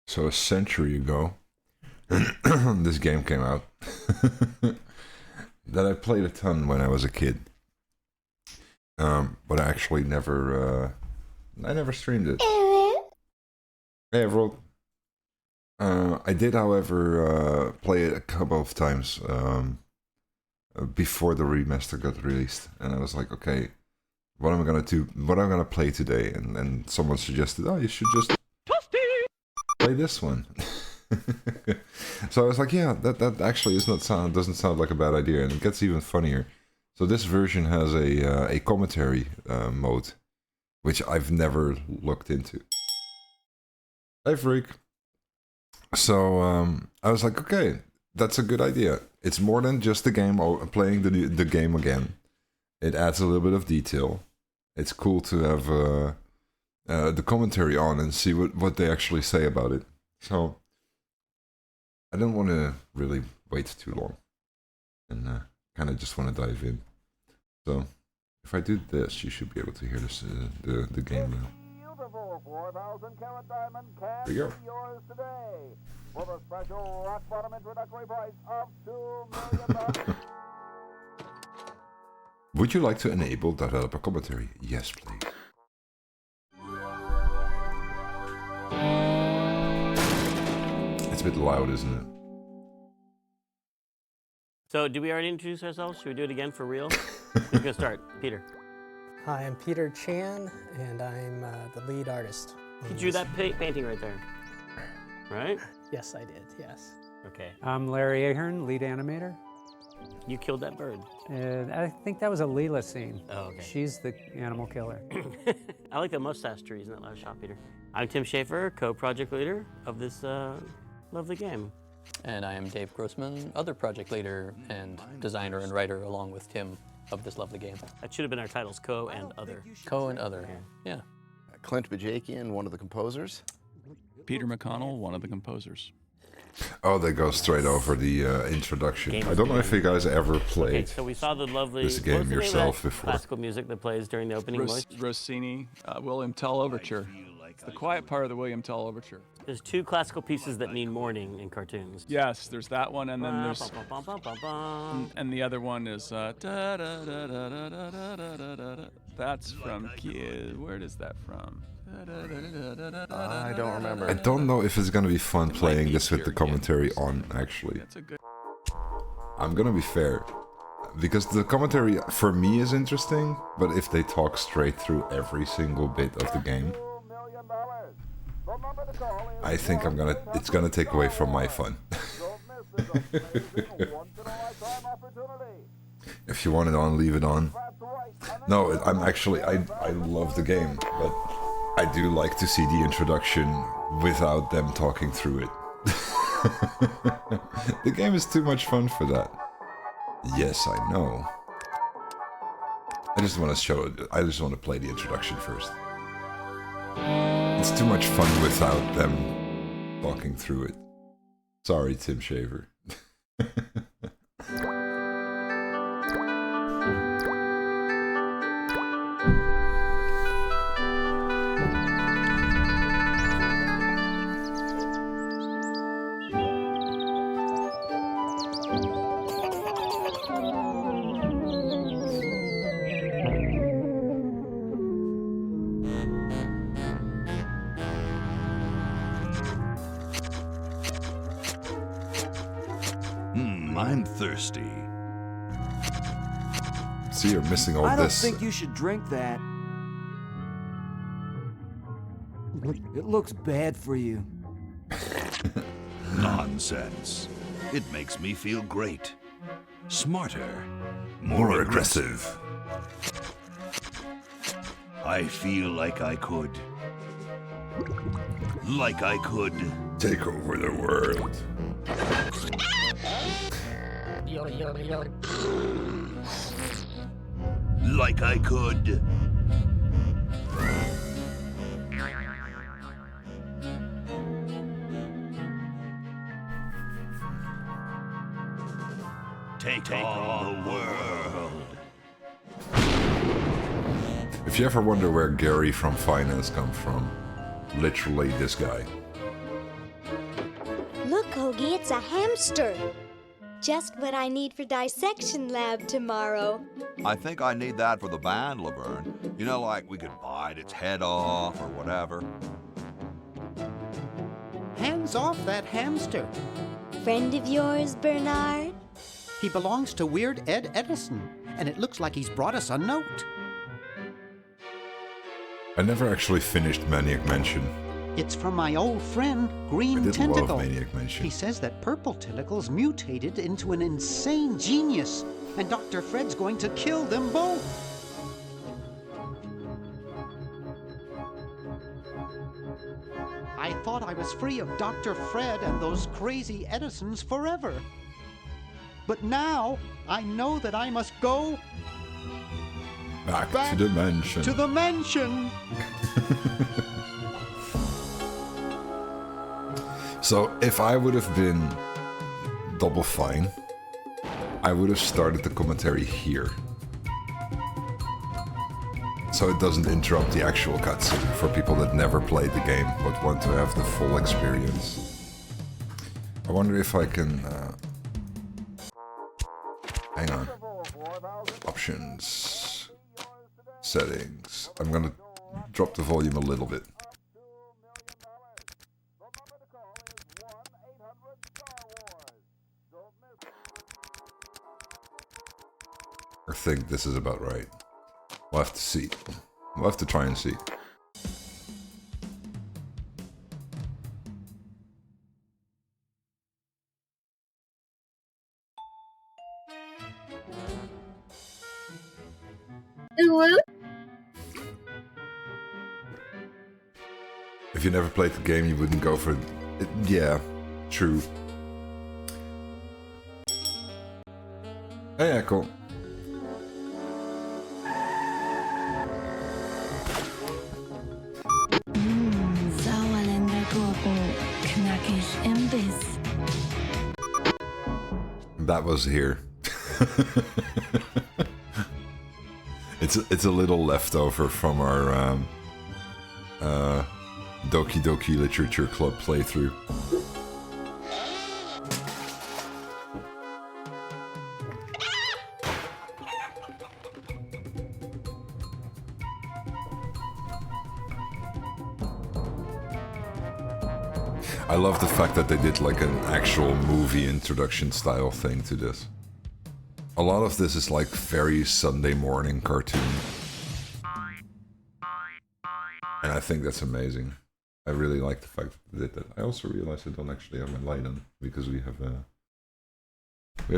So a century ago, this game came out that I played a ton when I was a kid. But I actually I never streamed it. Hey, everyone. I did, however, play it a couple of times before the remaster got released, and I was like, okay, what am I gonna do? What am I gonna play today? And someone suggested, oh, you should just play this one. So I was like, yeah, that actually doesn't sound like a bad idea, and it gets even funnier. So this version has a commentary mode, which I've never looked into. Hey, freak. So I was like, okay, that's a good idea. It's more than just the game, playing the game again. It adds a little bit of detail. It's cool to have the commentary on and see what they actually say about it. So I don't want to really wait too long, and kind of just want to dive in. So if I do this, you should be able to hear this the game now. 4,000-carat diamond can There you go. be yours today for the special rock bottom introductory price of $2 million. Would you like to enable developer commentary? Yes, please. It's a bit loud, isn't it? So, did we already introduce ourselves? Should we do it again for real? Who's gonna start? Peter. Hi, I'm Peter Chan, and I'm the lead artist. You drew that painting right there, right? Yes, I did, yes. Okay. I'm Larry Ahern, lead animator. You killed that bird. I think that was a Leela scene. Oh, okay. She's the animal killer. I like the mustache trees in that last shot, Peter. I'm Tim Schafer, co-project leader of this lovely game. And I am Dave Grossman, other project leader and designer and writer along with Tim of this lovely game. That should have been our titles, co and other. Co and other, yeah. Clint Bajakian, one of the composers. Peter McConnell, one of the composers. Oh, they go straight over the introduction. I don't know if you guys ever played Okay, so we saw the lovely this game what was the name of yourself that before. classical music that plays during the opening voice. Rossini, William Tell Overture. It's the quiet part of the William Tell Overture. There's two classical pieces that need mourning in cartoons. Yes, there's that one, and then there's... Bum, bum, bum, bum. And the other one is... That's from... Where is that from? I don't remember. I don't know if it's gonna be fun playing this with the commentary on, actually. That's a good... I'm gonna be fair, because the commentary for me is interesting, but if they talk straight through every single bit of the game, I think it's gonna take away from my fun. If you want it on, leave it on. No, I love the game, but I do like to see the introduction without them talking through it. The game is too much fun for that. Yes, I know. I just want to play the introduction first. It's too much fun without them talking through it. Sorry, Tim Shaver. I'm thirsty. See, you're missing all I don't this. think you should drink that. It looks bad for you. Nonsense. It makes me feel great. Smarter. More aggressive. I feel like I could. Like I could. Take over the world. Like I could. Take on the world. If you ever wonder where Gary from Finance comes from, literally this guy. Hoagie, it's a hamster. Just what I need for dissection lab tomorrow. I think I need that for the band, Laverne. You know, like we could bite its head off or whatever. Hands off that hamster. Friend of yours, Bernard? He belongs to Weird Ed Edison, and it looks like he's brought us a note. I never actually finished Maniac Mansion. It's from my old friend, Green I did Tentacle. love Maniac Mansion. He says that Purple Tentacle's mutated into an insane genius, and Dr. Fred's going to kill them both. I thought I was free of Dr. Fred and those crazy Edisons forever. But now, I know that I must go Back to the mansion. to the mansion. So, if I would have been Double Fine, I would have started the commentary here. So it doesn't interrupt the actual cutscene for people that never played the game but want to have the full experience. I wonder if I can... hang on. Options. Settings. I'm gonna drop the volume a little bit. I think this is about right. We'll have to see. We'll have to try and see. If you never played the game, you wouldn't go for it. Yeah, true. Hey, Echo. That was here. It's a little leftover from our Doki Doki Literature Club playthrough. I love the fact that they did like an actual movie introduction style thing to this. A lot of this is like very Sunday morning cartoon. And I think that's amazing. I really like the fact that they did that. I also realized I don't actually have my light on because we have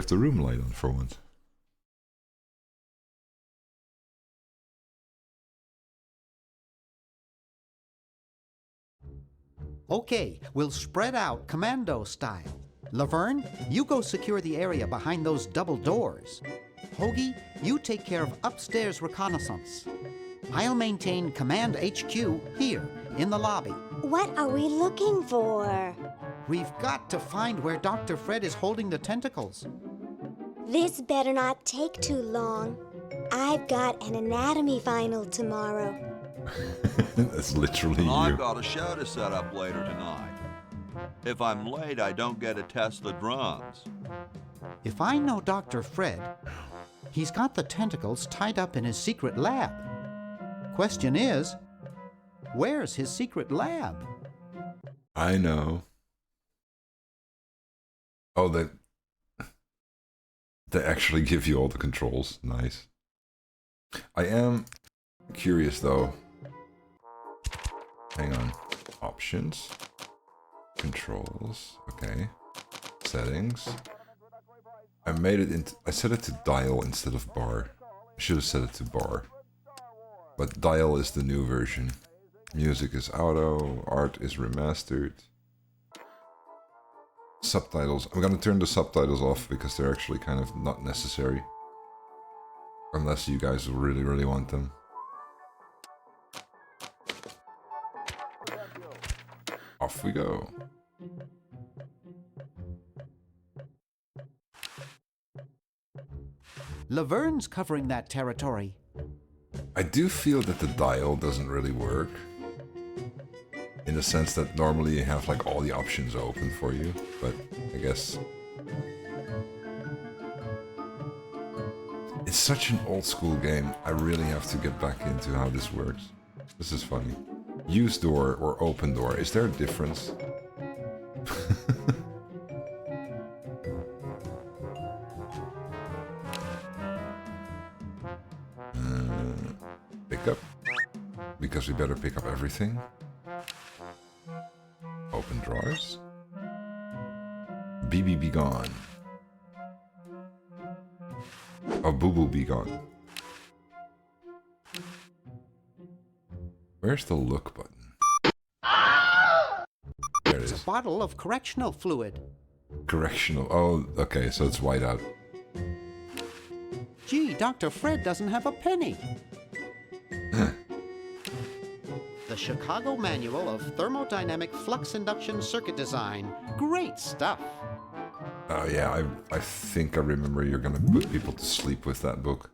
the room light on for once. Okay, we'll spread out commando style. Laverne, you go secure the area behind those double doors. Hoagie, you take care of upstairs reconnaissance. I'll maintain Command HQ here, in the lobby. What are we looking for? We've got to find where Dr. Fred is holding the tentacles. This better not take too long. I've got an anatomy final tomorrow. That's literally you. I've got a show to set up later tonight. If I'm late, I don't get to test the drums. If I know Dr. Fred, he's got the tentacles tied up in his secret lab. Question is, where's his secret lab? I know. Oh, they actually give you all the controls. Nice. I am curious though. Hang on. Options. Controls. Okay. Settings. I made it into... I set it to dial instead of bar. I should have set it to bar. But dial is the new version. Music is auto. Art is remastered. Subtitles. I'm gonna turn the subtitles off because they're actually kind of not necessary. Unless you guys really, really want them. Off we go. Laverne's covering that territory. I do feel that the dial doesn't really work In the sense that normally you have like all the options open for you, but I guess it's such an old school game. I really have to get back into how this works. This is funny. Use door or open door. Is there a difference? Pick up. Because we better pick up everything. Open drawers. BB be gone. Oh, Boo Boo be gone. Where's the look button? There it It's is. a bottle of correctional fluid. Correctional. Oh, okay, so it's white out. Gee, Dr. Fred doesn't have a penny. The Chicago Manual of Thermodynamic Flux Induction Circuit Design. Great stuff. Oh yeah, I think I remember you're gonna put people to sleep with that book.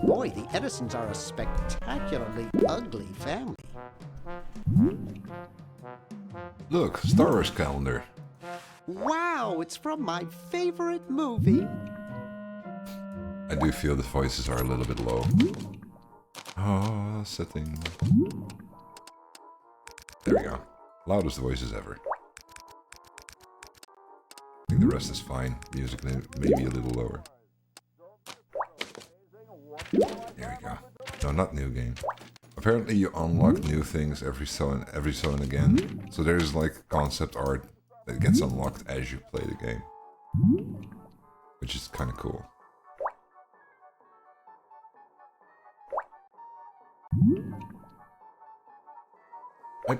Boy, the Edisons are a spectacularly ugly family. Look, Star Wars calendar. Wow, it's from my favorite movie. I do feel the voices are a little bit low. Oh, setting. There we go. Loudest voices ever. I think the rest is fine. Music maybe a little lower. There we go. No, not new game. Apparently you unlock new things every so and again. So there's like concept art that gets unlocked as you play the game. Which is kind of cool.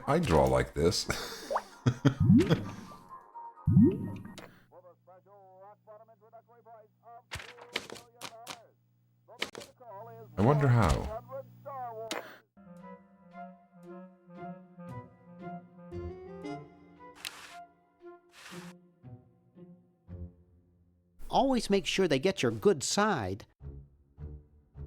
I draw like this. I wonder how. Always make sure they get your good side.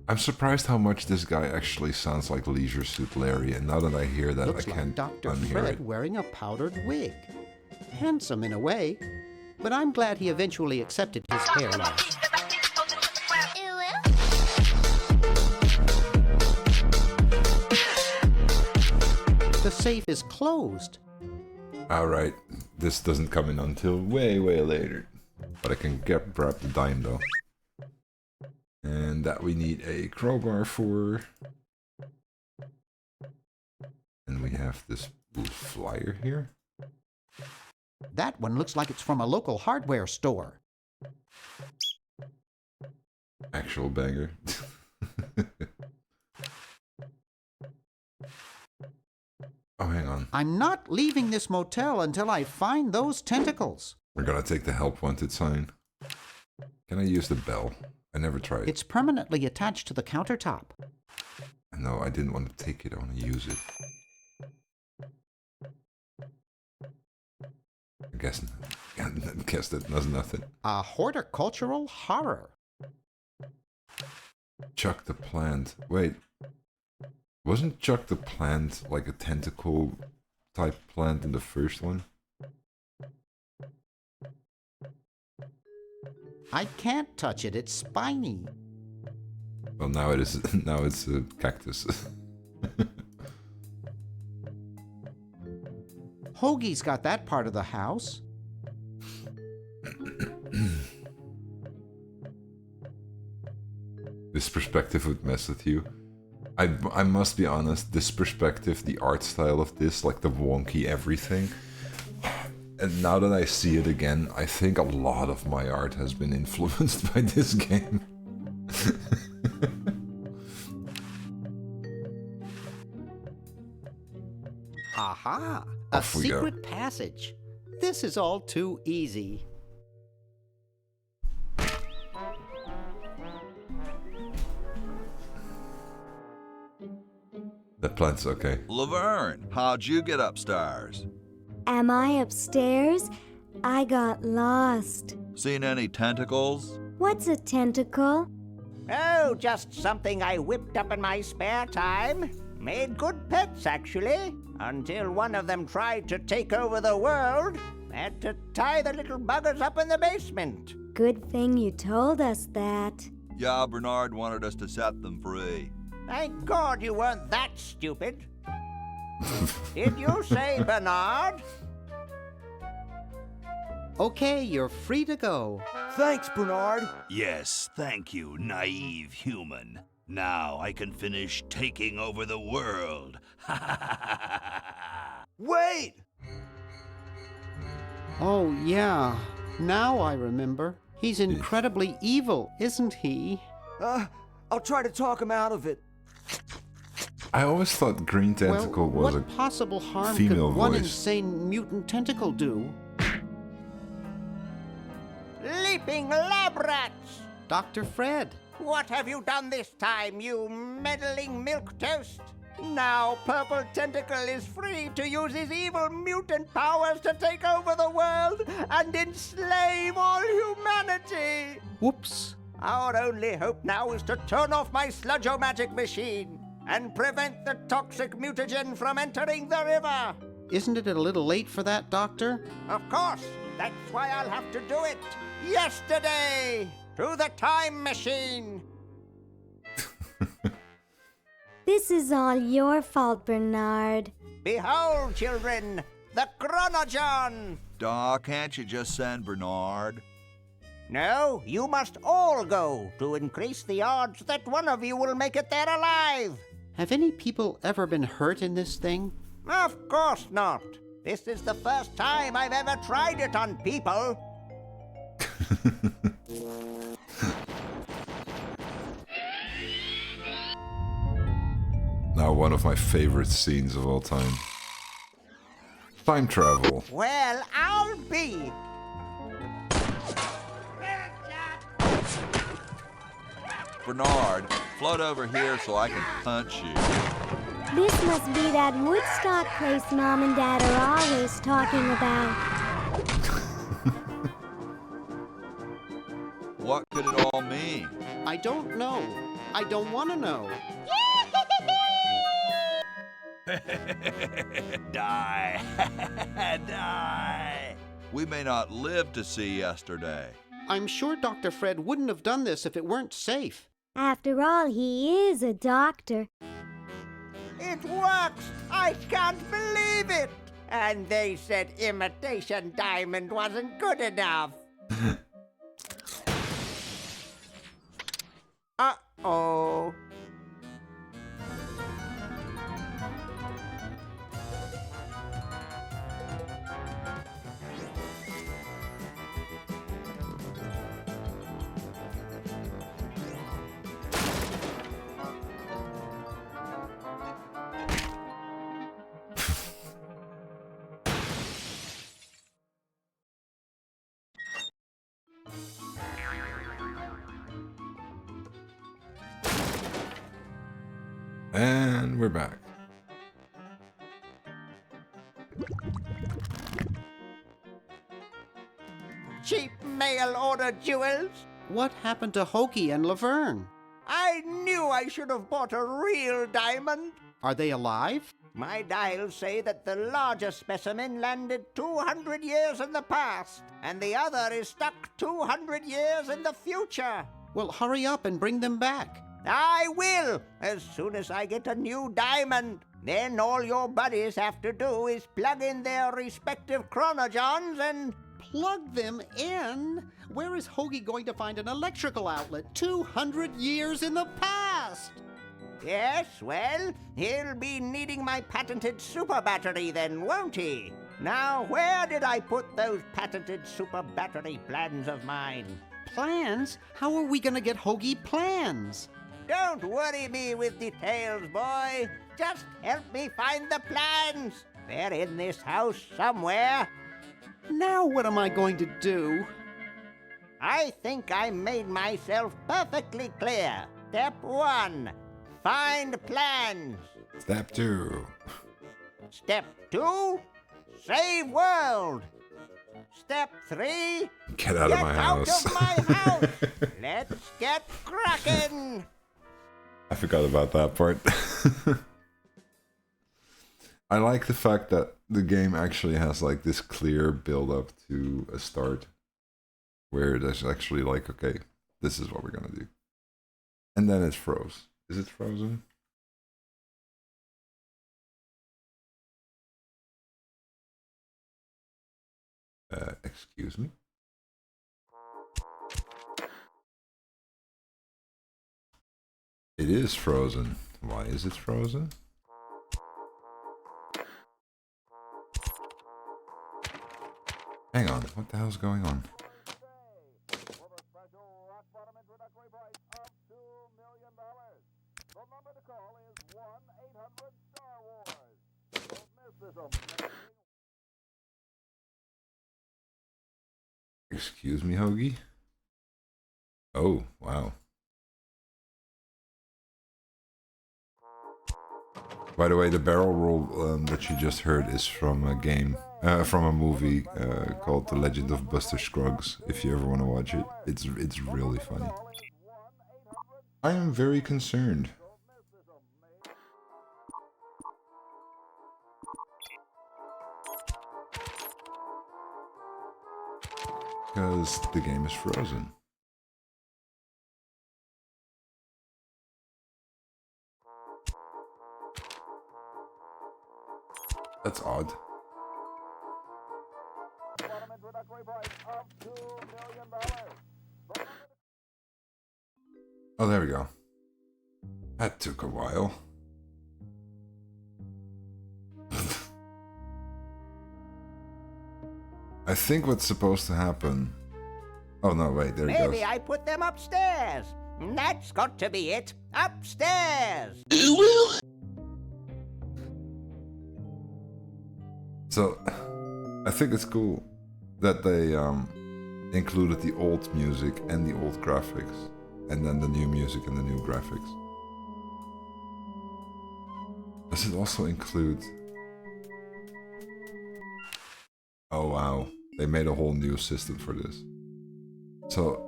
I'm surprised how much this guy actually sounds like Leisure Suit Larry, and now that I hear that, Looks I can't like Dr. unhear Fred it. wearing a powdered wig. Handsome in a way, but I'm glad he eventually accepted his hair loss. The safe is closed. Alright, this doesn't come in until way, way later. But I can grab the dime though. And that we need a crowbar for. And we have this little flyer here. That one looks like it's from a local hardware store. Actual banger. Oh, hang on. I'm not leaving this motel until I find those tentacles. We're gonna take the help wanted sign. Can I use the bell? I never tried. It's permanently attached to the countertop. No, I didn't want to take it. I want to use it. I guess that does nothing. A horticultural horror. Chuck the plant. Wait. Wasn't Chuck the plant like a tentacle type plant in the first one? I can't touch it, it's spiny. Well, now it is. Now it's a cactus. Hoagie's got that part of the house. This perspective would mess with you. I must be honest, this perspective, the art style of this, like the wonky everything. And now that I see it again, I think a lot of my art has been influenced by this game. Aha! A Off we go. secret passage. This is all too easy. That plant's okay. Laverne, how'd you get upstairs? Am I upstairs? I got lost. Seen any tentacles? What's a tentacle? Oh, just something I whipped up in my spare time. Made good pets, actually, until one of them tried to take over the world. Had to tie the little buggers up in the basement. Good thing you told us that. Yeah, Bernard wanted us to set them free. Thank God you weren't that stupid. Did you say Bernard? Okay, you're free to go. Thanks, Bernard. Yes, thank you, naive human. Now I can finish taking over the world. Wait! Oh, yeah. Now I remember. He's incredibly evil, isn't he? I'll try to talk him out of it. I always thought Green Tentacle was what a possible harm female could one voice. insane mutant tentacle do? Leaping lab rats! Dr. Fred. What have you done this time, you meddling milquetoast? Now Purple Tentacle is free to use his evil mutant powers to take over the world and enslave all humanity! Whoops. Our only hope now is to turn off my sludge-o-magic machine and prevent the toxic mutagen from entering the river. Isn't it a little late for that, Doctor? Of course, that's why I'll have to do it yesterday through the time machine. This is all your fault, Bernard. Behold, children, the Chronogon! Doc, can't you just send Bernard? No, you must all go to increase the odds that one of you will make it there alive. Have any people ever been hurt in this thing? Of course not. This is the first time I've ever tried it on people. Now one of my favorite scenes of all time. Time travel. Well, I'll be. Bernard, float over here so I can punch you. This must be that Woodstock place Mom and Dad are always talking about. What could it all mean? I don't know. I don't want to know. Die. Die. We may not live to see yesterday. I'm sure Dr. Fred wouldn't have done this if it weren't safe. After all, he is a doctor. It works! I can't believe it! And they said imitation diamond wasn't good enough. Uh-oh. And we're back. Cheap mail order jewels. What happened to Hoagie and Laverne? I knew I should have bought a real diamond. Are they alive? My dials say that the larger specimen landed 200 years in the past, and the other is stuck 200 years in the future. Well, hurry up and bring them back. I will, as soon as I get a new diamond. Then all your buddies have to do is plug in their respective chronogons and... Plug them in? Where is Hoagie going to find an electrical outlet 200 years in the past? Yes, well, he'll be needing my patented super battery then, won't he? Now, where did I put those patented super battery plans of mine? Plans? How are we gonna get Hoagie plans? Don't worry me with details, boy. Just help me find the plans. They're in this house somewhere. Now what am I going to do? I think I made myself perfectly clear. Step 1, find plans. Step 2. Step 2, save world. Step 3. Get out of my house. Out of my house. Let's get cracking. I forgot about that part. I like the fact that the game actually has like this clear build up to a start where there's actually like, okay, this is what we're gonna do. And then it froze. Is it frozen? Excuse me? It is frozen. Why is it frozen? Hang on, what the hell's going on? Excuse me, Hoagie? Oh, wow. By the way, the barrel roll that you just heard is from a game, from a movie called The Legend of Buster Scruggs. If you ever want to watch it, it's really funny. I am very concerned. Because the game is frozen. That's odd. Oh, there we go. That took a while. I think what's supposed to happen... Oh no, wait, there it goes. Maybe I put them upstairs. That's got to be it. Upstairs. So, I think it's cool that they included the old music and the old graphics, and then the new music and the new graphics. Does it also include... Oh wow, they made a whole new system for this. So,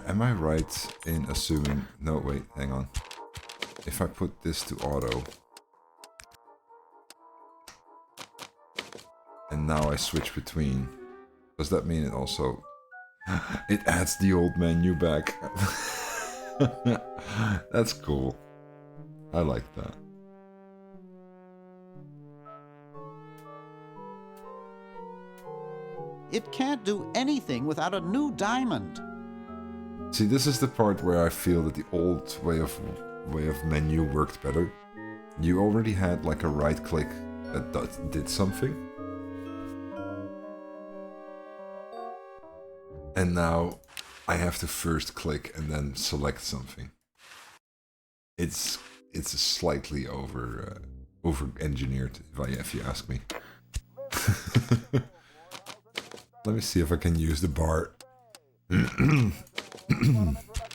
am I right in assuming... No, wait, hang on. If I put this to auto... And now I switch between. Does that mean it also... It adds the old menu back. That's cool. I like that. It can't do anything without a new diamond. See, this is the part where I feel that the old way of menu worked better. You already had like a right click that did something. And now I have to first click and then select something. It's slightly over engineered, if you ask me. Let me see if I can use the bar.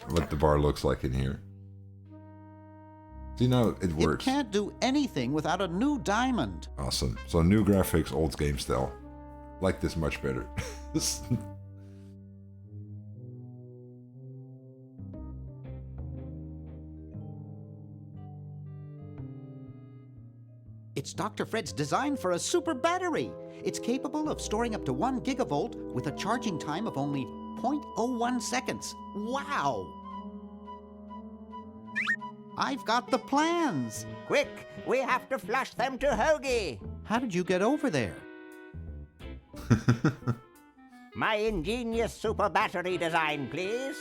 What the bar looks like in here. See, now it works. It can't do anything without a new diamond. Awesome. So new graphics, old game style. Like this much better. It's Dr. Fred's design for a super battery. It's capable of storing up to 1 gigavolt with a charging time of only 0.01 seconds. Wow! I've got the plans. Quick, we have to flush them to Hoagie. How did you get over there? My ingenious super battery design, please.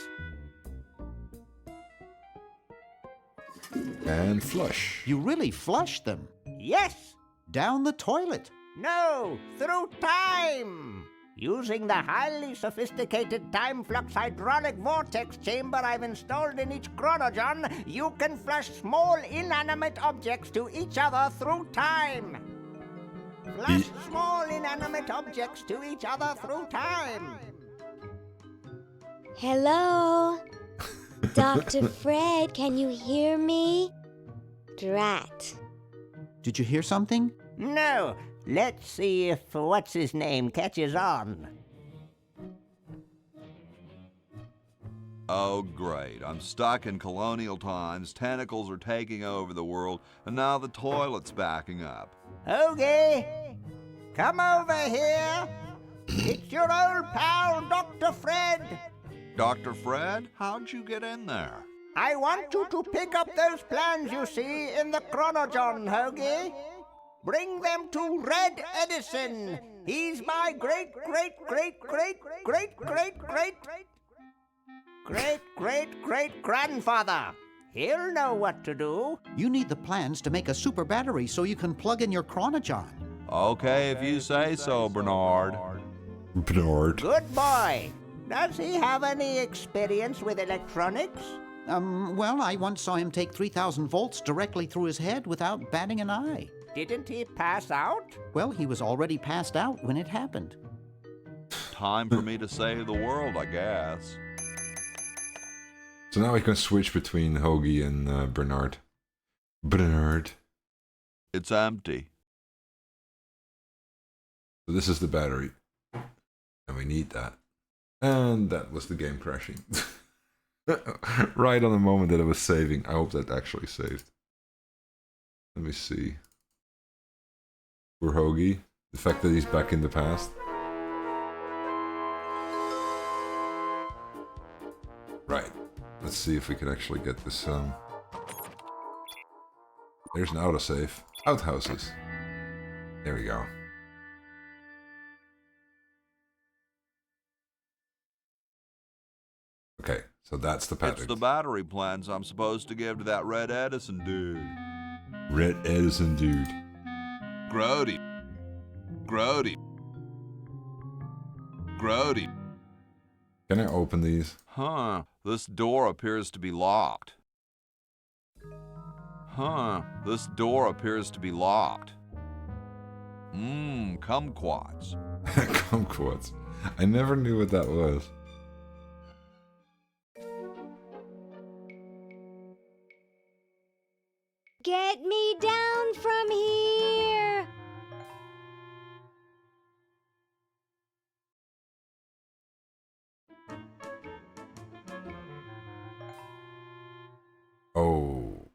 And flush. You really flushed them? Yes. Down the toilet? No, through time. Using the highly sophisticated time flux hydraulic vortex chamber I've installed in each chronogen, you can flush small inanimate objects to each other through time. Flush small inanimate objects to each other through time. Hello? Dr. Fred, can you hear me? Drat. Did you hear something? No. Let's see if what's-his-name catches on. Oh, great. I'm stuck in colonial times, tentacles are taking over the world, and now the toilet's backing up. Hoagie, come over here. It's your old pal, Dr. Fred. Dr. Fred, how'd you get in there? I want you to pick up those plans you see in the Chronogon, Hoagie. Bring them to Red Edison. He's my great-great-great-great-great-great-great-great-grandfather. He'll know what to do. You need the plans to make a super battery so you can plug in your Chronogon. Okay, if you say so, Bernard. Bernard. Good boy. Does he have any experience with electronics? Well, I once saw him take 3,000 volts directly through his head without batting an eye. Didn't he pass out? Well, he was already passed out when it happened. Time for me to save the world, I guess. So now we can switch between Hoagie and Bernard. Bernard. It's empty. So this is the battery. And we need that. And that was the game crashing. Right on the moment that it was saving. I hope that actually saved. Let me see. Poor Hoagie. The fact that he's back in the past. Right. Let's see if we can actually get this. There's an autosave. Outhouses. There we go. Okay, so that's the pattern. It's the battery plans I'm supposed to give to that Red Edison dude. Red Edison dude. Grody. Grody. Grody. Can I open these? Huh, this door appears to be locked. Huh, this door appears to be locked. Kumquats. Kumquats. I never knew what that was. Get me down from here! Oh.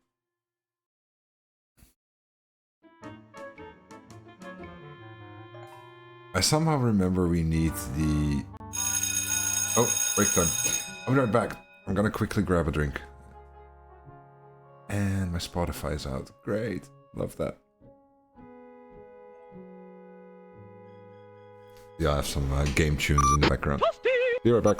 I somehow remember we need the... Oh, break time. I'll be right back. I'm gonna quickly grab a drink. And my Spotify is out. Great. Love that. Yeah, I have some game tunes in the background. Be right back.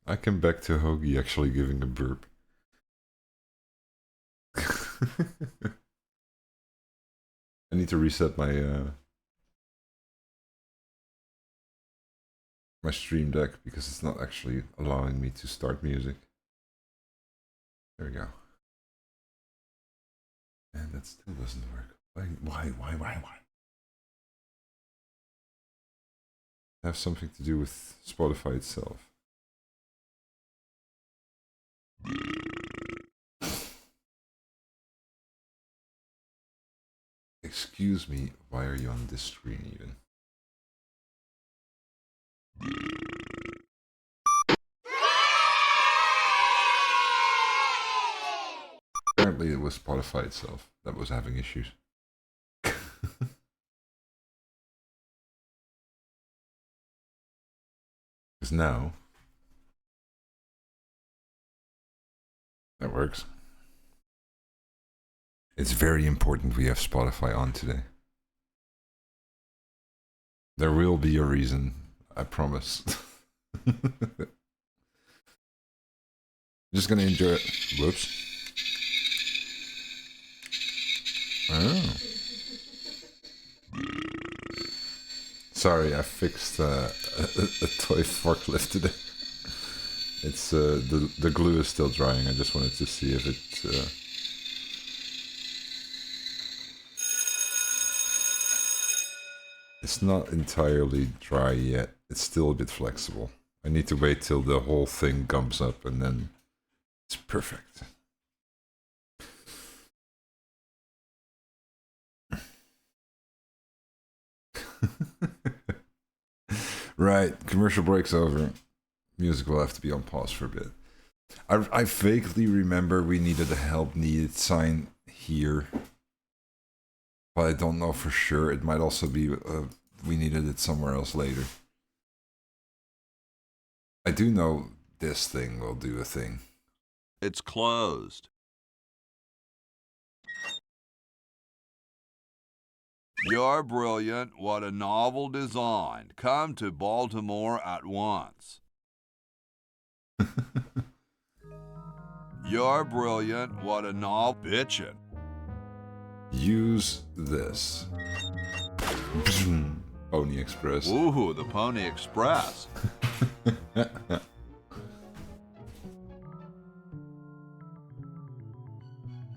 I come back to Hoagie actually giving a burp. I need to reset my my stream deck because it's not actually allowing me to start music. There we go. And that still doesn't work. Why? Have something to do with Spotify itself. Excuse me, why are you on this screen even? was Spotify itself that was having issues. Because now that works. It's very important we have Spotify on today. There will be a reason, I promise. Just gonna enjoy it. Whoops. Oh. Sorry, I fixed a toy forklift today. It's the glue is still drying. I just wanted to see if it. It's not entirely dry yet. It's still a bit flexible. I need to wait till the whole thing gums up and then it's perfect. Right, commercial break's over. Music will have to be on pause for a bit. I vaguely remember we needed a help needed sign here. But I don't know for sure. It might also be we needed it somewhere else later. I do know this thing will do a thing. It's closed. You're brilliant. What a novel design. Come to Baltimore at once. You're brilliant. What a novel. Bitchin'. Use this. Pony Express. Ooh, the Pony Express.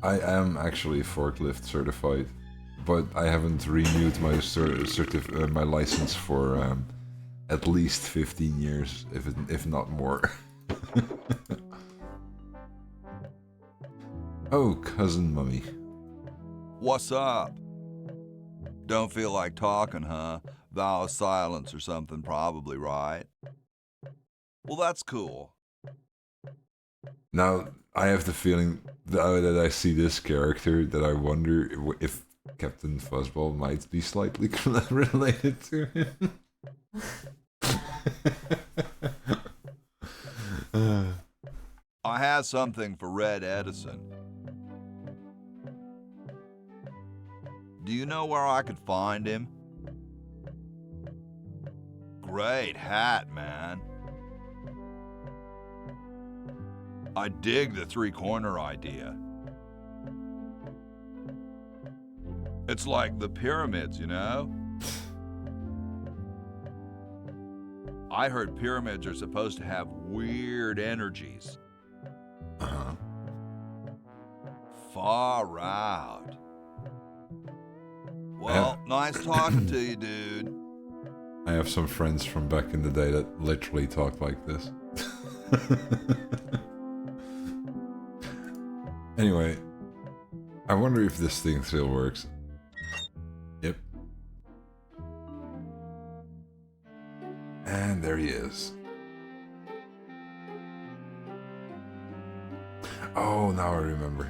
I am actually forklift certified, but I haven't renewed my my license for at least 15 years, if not more. Oh, cousin mummy. What's up? Don't feel like talking, huh? Vow of silence or something, probably, right? Well, that's cool. Now, I have the feeling that I see this character that I wonder if Captain Fuzzball might be slightly related to him. I have something for Red Edison. Do you know where I could find him? Great hat, man. I dig the three-corner idea. It's like the pyramids, you know? I heard pyramids are supposed to have weird energies. Uh-huh. Far out. Well, nice talking to you, dude. I have some friends from back in the day that literally talk like this. Anyway, I wonder if this thing still works. Yep. And there he is. Oh, now I remember.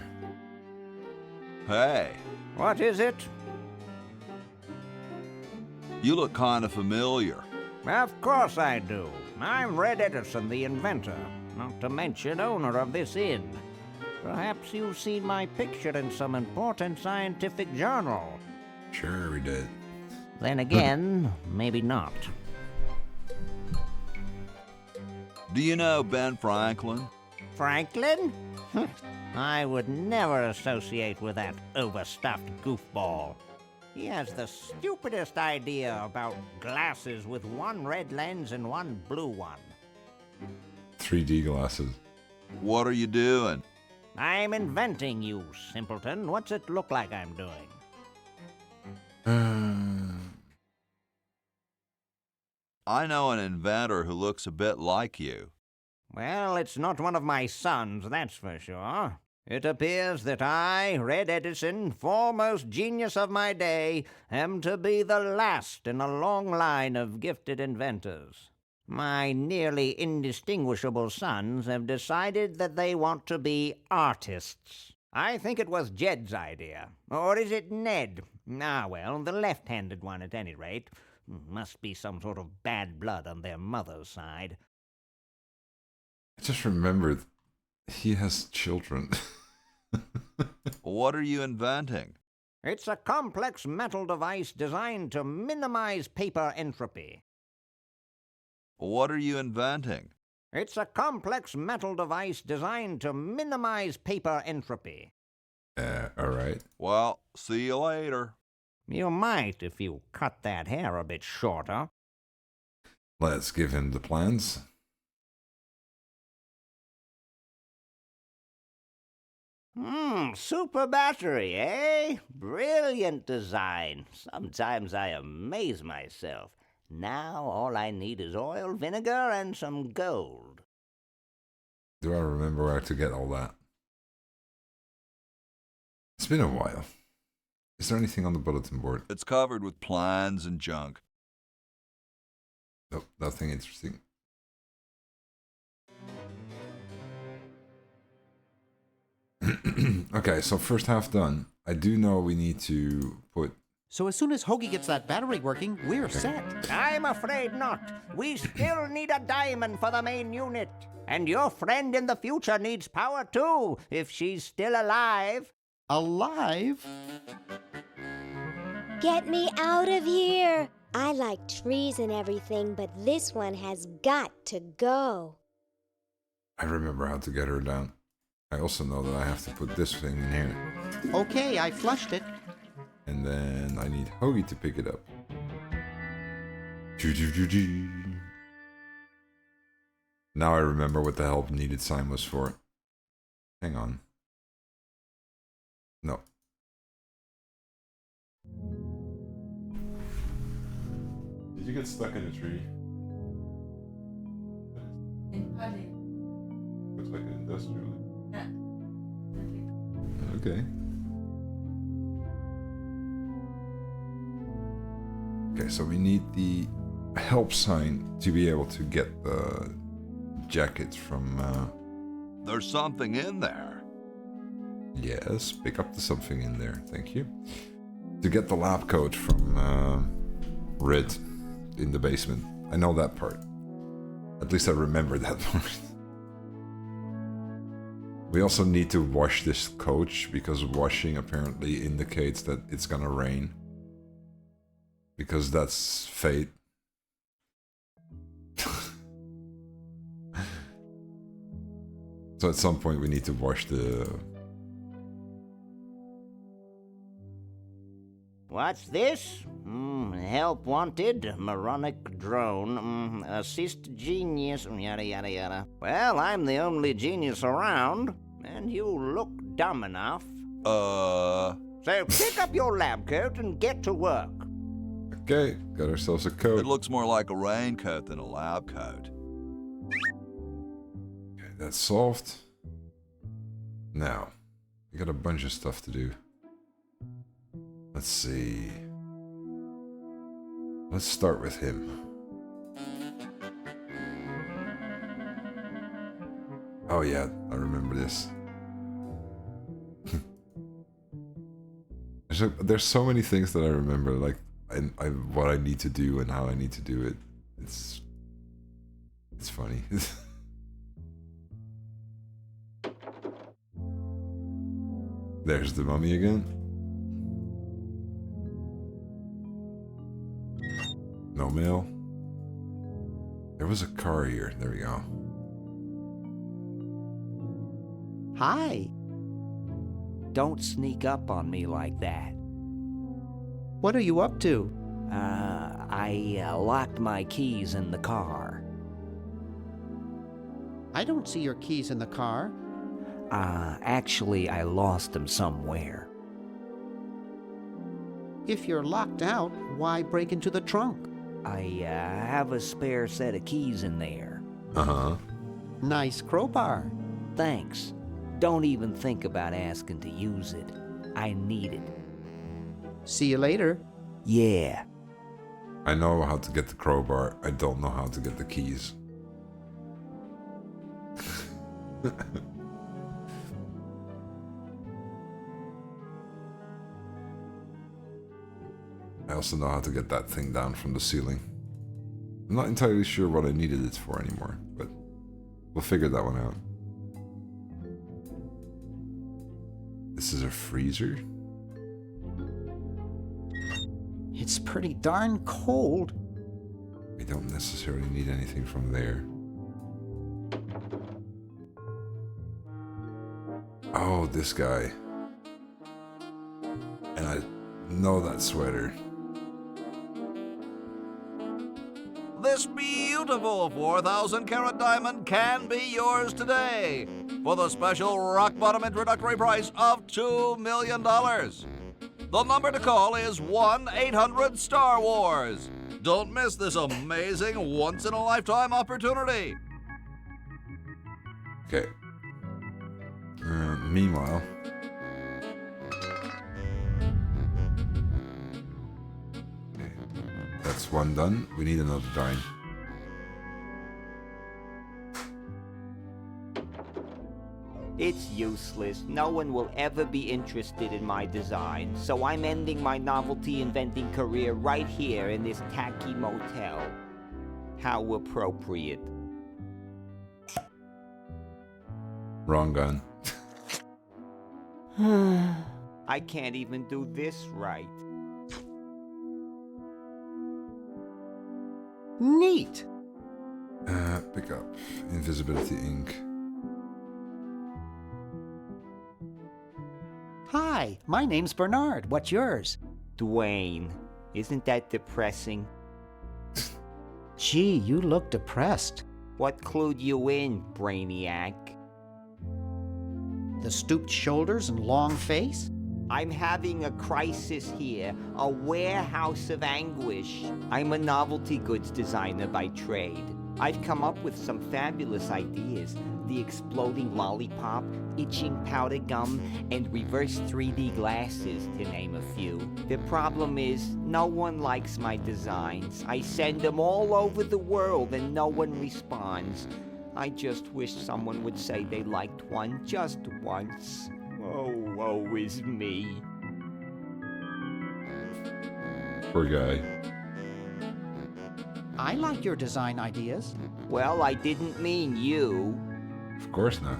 Hey. What is it? You look kind of familiar. Of course I do. I'm Red Edison, the inventor, not to mention owner of this inn. Perhaps you've seen my picture in some important scientific journal. Sure we did. Then again, maybe not. Do you know Ben Franklin? Franklin? I would never associate with that overstuffed goofball. He has the stupidest idea about glasses with one red lens and one blue one. 3D glasses. What are you doing? I'm inventing, you simpleton. What's it look like I'm doing? I know an inventor who looks a bit like you. Well, it's not one of my sons, that's for sure. It appears that I, Red Edison, foremost genius of my day, am to be the last in a long line of gifted inventors. My nearly indistinguishable sons have decided that they want to be artists. I think it was Jed's idea. Or is it Ned? Ah, well, the left-handed one at any rate. Must be some sort of bad blood on their mother's side. I just remembered he has children. What are you inventing? It's a complex metal device designed to minimize paper entropy. What are you inventing? It's a complex metal device designed to minimize paper entropy. Alright. Well, see you later. You might if you cut that hair a bit shorter. Let's give him the plans. Super battery, eh? Brilliant design. Sometimes I amaze myself. Now all I need is oil, vinegar, and some gold. Do I remember where to get all that? It's been a while. Is there anything on the bulletin board? It's covered with plans and junk. Nope, nothing interesting. Okay, so first half done. I do know we need to put... So as soon as Hoagie gets that battery working, we're set. I'm afraid not. We still need a diamond for the main unit. And your friend in the future needs power too, if she's still alive. Alive? Get me out of here! I like trees and everything, but this one has got to go. I remember how to get her down. I also know that I have to put this thing in here. Okay, I flushed it. And then I need Hoagie to pick it up. Now I remember what the help needed sign was for. Hang on. No. Did you get stuck in a tree? Looks like an industrial. Okay. Okay, so we need the help sign to be able to get the jacket from... There's something in there. Yes, pick up the something in there, thank you. To get the lab coat from Rid in the basement. I know that part. At least I remember that part. We also need to wash this coach, because washing apparently indicates that it's gonna rain. Because that's fate. So at some point we need to wash the... What's this? Help wanted, moronic drone, assist genius, yada yada yada. Well, I'm the only genius around, and you look dumb enough. So pick up your lab coat and get to work. Okay, got ourselves a coat. It looks more like a raincoat than a lab coat. Okay, that's solved. Now, we got a bunch of stuff to do. Let's see. Let's start with him. Oh yeah, I remember this. There's so many things that I remember, like what I need to do and how I need to do it. It's funny. There's the mummy again. No mail. There was a car here. There we go. Hi. Don't sneak up on me like that. What are you up to? I locked my keys in the car. I don't see your keys in the car. Actually, I lost them somewhere. If you're locked out, why break into the trunk? I have a spare set of keys in there. Uh-huh. Nice crowbar. Thanks. Don't even think about asking to use it. I need it. See you later. Yeah. I know how to get the crowbar. I don't know how to get the keys. I also know how to get that thing down from the ceiling. I'm not entirely sure what I needed it for anymore, but we'll figure that one out. This is a freezer? It's pretty darn cold. We don't necessarily need anything from there. Oh, this guy. And I know that sweater. This beautiful 4,000 carat diamond can be yours today for the special rock bottom introductory price of $2 million. The number to call is 1-800-STAR-WARS. Don't miss this amazing once-in-a-lifetime opportunity. Okay. Meanwhile... Okay. That's one done. We need another dime. It's useless. No one will ever be interested in my design, so I'm ending my novelty inventing career right here in this tacky motel. How appropriate. Wrong gun. I can't even do this right. Neat. Pick up invisibility ink. Hi, my name's Bernard. What's yours? Dwayne. Isn't that depressing? Gee, you look depressed. What clued you in, Brainiac? The stooped shoulders and long face? I'm having a crisis here, a warehouse of anguish. I'm a novelty goods designer by trade. I've come up with some fabulous ideas. The exploding lollipop, itching powder gum, and reverse 3D glasses, to name a few. The problem is, no one likes my designs. I send them all over the world and no one responds. I just wish someone would say they liked one just once. Oh, woe is me. Poor guy. I like your design ideas. Well, I didn't mean you. Of course not.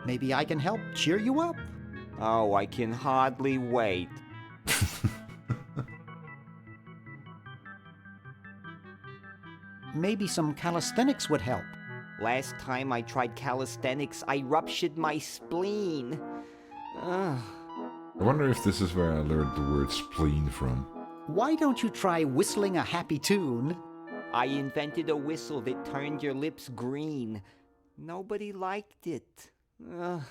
Maybe I can help cheer you up. Oh, I can hardly wait. Maybe some calisthenics would help. Last time I tried calisthenics, I ruptured my spleen. Ugh. I wonder if this is where I learned the word spleen from. Why don't you try whistling a happy tune? I invented a whistle that turned your lips green. Nobody liked it. Ugh.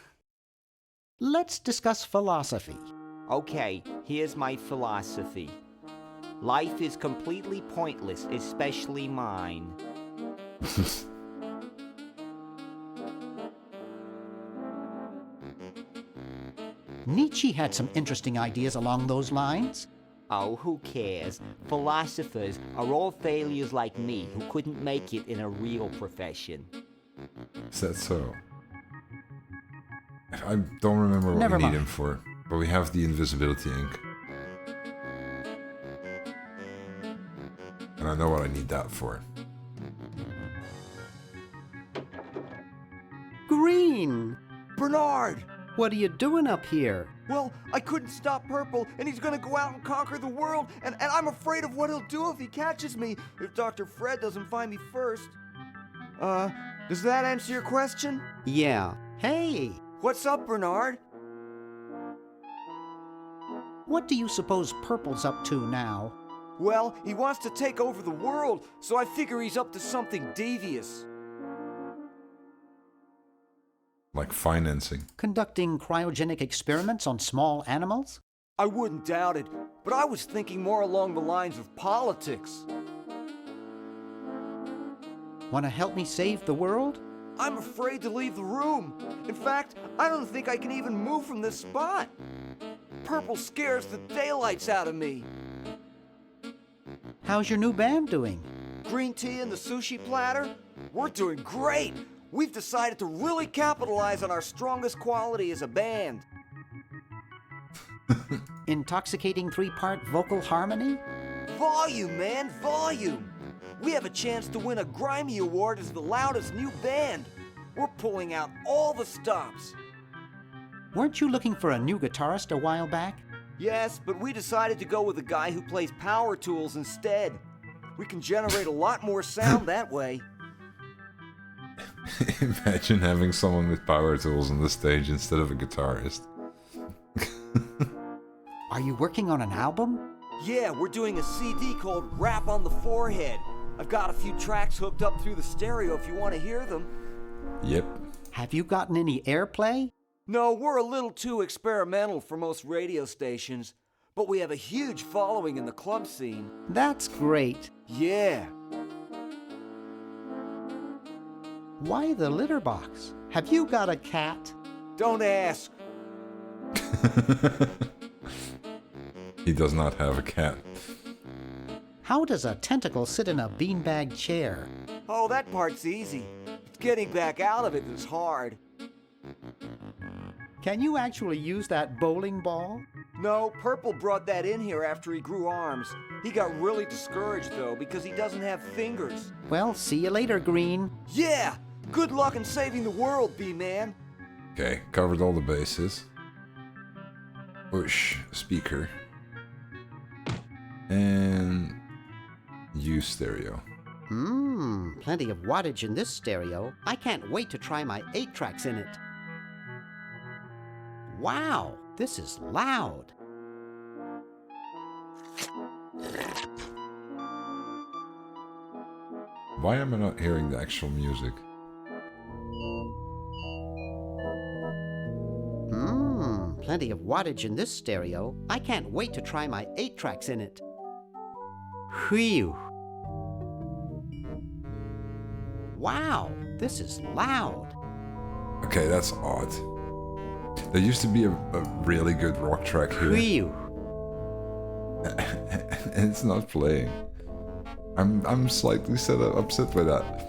Let's discuss philosophy. Okay, here's my philosophy. Life is completely pointless, especially mine. Nietzsche had some interesting ideas along those lines. Oh, who cares? Philosophers are all failures like me who couldn't make it in a real profession. Is that so? I don't remember what we need him for, but we have the invisibility ink. And I know what I need that for. Green! Bernard! What are you doing up here? Well, I couldn't stop Purple, and he's gonna go out and conquer the world, and I'm afraid of what he'll do if he catches me, if Dr. Fred doesn't find me first. Does that answer your question? Yeah. Hey! What's up, Bernard? What do you suppose Purple's up to now? Well, he wants to take over the world, so I figure he's up to something devious. Like financing. Conducting cryogenic experiments on small animals? I wouldn't doubt it, but I was thinking more along the lines of politics. Want to help me save the world? I'm afraid to leave the room. In fact, I don't think I can even move from this spot. Purple scares the daylights out of me. How's your new band doing? Green tea and the sushi platter? We're doing great. We've decided to really capitalize on our strongest quality as a band. intoxicating three-part vocal harmony? Volume, man, volume! We have a chance to win a Grimy Award as the loudest new band. We're pulling out all the stops. Weren't you looking for a new guitarist a while back? Yes, but we decided to go with a guy who plays power tools instead. We can generate a lot more sound that way. Imagine having someone with power tools on the stage instead of a guitarist. Are you working on an album? Yeah, we're doing a CD called Rap on the Forehead. I've got a few tracks hooked up through the stereo if you want to hear them. Yep. Have you gotten any airplay? No, we're a little too experimental for most radio stations, but we have a huge following in the club scene. That's great. Yeah. Why the litter box? Have you got a cat? Don't ask. He does not have a cat. How does a tentacle sit in a beanbag chair? Oh, that part's easy. It's getting back out of it that's hard. Can you actually use that bowling ball? No, Purple brought that in here after he grew arms. He got really discouraged, though, because he doesn't have fingers. Well, see you later, Green. Yeah! Good luck in saving the world, B-Man. Okay, covered all the bases. Push speaker. And use stereo. Plenty of wattage in this stereo. I can't wait to try my 8 tracks in it. Wow, this is loud. Why am I not hearing the actual music? Plenty of wattage in this stereo. I can't wait to try my 8 tracks in it. Whew. Wow, this is loud. Okay, that's odd. There used to be a really good rock track here. Whew. And it's not playing. I'm slightly upset by that.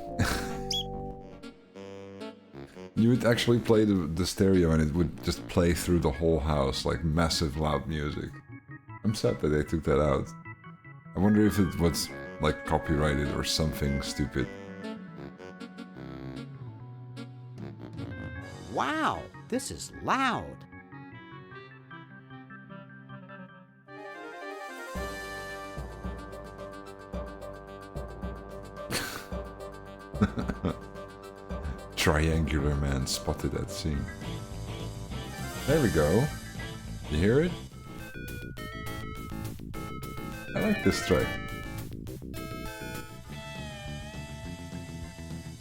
You would actually play the stereo and it would just play through the whole house, like massive loud music. I'm sad that they took that out. I wonder if it was like copyrighted or something stupid. Wow, this is loud. Triangular man spotted at scene. There we go. You hear it? I like this track.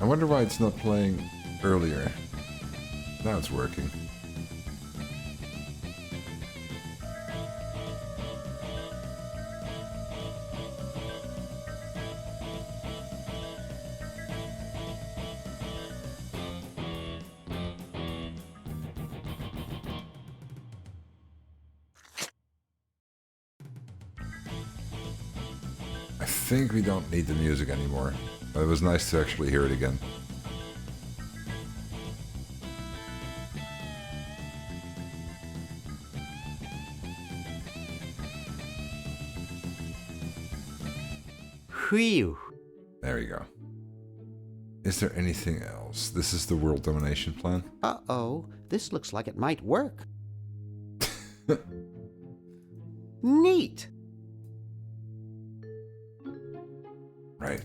I wonder why it's not playing earlier. Now it's working. I think we don't need the music anymore, but it was nice to actually hear it again. Whew. There we go. Is there anything else? This is the world domination plan. Uh-oh, this looks like it might work. Neat. Right.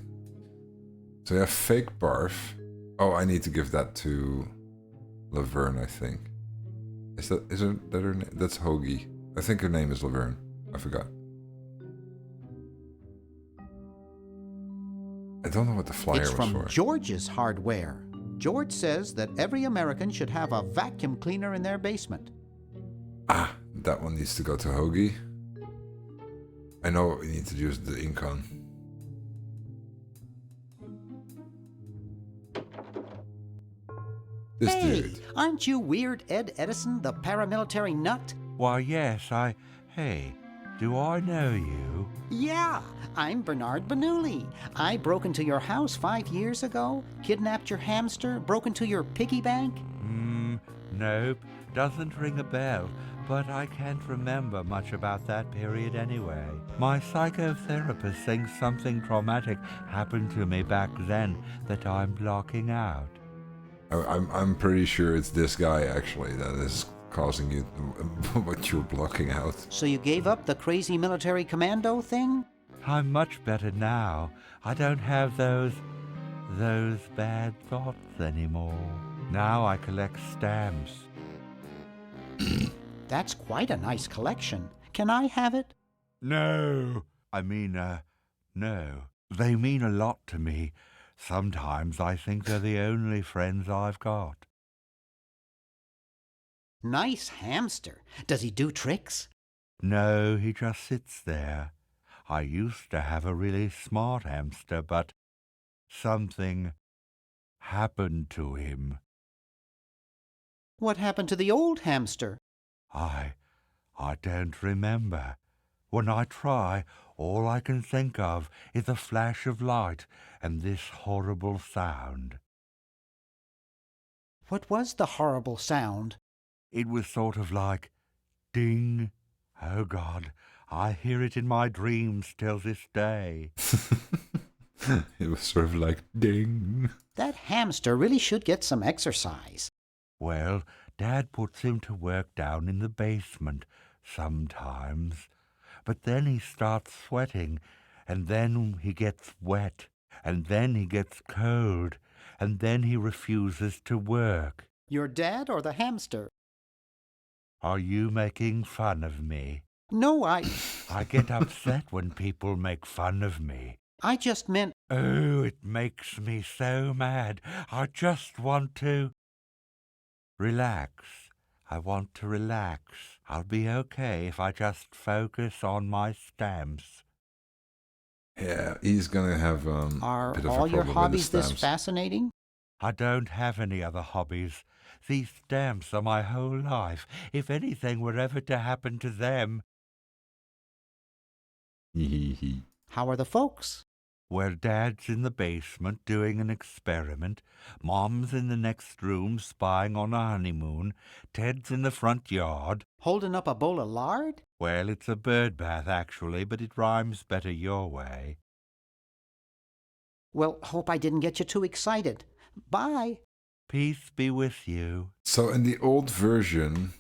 So we have fake barf. Oh, I need to give that to Laverne, I think. Is that her name? That's Hoagie. I think her name is Laverne. I forgot. I don't know what the flyer It's was from for. George's Hardware. George says that every American should have a vacuum cleaner in their basement. Ah, that one needs to go to Hoagie. I know what we need to use the ink on. This Hey, dude. aren't you Weird Ed Edison, the paramilitary nut? Why, yes, Hey, do I know you? Yeah, I'm Bernard Bernoulli. I broke into your house 5 years ago, kidnapped your hamster, broke into your piggy bank. Nope, doesn't ring a bell. but I can't remember much about that period anyway. My psychotherapist thinks something traumatic happened to me back then that I'm blocking out. I'm pretty sure it's this guy actually that is causing you what you're blocking out. So you gave up the crazy military commando thing? I'm much better now. I don't have those bad thoughts anymore. Now I collect stamps. That's quite a nice collection. Can I have it? No. No. They mean a lot to me. Sometimes I think they're the only friends I've got. Nice hamster. Does he do tricks? No, he just sits there. I used to have a really smart hamster, but something happened to him. What happened to the old hamster? I don't remember. When I try, all I can think of is a flash of light and this horrible sound. What was the horrible sound? It was sort of like ding. Oh God, I hear it in my dreams till this day. It was sort of like ding. That hamster really should get some exercise. Well, Dad puts him to work down in the basement sometimes. But then he starts sweating, and then he gets wet, and then he gets cold, and then he refuses to work. Your dad or the hamster? Are you making fun of me? No, I get upset when people make fun of me. I just meant... Oh, it makes me so mad. I just want to... relax. I want to relax. I'll be okay if I just focus on my stamps. Yeah, he's gonna have Are bit of all a your problem hobbies with the this stamps. fascinating? I don't have any other hobbies. These stamps are my whole life. If anything were ever to happen to them... How are the folks? Well, Dad's in the basement doing an experiment. Mom's in the next room spying on a honeymoon. Ted's in the front yard. Holding up a bowl of lard? Well, it's a bird bath, actually, but it rhymes better your way. Well, hope I didn't get you too excited. Bye. Peace be with you. So in the old version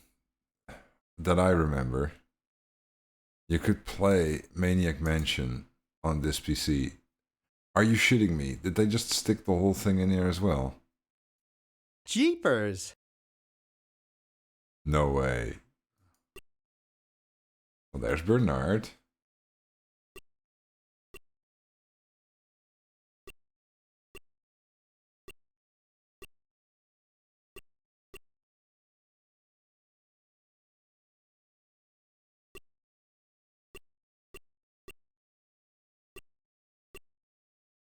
that I remember, you could play Maniac Mansion on this PC. Are you shitting me? Did they just stick the whole thing in here as well? Jeepers! No way. Well, there's Bernard.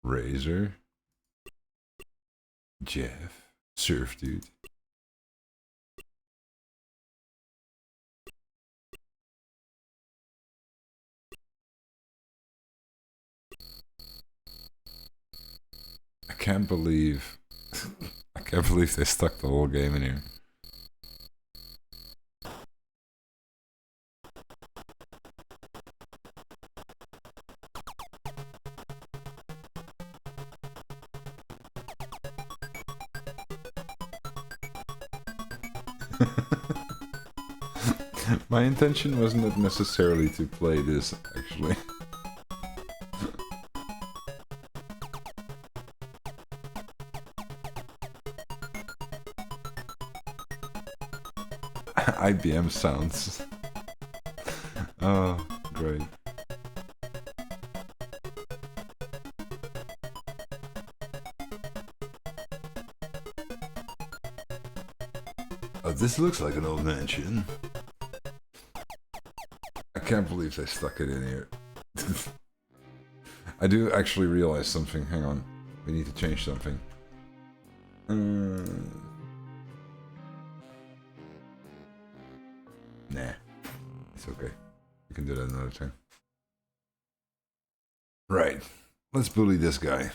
Razor. Jeff. Surf Dude. I can't believe they stuck the whole game in here. My intention wasn't necessarily to play this, actually. IBM sounds. Oh, great. Oh, this looks like an old mansion. I can't believe they stuck it in here. I do actually realize something. Hang on. We need to change something. Nah. It's okay. We can do that another time. Right. Let's bully this guy.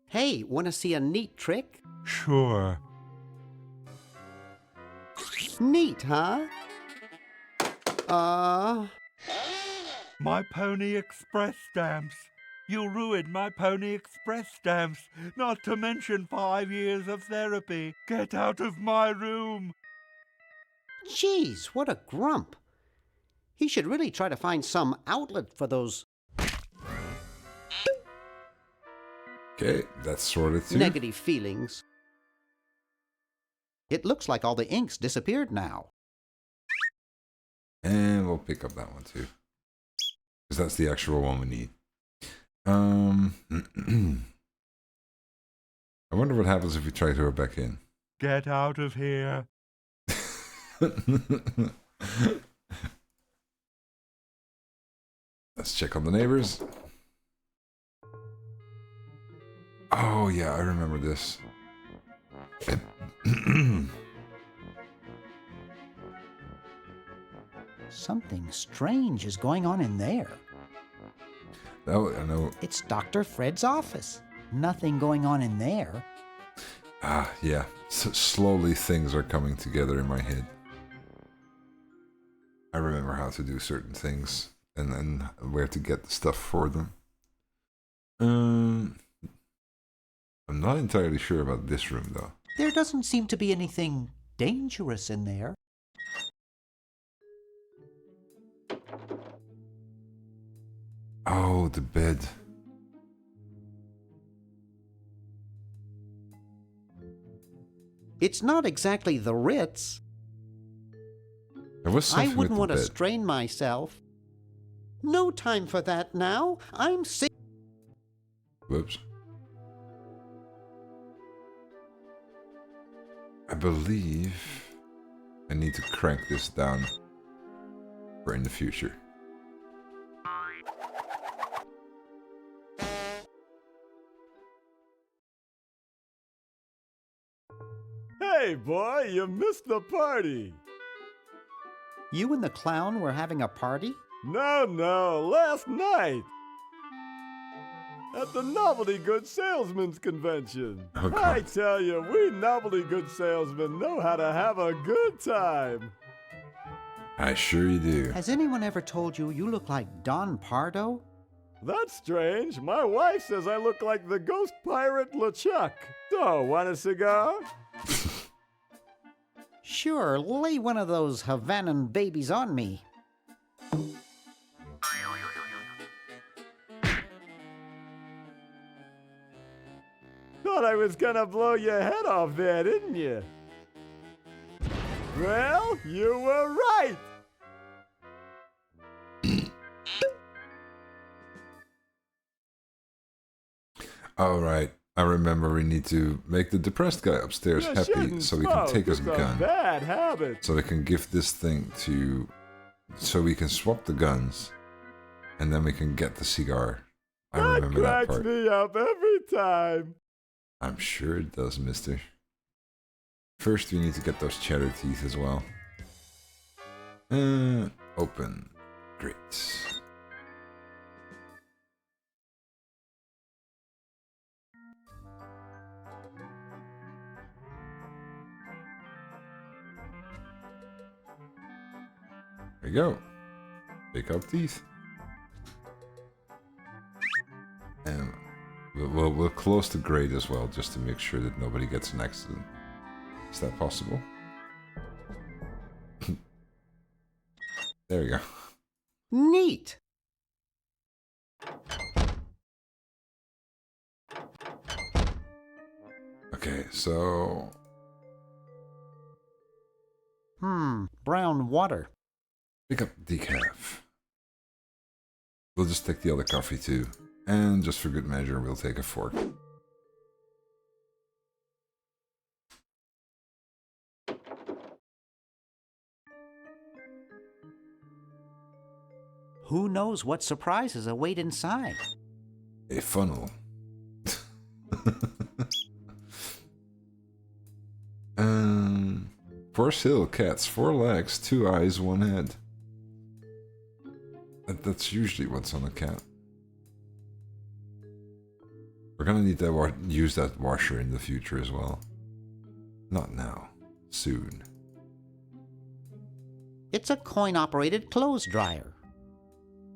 Hey, want to see a neat trick? Sure. Neat, huh? My Pony Express stamps. You ruined my Pony Express stamps, not to mention 5 years of therapy. Get out of my room. Jeez, what a grump. He should really try to find some outlet for those Okay, that's sorted too. negative feelings. It looks like all the ink's disappeared now. And we'll pick up that one too. Because that's the actual one we need. I wonder what happens if we try to go back in. Get out of here. Let's check on the neighbors. Oh yeah, I remember this. Something strange is going on in there. Oh, I know. It's Dr. Fred's office. Nothing going on in there. Ah, yeah. Slowly things are coming together in my head. I remember how to do certain things and then where to get the stuff for them. I'm not entirely sure about this room though. There doesn't seem to be anything dangerous in there. Oh, the bed. It's not exactly the Ritz. There was I something wouldn't with want the to bed. strain myself. No time for that now. I'm sick. Whoops. I believe I need to crank this down for in the future. Hey, boy, you missed the party. You and the clown were having a party? No, last night. At the Novelty Good Salesmen's Convention. Oh, God. I tell you, we novelty good salesmen know how to have a good time. I sure you do. Has anyone ever told you you look like Don Pardo? That's strange. My wife says I look like the ghost pirate LeChuck. So, want a cigar? Sure, lay one of those Havanan babies on me. Thought I was gonna blow your head off there, didn't you? Well, you were right. All right. I remember we need to make the depressed guy upstairs You happy shouldn't so we can smoke. take his It's a gun. bad habit. So we can give this thing to... So we can swap the guns. And then we can get the cigar. I remember that Cracks part. me up every time. I'm sure it does, mister. First we need to get those cheddar teeth as well. Open. Great. There you go. Pick up teeth. And we'll close the grate as well, just to make sure that nobody gets an accident. Is that possible? There we go. Neat. Okay, so... Brown water. Pick up decaf. We'll just take the other coffee too. And just for good measure, we'll take a fork. Who knows what surprises await inside? A funnel. For sale, cats, 4 legs, 2 eyes, 1 head. That's usually what's on a cat. We're gonna need to use that washer in the future as well. Not now. Soon. It's a coin-operated clothes dryer.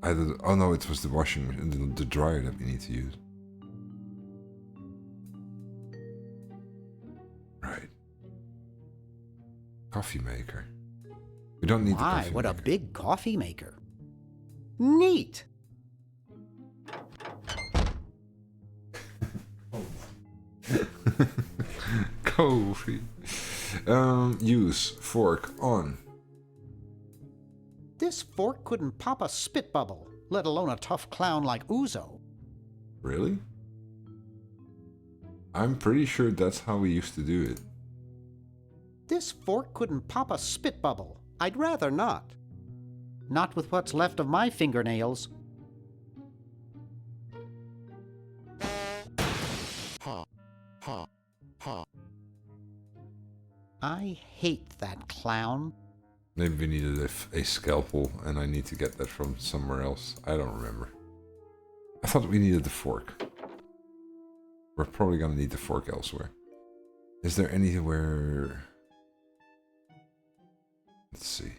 Oh no, it was the washing machine, the dryer that we need to use. Right. Coffee maker. We don't need the Why, coffee what maker. a big coffee maker. Neat. Coffee. Use fork on. This fork couldn't pop a spit bubble, let alone a tough clown like Uzo. Really? I'm pretty sure that's how we used to do it. This fork couldn't pop a spit bubble. I'd rather not. Not with what's left of my fingernails. I hate that clown. Maybe we needed a scalpel, and I need to get that from somewhere else. I don't remember. I thought we needed the fork. We're probably gonna need the fork elsewhere. Is there anywhere... Let's see.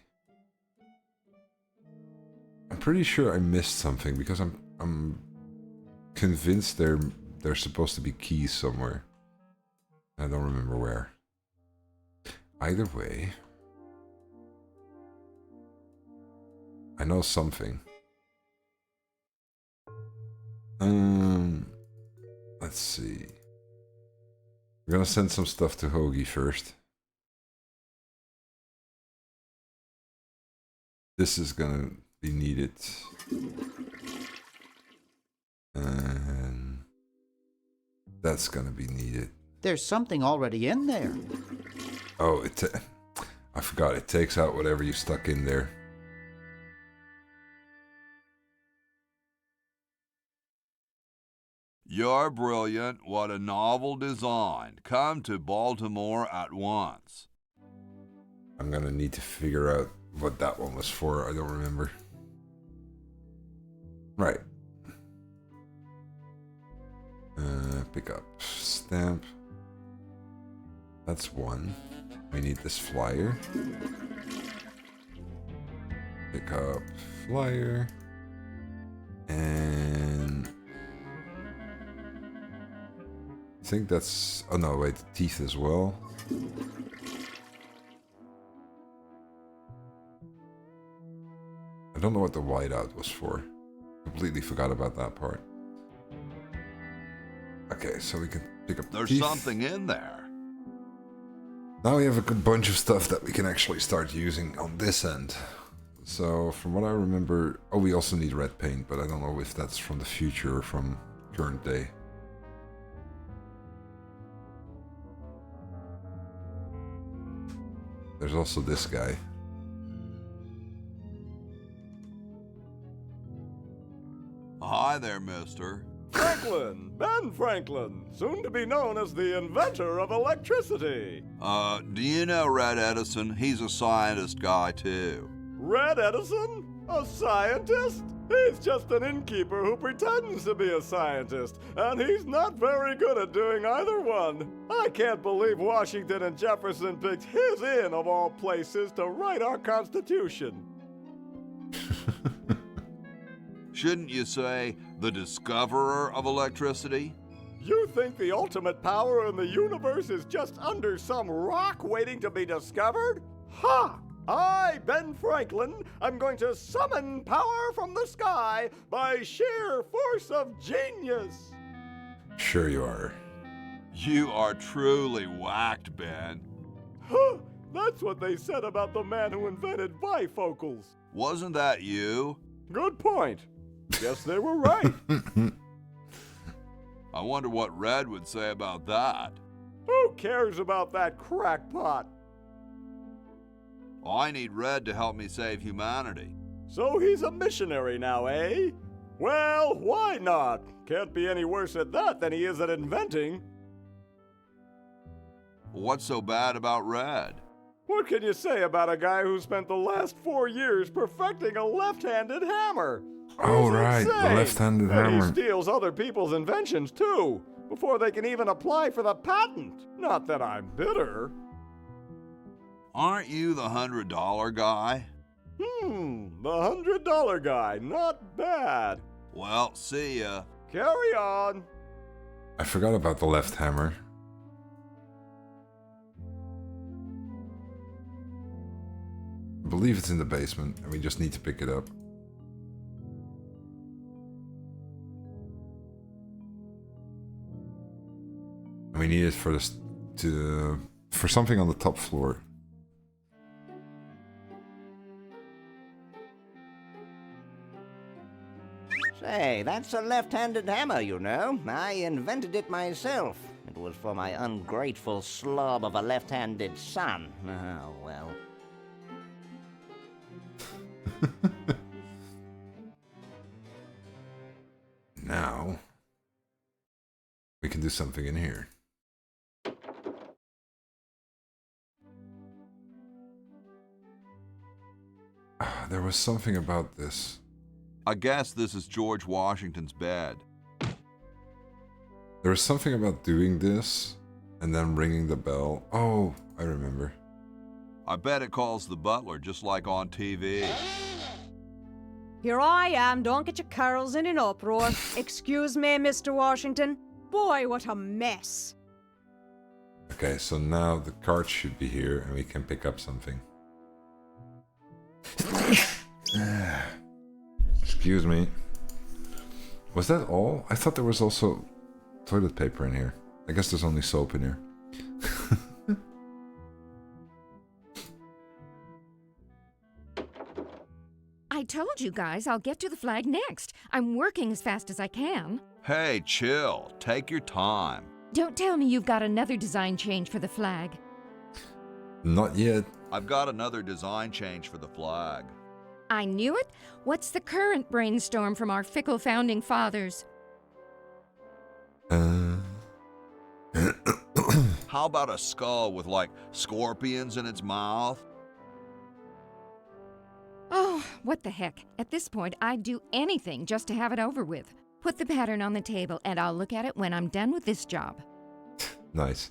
I'm pretty sure I missed something, because I'm convinced they're supposed to be keys somewhere. I don't remember where. Either way... I know something. Let's see. We're gonna send some stuff to Hoagie first. This is gonna be needed. And that's gonna be needed. There's something already in there. Oh, I forgot. It takes out whatever you stuck in there. You're brilliant. What a novel design. Come to Baltimore at once. I'm gonna need to figure out what that one was for. I don't remember. Right. Pick up. Stamp. That's one. We need this flyer. Pick up flyer. And... I think that's... Oh no, wait, teeth as well. I don't know what the whiteout was for. Completely forgot about that part. Okay, so we can pick up There's teeth. something in there. Now we have a good bunch of stuff that we can actually start using on this end. So, from what I remember... Oh, we also need red paint, but I don't know if that's from the future or from current day. There's also this guy. Hi there, mister. Franklin, Ben Franklin, soon to be known as the inventor of electricity. Do you know Red Edison? He's a scientist guy, too. Red Edison? A scientist? He's just an innkeeper who pretends to be a scientist, and he's not very good at doing either one. I can't believe Washington and Jefferson picked his inn, of all places, to write our Constitution. Shouldn't you say the discoverer of electricity? You think the ultimate power in the universe is just under some rock waiting to be discovered? Ha! I, Ben Franklin, am going to summon power from the sky by sheer force of genius. Sure you are. You are truly whacked, Ben. Huh! That's what they said about the man who invented bifocals. Wasn't that you? Good point. Guess they were right. I wonder what Red would say about that. Who cares about that crackpot? I need Red to help me save humanity. So he's a missionary now, eh? Well, why not? Can't be any worse at that than he is at inventing. What's so bad about Red? What can you say about a guy who spent the last 4 years perfecting a left-handed hammer? Oh, He's right, the insane. left-handed And hammer. he steals other people's inventions, too, before they can even apply for the patent. Not that I'm bitter. Aren't you the $100 guy? The $100 guy. Not bad. Well, see ya. Carry on. I forgot about the left hammer. I believe it's in the basement, and we just need to pick it up. And we need it for this for something on the top floor. Say, that's a left-handed hammer, you know. I invented it myself. It was for my ungrateful slob of a left-handed son. Oh, well. Now, we can do something in here. There was something about this. I guess this is George Washington's bed. There was something about doing this and then ringing the bell. Oh, I remember. I bet it calls the butler just like on TV. Here I am, don't get your curls in an uproar. Excuse me, Mr. Washington. Boy, what a mess. Okay, so now the card should be here and we can pick up something. Excuse me. Was that all? I thought there was also toilet paper in here. I guess there's only soap in here. I told you guys I'll get to the flag next. I'm working as fast as I can. Hey, chill. Take your time. Don't tell me you've got another design change for the flag. Not yet. I've got another design change for the flag. I knew it. What's the current brainstorm from our fickle founding fathers? How about a skull with, like, scorpions in its mouth? Oh, what the heck. At this point, I'd do anything just to have it over with. Put the pattern on the table, and I'll look at it when I'm done with this job. Nice.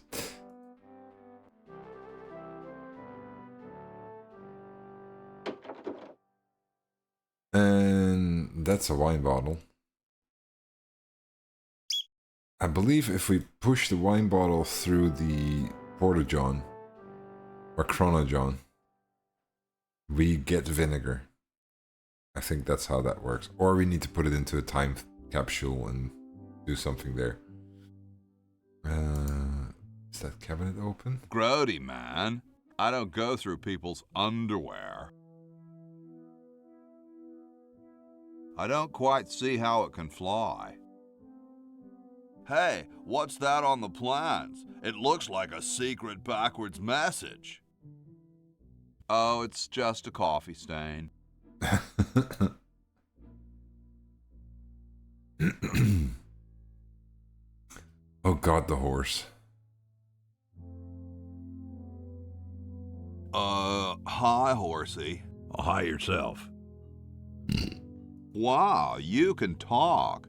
And that's a wine bottle. I believe if we push the wine bottle through the porta-john or chrono-john, we get vinegar. I think that's how that works. Or we need to put it into a time capsule and do something there. Is that cabinet open? Grody, man. I don't go through people's underwear. I don't quite see how it can fly. Hey, what's that on the plans? It looks like a secret backwards message. Oh, it's just a coffee stain. Oh God, the horse. Hi, horsey. Oh, hi yourself. Wow, you can talk.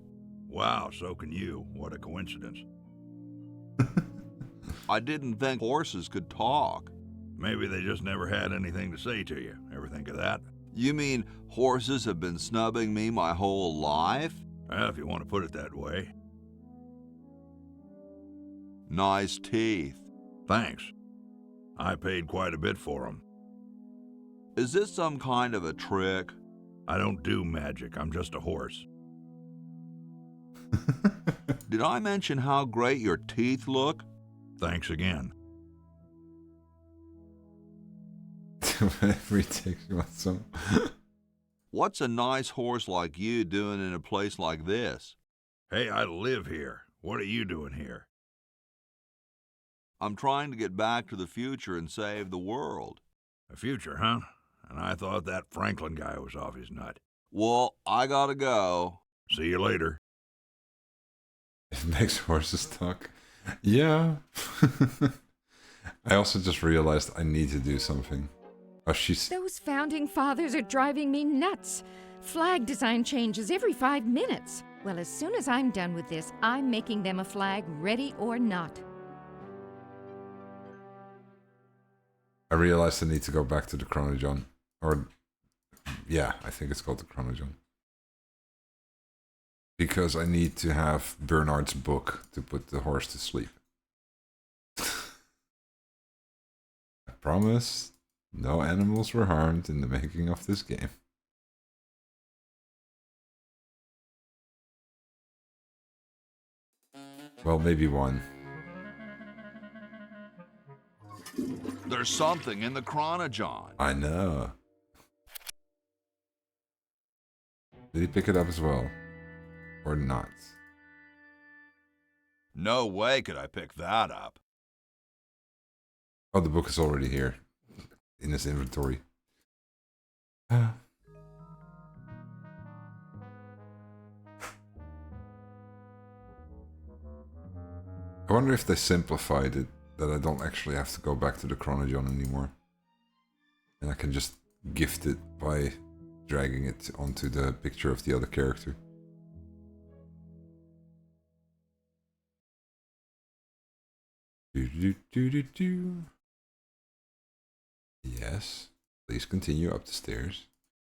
Wow, so can you. What a coincidence. I didn't think horses could talk. Maybe they just never had anything to say to you. Ever think of that? You mean horses have been snubbing me my whole life? Well, if you want to put it that way. Nice teeth. Thanks. I paid quite a bit for them. Is this some kind of a trick? I don't do magic. I'm just a horse. Did I mention how great your teeth look? Thanks again. Whenever he takes you on some. What's a nice horse like you doing in a place like this? Hey, I live here. What are you doing here? I'm trying to get back to the future and save the world. The future, huh? And I thought that Franklin guy was off his nut. Well, I gotta go. See you later. It makes horses talk. Yeah. I also just realized I need to do something. Oh, she's... Those founding fathers are driving me nuts. Flag design changes every 5 minutes. Well, as soon as I'm done with this, I'm making them a flag, ready or not. I realized I need to go back to the chrono-john. Or Yeah, I think it's called the Chronogon. Because I need to have Bernard's book to put the horse to sleep. I promise, no animals were harmed in the making of this game. Well, maybe one. There's something in the Chronogon. I know. Did he pick it up as well? Or not? No way could I pick that up. Oh, the book is already here. In his inventory. I wonder if they simplified it, that I don't actually have to go back to the Chronogon anymore. And I can just gift it by dragging it onto the picture of the other character. Yes, please continue up the stairs.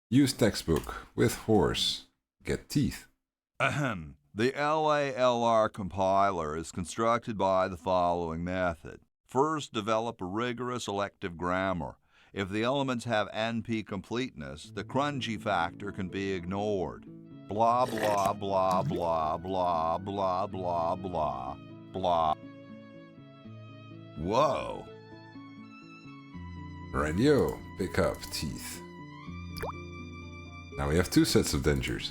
Use textbook with horse. Get teeth. Ahem. The LALR compiler is constructed by the following method. First, develop a rigorous elective grammar. If the elements have NP completeness, the crunchy factor can be ignored. Blah, blah, blah, blah, blah, blah, blah, blah, blah. Whoa. Radio, pick up teeth. Now we have 2 sets of dentures.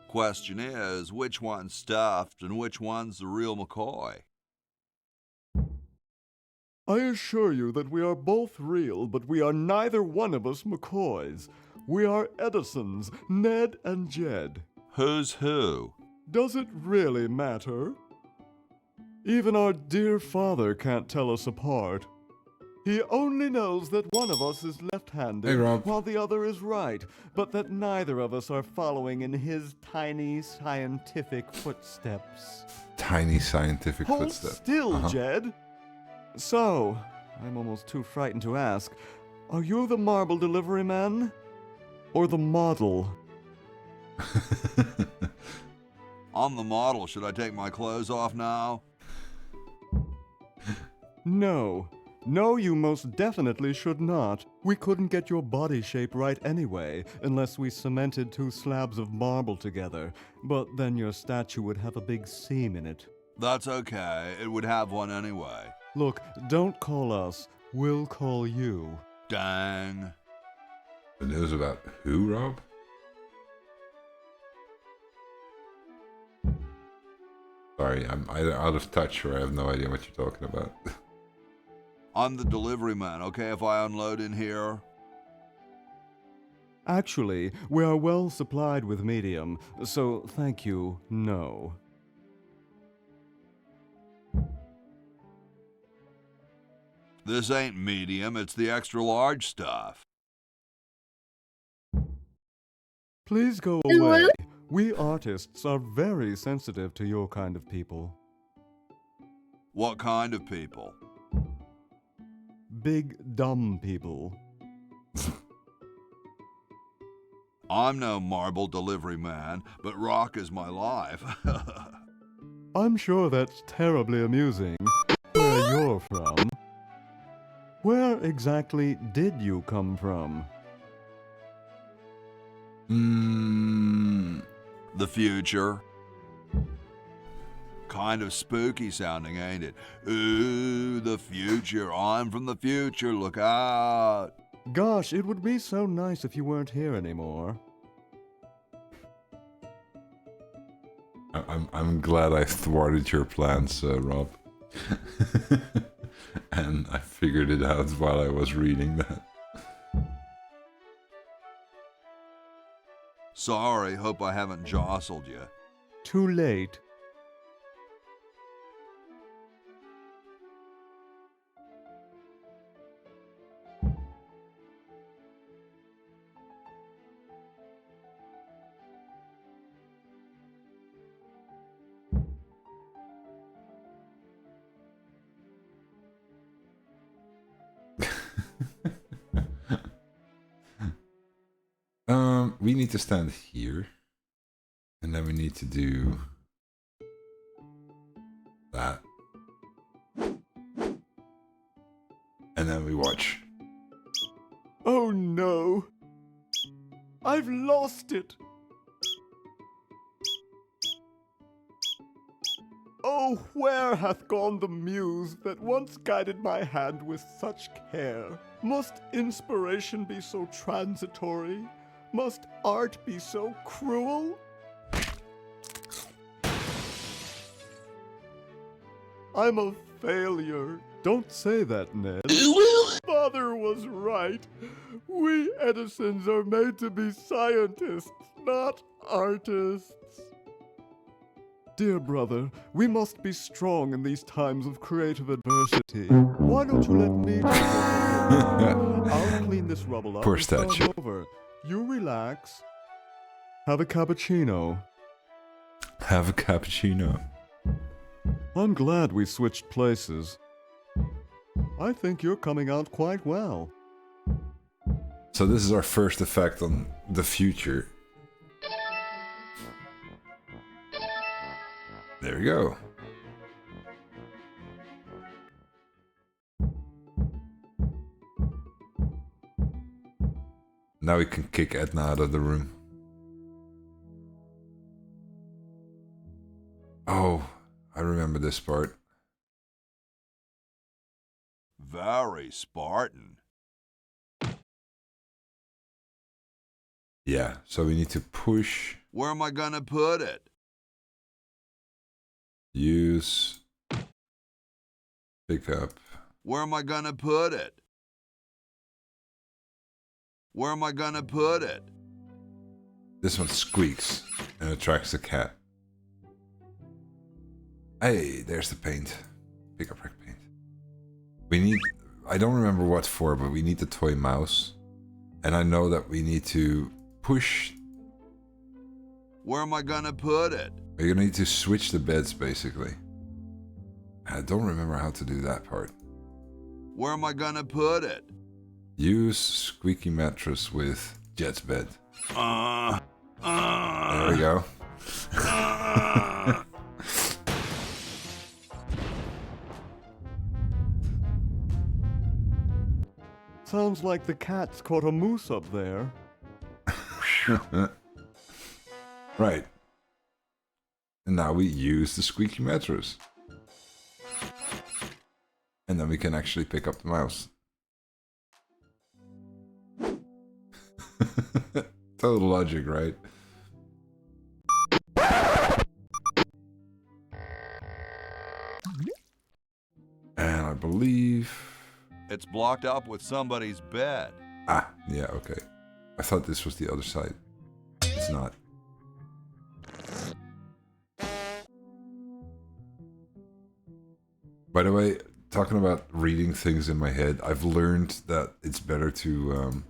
Question is, which one's stuffed and which one's the real McCoy? I assure you that we are both real, but we are neither one of us McCoys. We are Edisons, Ned and Jed. Who's who? Does it really matter? Even our dear father can't tell us apart. He only knows that one of us is left-handed, Hey, Rob. while the other is right, but that neither of us are following in his tiny scientific footsteps. Tiny scientific Hold footsteps. still, Jed. So, I'm almost too frightened to ask, are you the marble delivery man? Or the model? I'm the model. Should I take my clothes off now? No. No, you most definitely should not. We couldn't get your body shape right anyway, unless we cemented 2 slabs of marble together. But then your statue would have a big seam in it. That's okay. It would have one anyway. Look, don't call us. We'll call you. Dang. The news about who, Rob? Sorry, I'm either out of touch or I have no idea what you're talking about. I'm the delivery man, okay, if I unload in here? Actually, we are well supplied with medium, so thank you, no. This ain't medium, it's the extra large stuff. Please go away. We artists are very sensitive to your kind of people. What kind of people? Big, dumb people. I'm no marble delivery man, but rock is my life. I'm sure that's terribly amusing. Where you're from. Where exactly did you come from? The future. Kind of spooky sounding, ain't it? Ooh, the future. I'm from the future. Look out. Gosh, it would be so nice if you weren't here anymore. I'm glad I thwarted your plans, Rob. And I figured it out while I was reading that. Sorry, hope I haven't jostled you. Too late. we need to stand here. And then we need to do that. And then we watch. Oh no! I've lost it! Oh, where hath gone the muse that once guided my hand with such care? Must inspiration be so transitory? Must art be so cruel? I'm a failure. Don't say that, Ned. Father was right. We Edisons are made to be scientists, not artists. Dear brother, we must be strong in these times of creative adversity. Why don't you let me do it? I'll clean this rubble up Poor and start statue. over. You relax. Have a cappuccino. Have a cappuccino. I'm glad we switched places. I think you're coming out quite well. So this is our first effect on the future. There we go. Now we can kick Edna out of the room. Oh, I remember this part. Very Spartan. Yeah, so we need to push, Where am I gonna put it? use, pick up. Where am I gonna put it? Where am I gonna put it? This one squeaks and attracts the cat. Hey, there's the paint. Pick up red paint. We need, I don't remember what for, but we need the toy mouse. And I know that we need to push. Where am I gonna put it? We're gonna need to switch the beds, basically. I don't remember how to do that part. Where am I gonna put it? Use squeaky mattress with Jet's bed. There we go. Sounds like the cat's caught a moose up there. Right. And now we use the squeaky mattress. And then we can actually pick up the mouse. Total logic, right? And I believe... It's blocked up with somebody's bed. Ah, yeah, okay. I thought this was the other side. It's not. By the way, talking about reading things in my head, I've learned that it's better to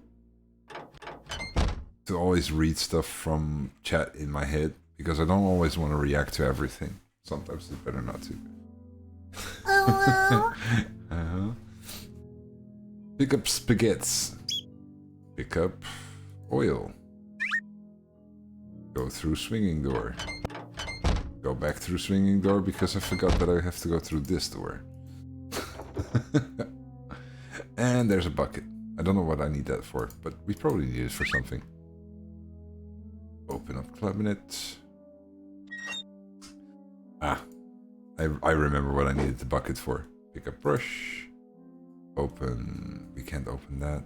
always read stuff from chat in my head, because I don't always want to react to everything. Sometimes it's better not to. Pick up spaghettis. Pick up oil. Go through swinging door. Go back through swinging door because I forgot that I have to go through this door. And there's a bucket. I don't know what I need that for, but we probably need it for something. Open up cabinet. Ah, I remember what I needed the bucket for. Pick up brush. Open. We can't open that.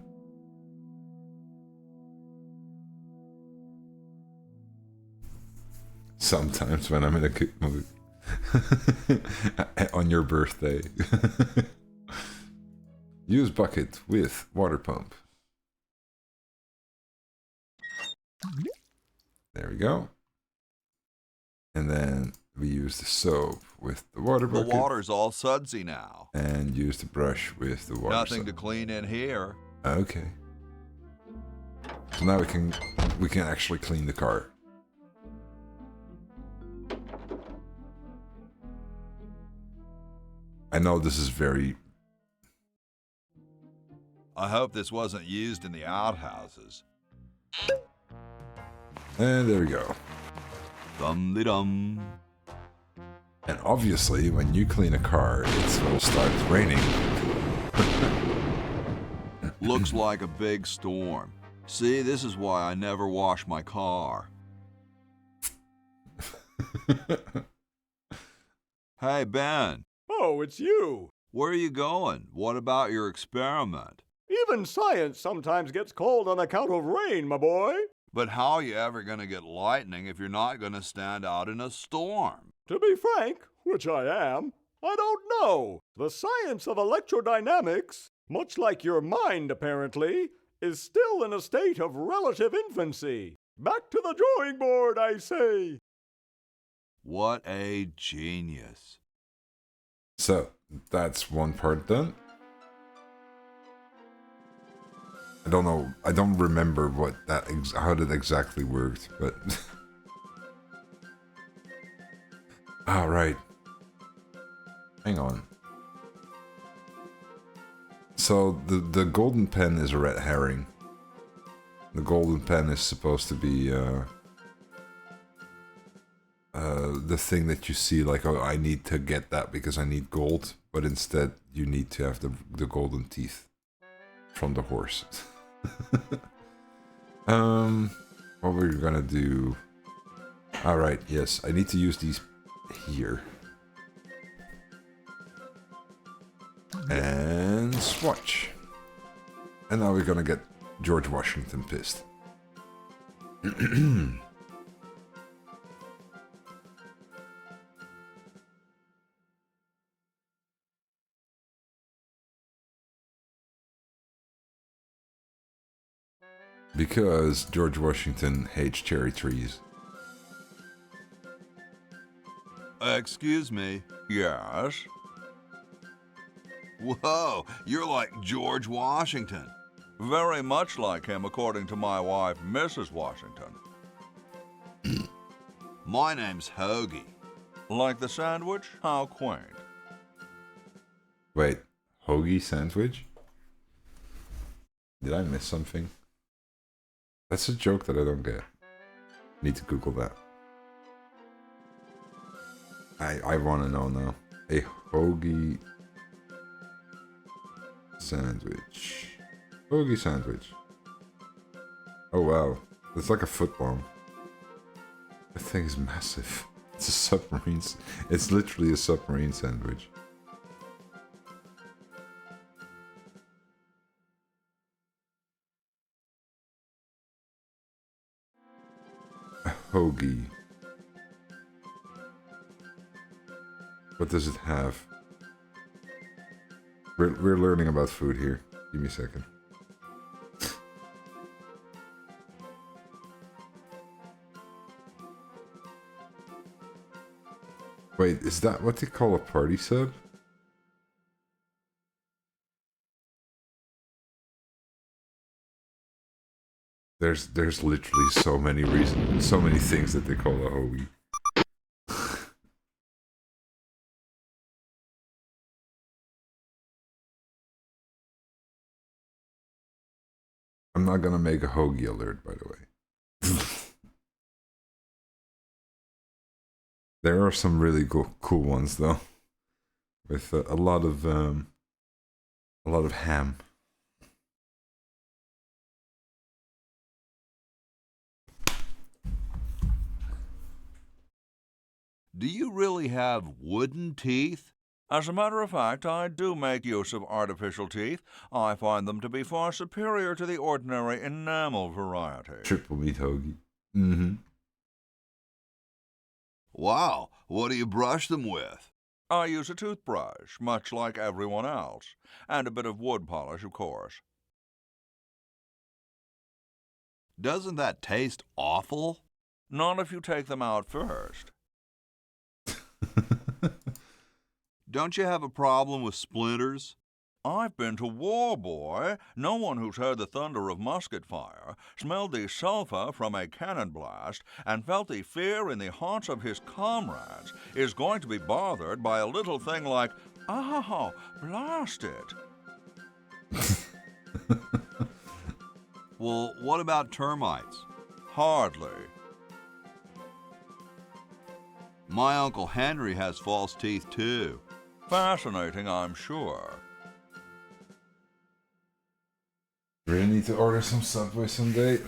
Sometimes when I'm in a good mood. On your birthday. Use bucket with water pump. There we go. And then we use the soap with the water bucket. The water's all sudsy now. And use the brush with the water. Nothing to clean in here. Okay. So now we can actually clean the car. I know this is very... I hope this wasn't used in the outhouses. And there we go. Dum-de-dum. And obviously, when you clean a car, it's going to start raining. Looks like a big storm. See, this is why I never wash my car. Hey, Ben. Oh, it's you. Where are you going? What about your experiment? Even science sometimes gets cold on account of rain, my boy. But how are you ever going to get lightning if you're not going to stand out in a storm? To be frank, which I am, I don't know. The science of electrodynamics, much like your mind apparently, is still in a state of relative infancy. Back to the drawing board, I say. What a genius. So, that's one part done. I don't know, I don't remember what that how that exactly worked, but all right. Hang on. So the golden pen is a red herring. The golden pen is supposed to be the thing that you see, like, oh, I need to get that because I need gold, but instead you need to have the golden teeth from the horse. What we're gonna do? All right, yes, I need to use these here. And swatch. And now we're gonna get George Washington pissed. Because George Washington hates cherry trees. Excuse me. Yes? Whoa, you're like George Washington. Very much like him, according to my wife, Mrs. Washington. My name's Hoagie. Like the sandwich? How quaint. Wait, hoagie sandwich? Did I miss something? That's a joke that I don't get. Need to Google that. I want to know now. A hoagie sandwich. Hoagie sandwich. Oh wow, it's like a football. That thing is massive. It's a submarine. It's literally a submarine sandwich. A hoagie. What does it have? We're learning about food here. Give me a second. Wait, is that what they call a party sub? There's literally so many reasons, so many things that they call a hoagie. I'm not gonna make a hoagie alert, by the way. There are some really cool ones though, with a lot of ham. Do you really have wooden teeth? As a matter of fact, I do make use of artificial teeth. I find them to be far superior to the ordinary enamel variety. Triple meat hoagie. Mm-hmm. Wow, what do you brush them with? I use a toothbrush, much like everyone else, and a bit of wood polish, of course. Doesn't that taste awful? Not if you take them out first. Don't you have a problem with splinters? I've been to war, boy. No one who's heard the thunder of musket fire, smelled the sulphur from a cannon blast, and felt the fear in the hearts of his comrades is going to be bothered by a little thing like, oh, blast it. Well, what about termites? Hardly. My Uncle Henry has false teeth, too. Fascinating, I'm sure. Really need to order some Subway someday.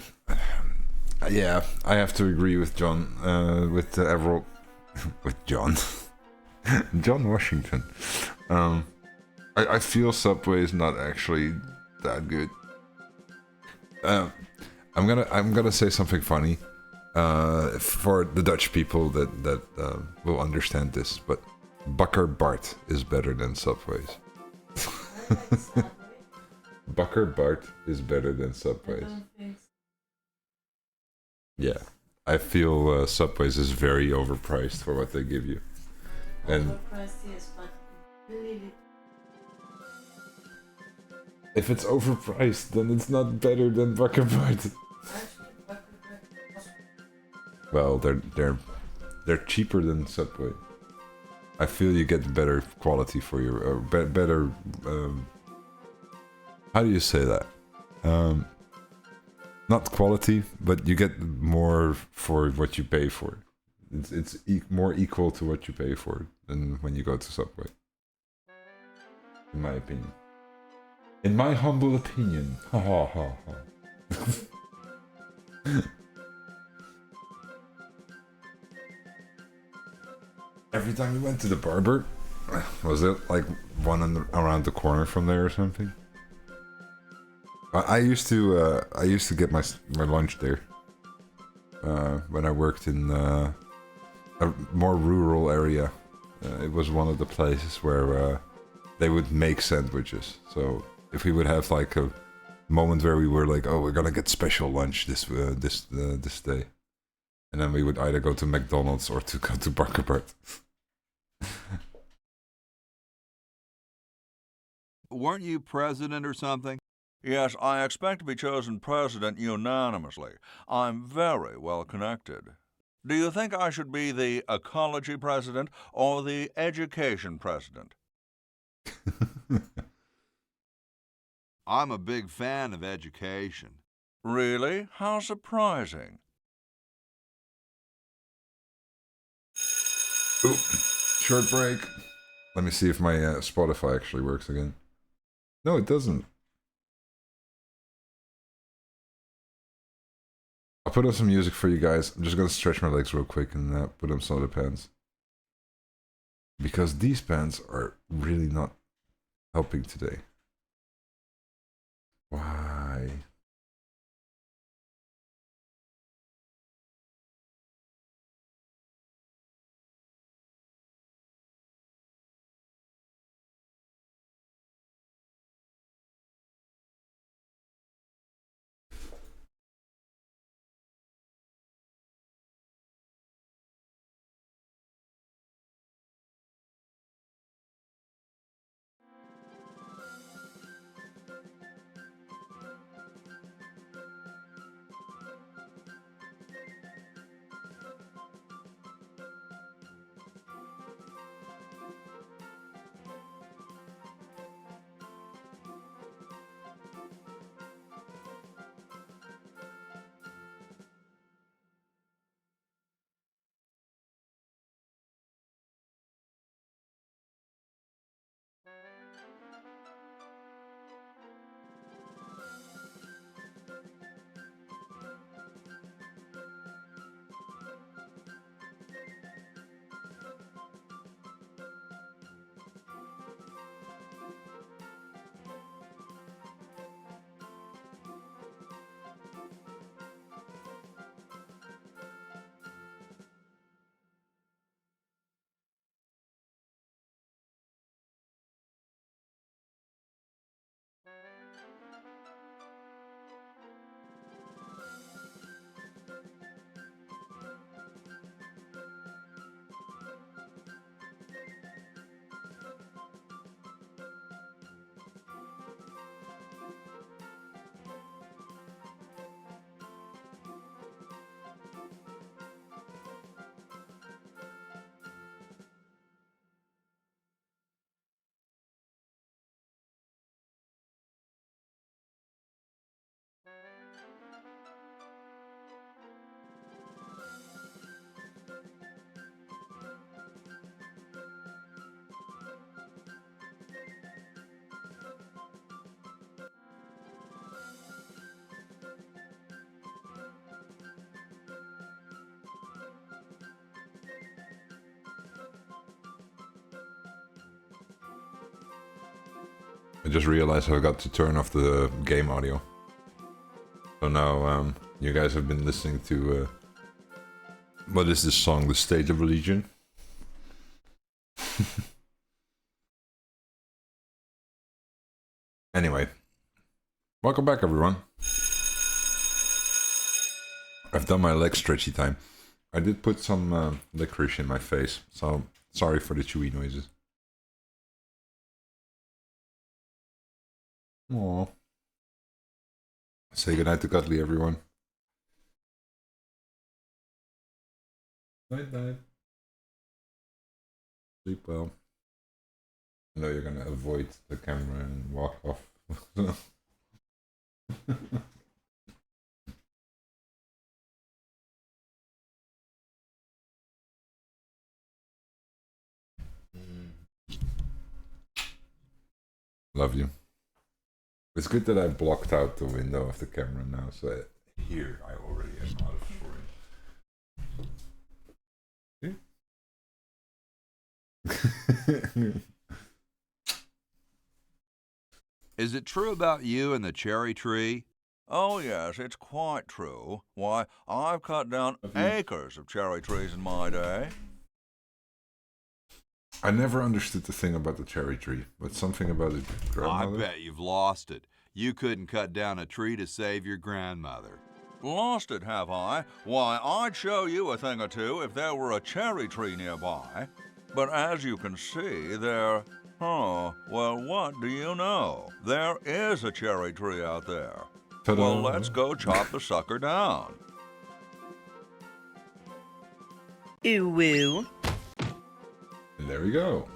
Yeah, I have to agree with John, with Everett, with John. John Washington. I feel Subway is not actually that good. I'm gonna say something funny for the Dutch people that will understand this, but Bakker Bart is better than Subways. Bakker Bart is better than Subways. Yeah, I feel Subways is very overpriced for what they give you. And if it's overpriced, then it's not better than Bakker Bart. Well, they're cheaper than Subway. I feel you get better quality for your better. How do you say that? Not quality, but you get more for what you pay for. It's more equal to what you pay for than when you go to Subway. In my opinion. In my humble opinion. Ha ha ha ha. Every time you went to the barber, was it like one around the corner from there or something? I used to get my lunch there when I worked in a more rural area. It was one of the places where they would make sandwiches. So if we would have like a moment where we were like, oh, we're gonna get special lunch this day, and then we would either go to McDonald's or to go to Bakker Bart. Weren't you president or something? Yes, I expect to be chosen president unanimously. I'm very well connected. Do you think I should be the ecology president or the education president? I'm a big fan of education. Really? How surprising. Oop, short break. Let me see if my Spotify actually works again. No, it doesn't. I'll put on some music for you guys. I'm just gonna stretch my legs real quick and put on some of the pants. Because these pants are really not helping today. Why? I just realized I got to turn off the game audio. So now you guys have been listening to what is this song? The State of Religion? Anyway, welcome back everyone. I've done my leg stretchy time. I did put some licorice in my face, so sorry for the chewy noises. Aww. Say goodnight to Cuddly, everyone. Night night. Sleep well. I know you're gonna avoid the camera and walk off. Love you. It's good that I've blocked out the window of the camera now, so here I already am out of frame. Is it true about you and the cherry tree? Oh, yes, it's quite true. Why, I've cut down acres of cherry trees in my day. I never understood the thing about the cherry tree, but something about it, grandmother. I bet you've lost it. You couldn't cut down a tree to save your grandmother. Lost it, have I? Why, I'd show you a thing or two if there were a cherry tree nearby. But as you can see, there... Oh, well, what do you know? There is a cherry tree out there. Ta-da. Well, let's go chop the sucker down. Ooh woo. And there we go.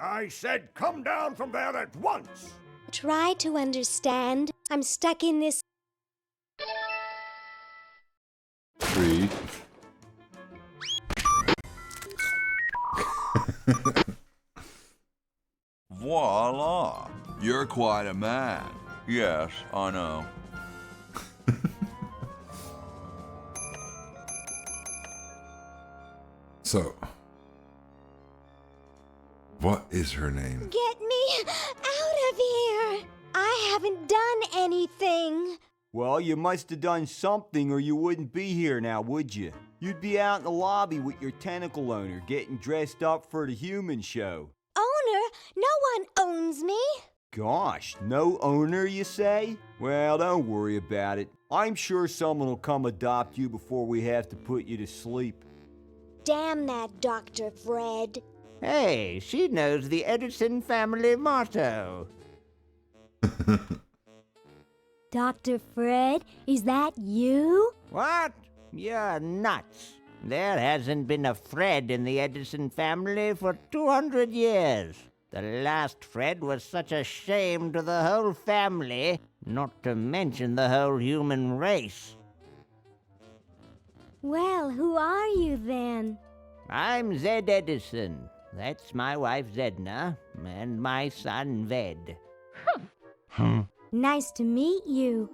I said come down from there at once! Try to understand. I'm stuck in this. Tree. Voila! You're quite a man. Yes, I know. So, what is her name? Get me out of here! I haven't done anything. Well, you must have done something or you wouldn't be here now, would you? You'd be out in the lobby with your tentacle owner getting dressed up for the human show. Owner? No one owns me. Gosh, no owner, you say? Well, don't worry about it. I'm sure someone will come adopt you before we have to put you to sleep. Damn that Dr. Fred. Hey, she knows the Edison family motto. Dr. Fred, is that you? What? You're nuts. There hasn't been a Fred in the Edison family for 200 years. The last Fred was such a shame to the whole family, not to mention the whole human race. Well, who are you then? I'm Zed Edison. That's my wife Zedna, and my son Ved. Nice to meet you.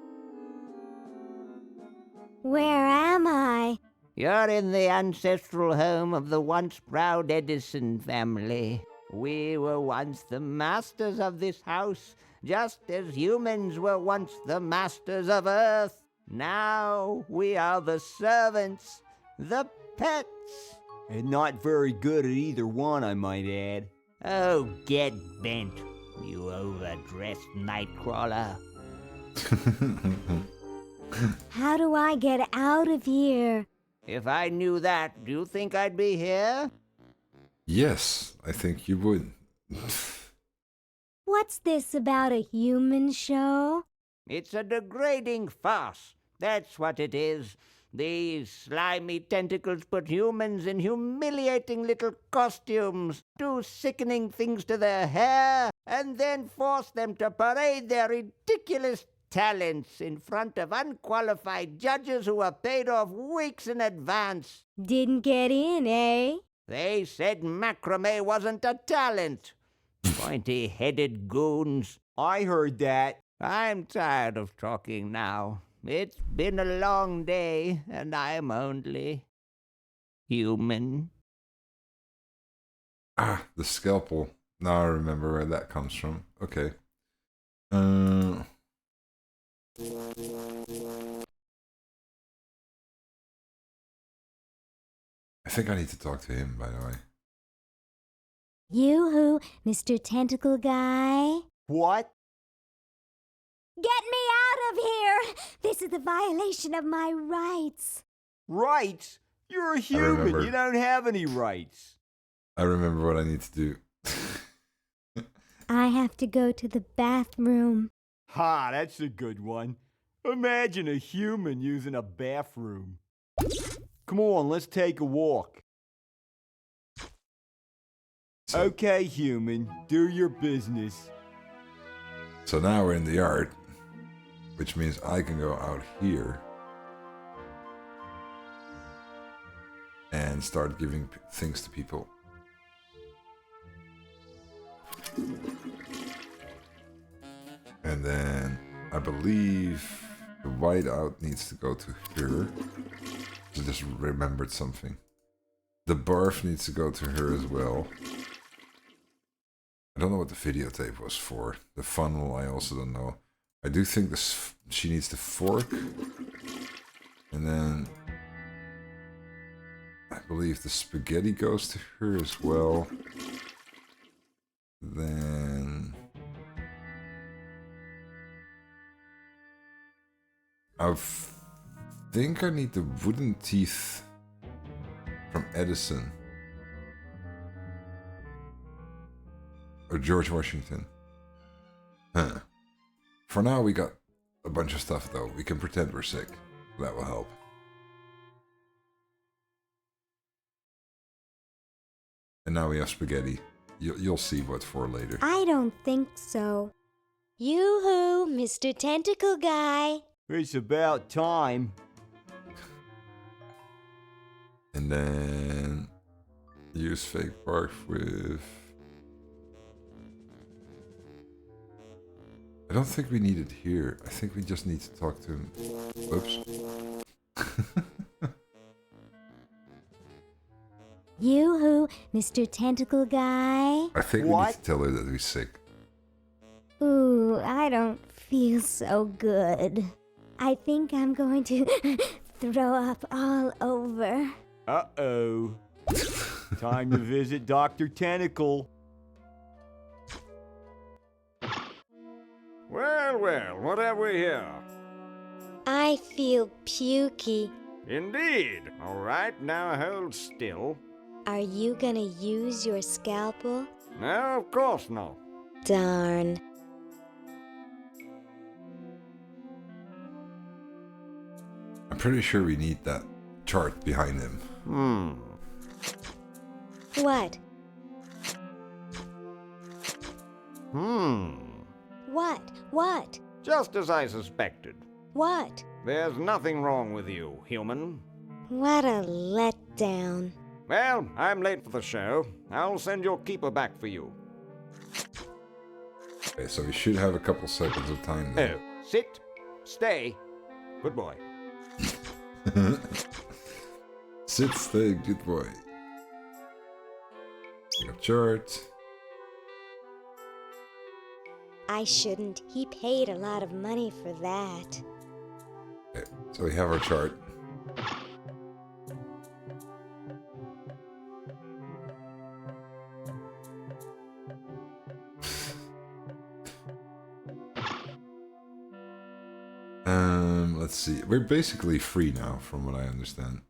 Where am I? You're in the ancestral home of the once proud Edison family. We were once the masters of this house, just as humans were once the masters of Earth. Now we are the servants, the pets. And not very good at either one, I might add. Oh, get bent, you overdressed nightcrawler. How do I get out of here? If I knew that, do you think I'd be here? Yes, I think you would. What's this about a human show? It's a degrading farce. That's what it is. These slimy tentacles put humans in humiliating little costumes, do sickening things to their hair, and then force them to parade their ridiculous talents in front of unqualified judges who are paid off weeks in advance. Didn't get in, eh? They said macrame wasn't a talent. Pointy-headed goons. I heard that. I'm tired of talking now. It's been a long day, and I'm only human. Ah, the scalpel. Now I remember where that comes from. Okay. I think I need to talk to him, by the way. Yoo-hoo, Mr. Tentacle Guy. What? Get me out of here! This is a violation of my rights. Rights? You're a human. remember. You don't have any rights. I remember what I need to do. I have to go to the bathroom. Ha, that's a good one. Imagine a human using a bathroom. Come on, let's take a walk. Okay, human, do your business. So now we're in the yard, which means I can go out here and start giving things to people. And then I believe the whiteout needs to go to her. I just remembered something. The barf needs to go to her as well. I don't know what the videotape was for. The funnel, I also don't know. I do think this she needs the fork. And then I believe the spaghetti goes to her as well. Then I think I need the wooden teeth from Edison. Or George Washington. Huh. For now we got a bunch of stuff though. We can pretend we're sick. That will help. And now we have spaghetti. You'll see what for later. I don't think so. Yoo-hoo, Mr. Tentacle Guy. It's about time. And then use fake barf with... I don't think we need it here. I think we just need to talk to him. Whoops. Yoo-hoo, Mr. Tentacle Guy. I think we need to tell her that we're sick. Ooh, I don't feel so good. I think I'm going to throw up all over. Uh-oh. Time to visit Dr. Tentacle. Well, well, what have we here? I feel pukey. Indeed. All right, now hold still. Are you gonna use your scalpel? No, of course not. Darn. I'm pretty sure we need that chart behind him. What? What? Just as I suspected. What? There's nothing wrong with you, human. What a letdown. Well, I'm late for the show. I'll send your keeper back for you. Okay, so we should have a couple seconds of time there. Oh, sit, stay. Good boy. Sit, stay, good boy. Got chart. I shouldn't. He paid a lot of money for that. Okay, so we have our chart. Let's see. We're basically free now, from what I understand.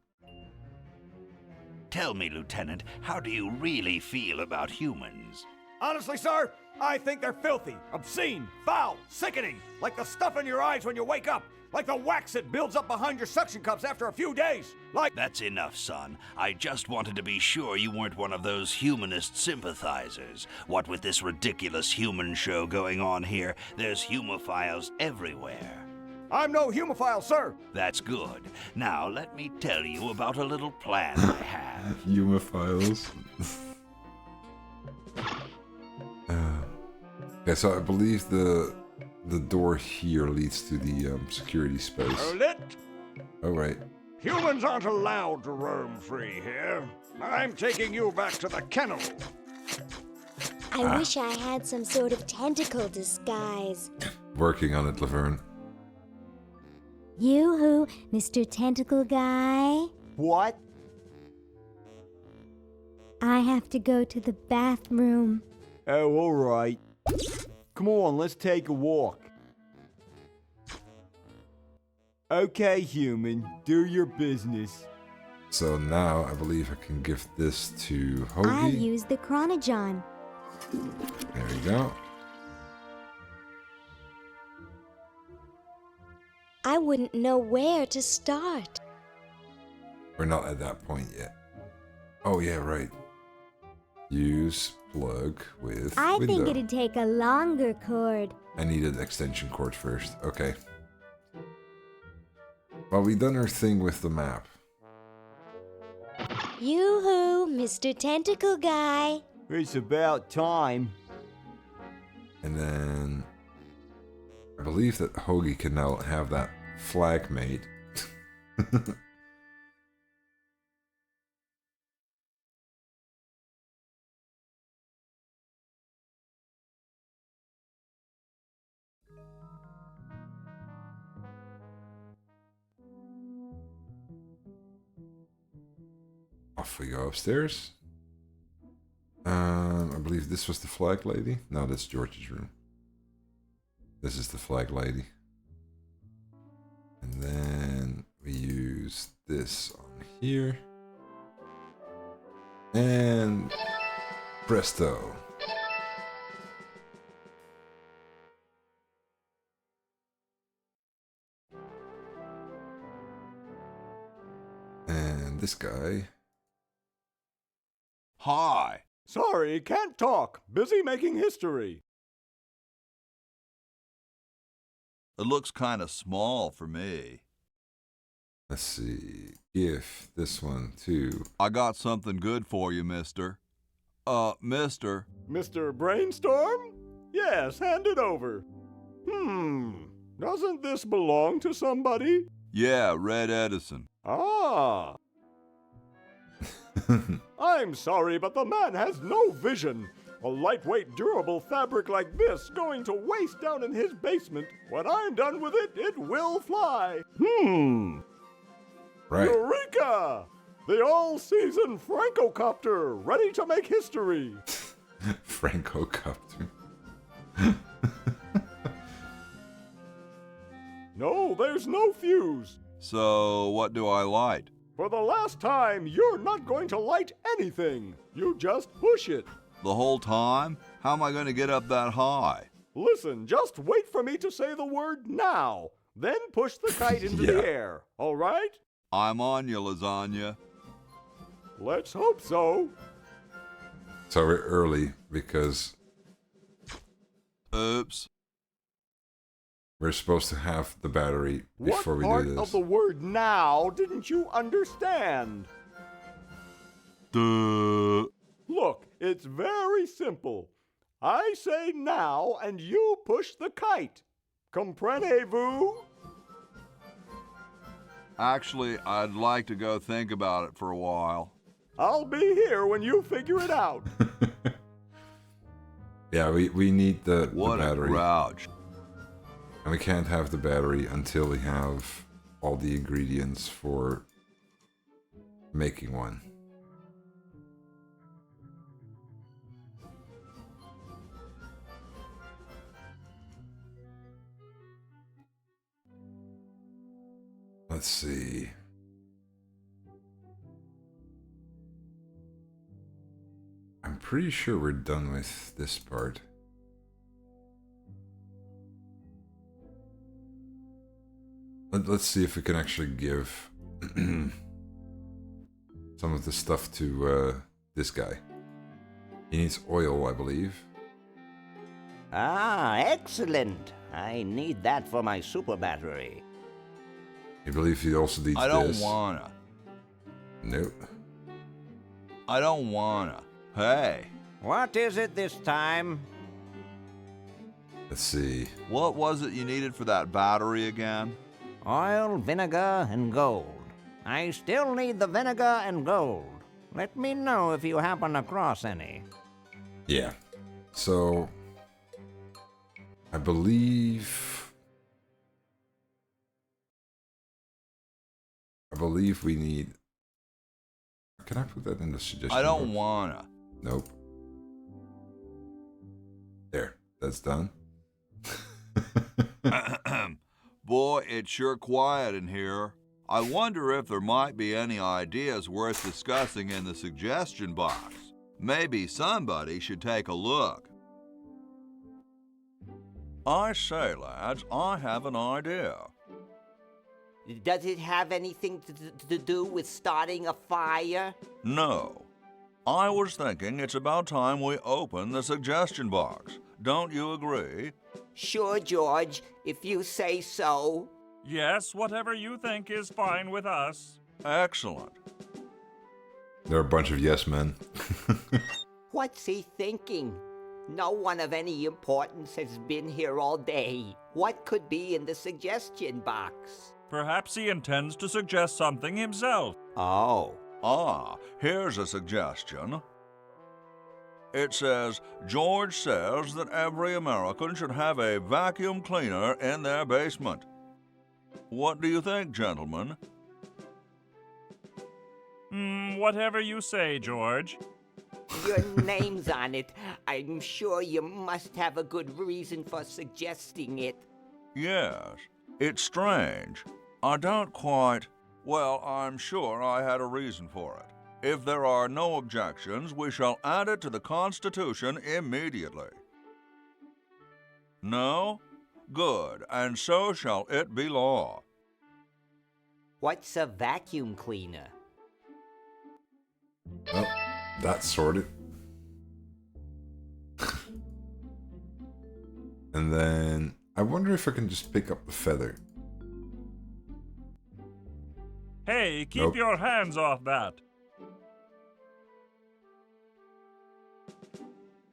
Tell me, Lieutenant, how do you really feel about humans? Honestly, sir, I think they're filthy, obscene, foul, sickening, like the stuff in your eyes when you wake up, like the wax that builds up behind your suction cups after a few days, like... That's enough, son. I just wanted to be sure you weren't one of those humanist sympathizers. What with this ridiculous human show going on here, there's humophiles everywhere. I'm no humophile, sir. That's good. Now, let me tell you about a little plan I have. Humophiles. Okay, so I believe the door here leads to the security space. Hold it. Oh, right. Humans aren't allowed to roam free here. I'm taking you back to the kennel. I wish I had some sort of tentacle disguise. Working on it, Laverne. Yoo-hoo, Mr. Tentacle Guy. What? I have to go to the bathroom. Oh, all right. Come on, let's take a walk. Okay, human, do your business. So now I believe I can give this to I Hoagie. use the Chronogon. There we go. I wouldn't know where to start. We're not at that point yet. Oh yeah, right. Use plug with I window. think it'd take a longer cord. I needed extension cord first. Okay. Well, we done our thing with the map. Yoo-hoo, Mr. Tentacle Guy. It's about time. And then I believe that Hoagie can now have that flag made. Off we go upstairs. I believe this was the flag lady. No, that's George's room. This is the flag lady. And then we use this on here. And presto. And this guy. Hi. Sorry, can't talk. Busy making history. It looks kind of small for me. Let's see. Give this one to... I got something good for you, mister. Mister. Mr. Brainstorm? Yes, hand it over. Doesn't this belong to somebody? Yeah, Red Edison. Ah. I'm sorry, but the man has no vision. A lightweight, durable fabric like this going to waste down in his basement. When I'm done with it, it will fly. Right. Eureka! The all-season Francocopter, ready to make history. Francocopter. No, there's no fuse. So, what do I light? For the last time, you're not going to light anything. You just push it. The whole time? How am I going to get up that high? Listen, just wait for me to say the word now. Then push the kite into the air, all right? I'm on you, lasagna. Let's hope so. So we're early because... Oops. We're supposed to have the battery before we do What this. part of the word now didn't you understand? Duh. Look, it's very simple. I say now and you push the kite. Comprenez-vous? Actually, I'd like to go think about it for a while. I'll be here when you figure it out. Yeah, we need the battery. What a grouch. And we can't have the battery until we have all the ingredients for making one. Let's see. I'm pretty sure we're done with this part. Let's see if we can actually give some of the stuff to this guy. He needs oil, I believe. Ah, excellent. I need that for my super battery. I believe he also needs this. I don't wanna. Nope. I don't wanna. Hey. What is it this time? Let's see. What was it you needed for that battery again? Oil, vinegar, and gold. I still need the vinegar and gold. Let me know if you happen across any. Yeah. So I believe we need. Can I put that in the suggestion? I don't box? wanna. Nope. There, that's done. Boy, it's sure quiet in here. I wonder if there might be any ideas worth discussing in the suggestion box. Maybe somebody should take a look. I say, lads, I have an idea. Does it have anything to do with starting a fire? No. I was thinking it's about time we open the suggestion box. Don't you agree? Sure, George, if you say so. Yes, whatever you think is fine with us. Excellent. They're a bunch of yes men. What's he thinking? No one of any importance has been here all day. What could be in the suggestion box? Perhaps he intends to suggest something himself. Oh. Here's a suggestion. It says, George says that every American should have a vacuum cleaner in their basement. What do you think, gentlemen? Whatever you say, George. Your name's on it. I'm sure you must have a good reason for suggesting it. Yes. It's strange. I don't quite... Well, I'm sure I had a reason for it. If there are no objections, we shall add it to the Constitution immediately. No? Good, and so shall it be law. What's a vacuum cleaner? Well, that's sorted. And then I wonder if I can just pick up the feather. Hey, keep Nope. your hands off that.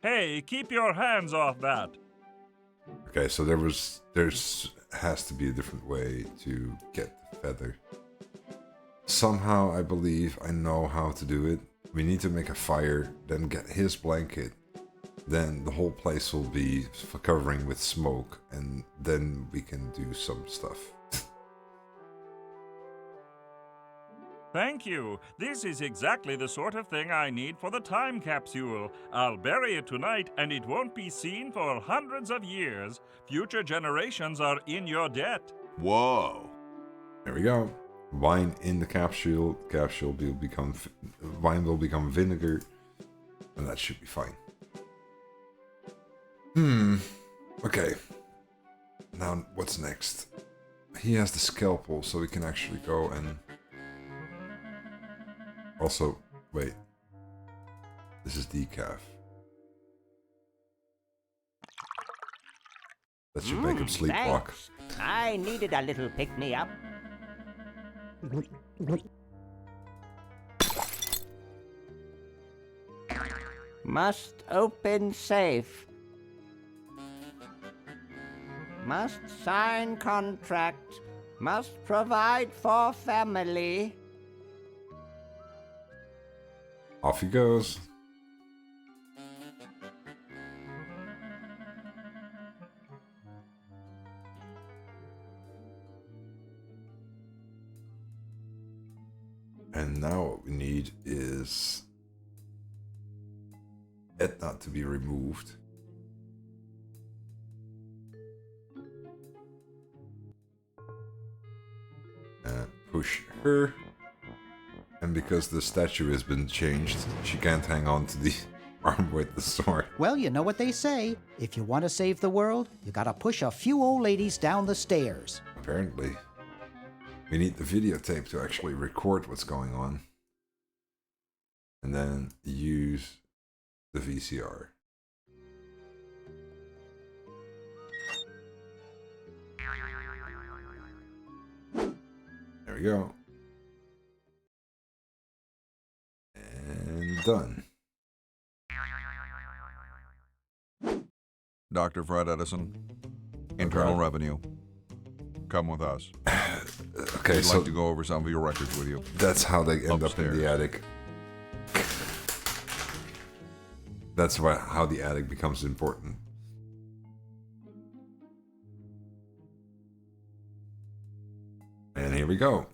Hey, keep your hands off that. Okay, so there's has to be a different way to get the feather. Somehow I believe I know how to do it. We need to make a fire, then get his blanket. Then the whole place will be covering with smoke, and then we can do some stuff. Thank you. This is exactly the sort of thing I need for the time capsule. I'll bury it tonight, and it won't be seen for hundreds of years. Future generations are in your debt. Whoa. There we go. Wine in the capsule. Wine will become vinegar, and that should be fine. Okay. Now, what's next? He has the scalpel, so we can actually go and... Also, wait. This is decaf. That should make him sleepwalk. Thanks. I needed a little pick-me-up. Must open safe. Must sign contract. Must provide for family. Off he goes. And now what we need is Etna to be removed. And push her. And because the statue has been changed, she can't hang on to the arm with the sword. Well, you know what they say. If you want to save the world, you gotta push a few old ladies down the stairs. Apparently. We need the videotape to actually record what's going on. And then use the VCR. There we go. And done. Dr. Fred Edison, Internal Revenue. Come with us. Okay, We'd so like to go over some of your records with you. That's how they end up in the attic. That's why how the attic becomes important. And here we go.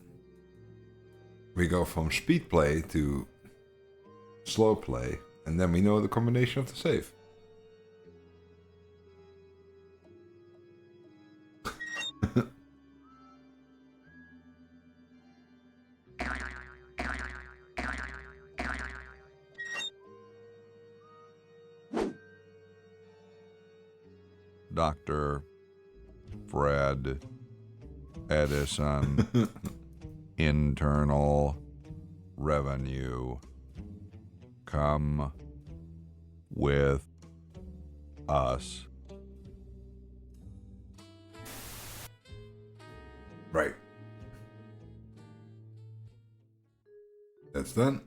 We go from speed play to slow play, and then we know the combination of the save. Dr. Fred Edison, internal revenue, come with us. Right. That's done.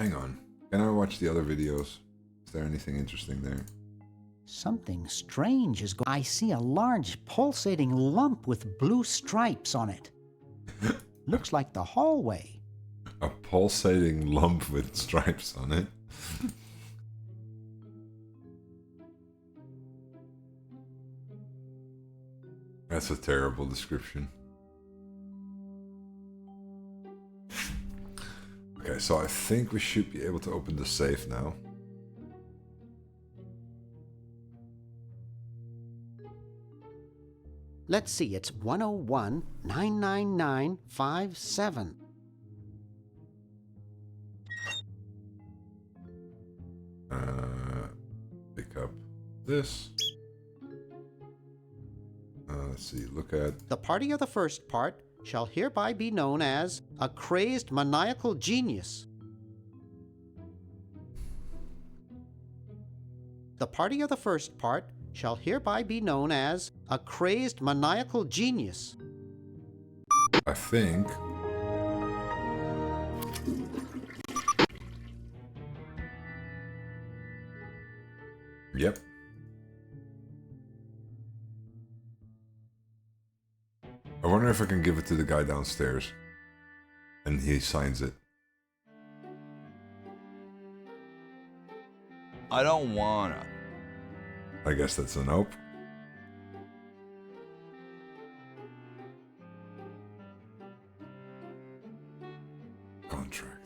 Hang on. Can I watch the other videos? Is there anything interesting there? Something strange is going. I see a large pulsating lump with blue stripes on it. Looks like the hallway. A pulsating lump with stripes on it. That's a terrible description. Okay, so I think we should be able to open the safe now. Let's see, it's 101-99957. Pick up this. Let's see, look at... The party of the first part shall hereby be known as a crazed maniacal genius. The party of the first part shall hereby be known as a crazed maniacal genius. I think... Yep. I wonder if I can give it to the guy downstairs. And he signs it. I don't wanna. I guess that's a nope. Contract.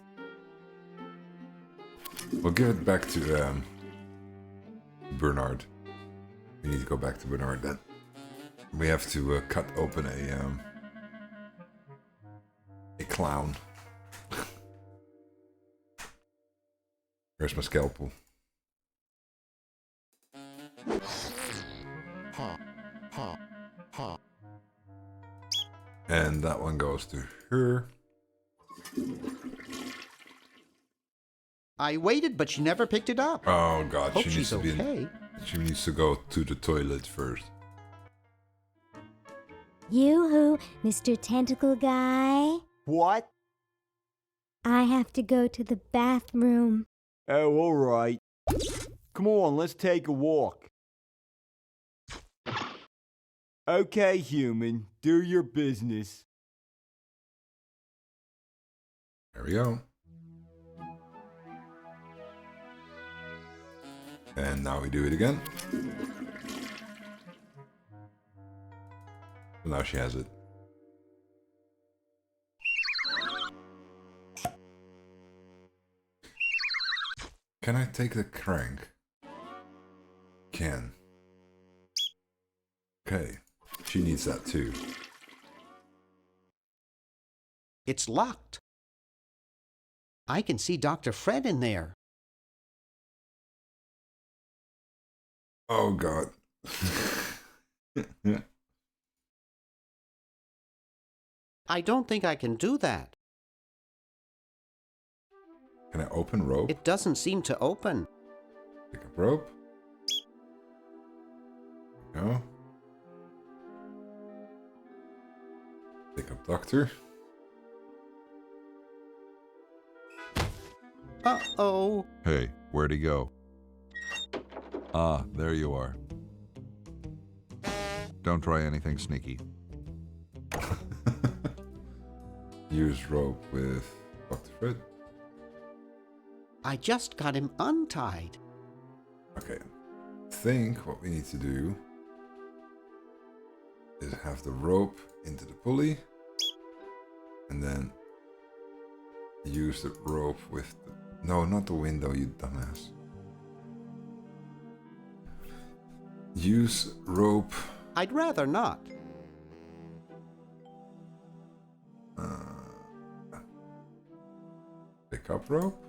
We'll give it back to Bernard. We need to go back to Bernard then. We have to cut open a clown. Where's my scalpel? And that one goes to her. I waited, but she never picked it up. Oh God, Hope she needs she's to be. okay. She needs to go to the toilet first. Yoo-hoo, Mr. Tentacle Guy. What? I have to go to the bathroom. Oh, all right. Come on, let's take a walk. Okay, human, do your business. There we go. And now we do it again. Now she has it. Can I take the crank? Can. Okay. She needs that too. It's locked. I can see Dr. Fred in there. Oh God. I don't think I can do that. Can I open rope? It doesn't seem to open. Pick up rope. Go. Pick up doctor. Uh-oh. Hey, where'd he go? Ah, there you are. Don't try anything sneaky. Use rope with Dr. Fred. I just got him untied. Okay. I think what we need to do is have the rope into the pulley and then use the rope with the... No, not the window, you dumbass. Use rope... I'd rather not. Pick up rope?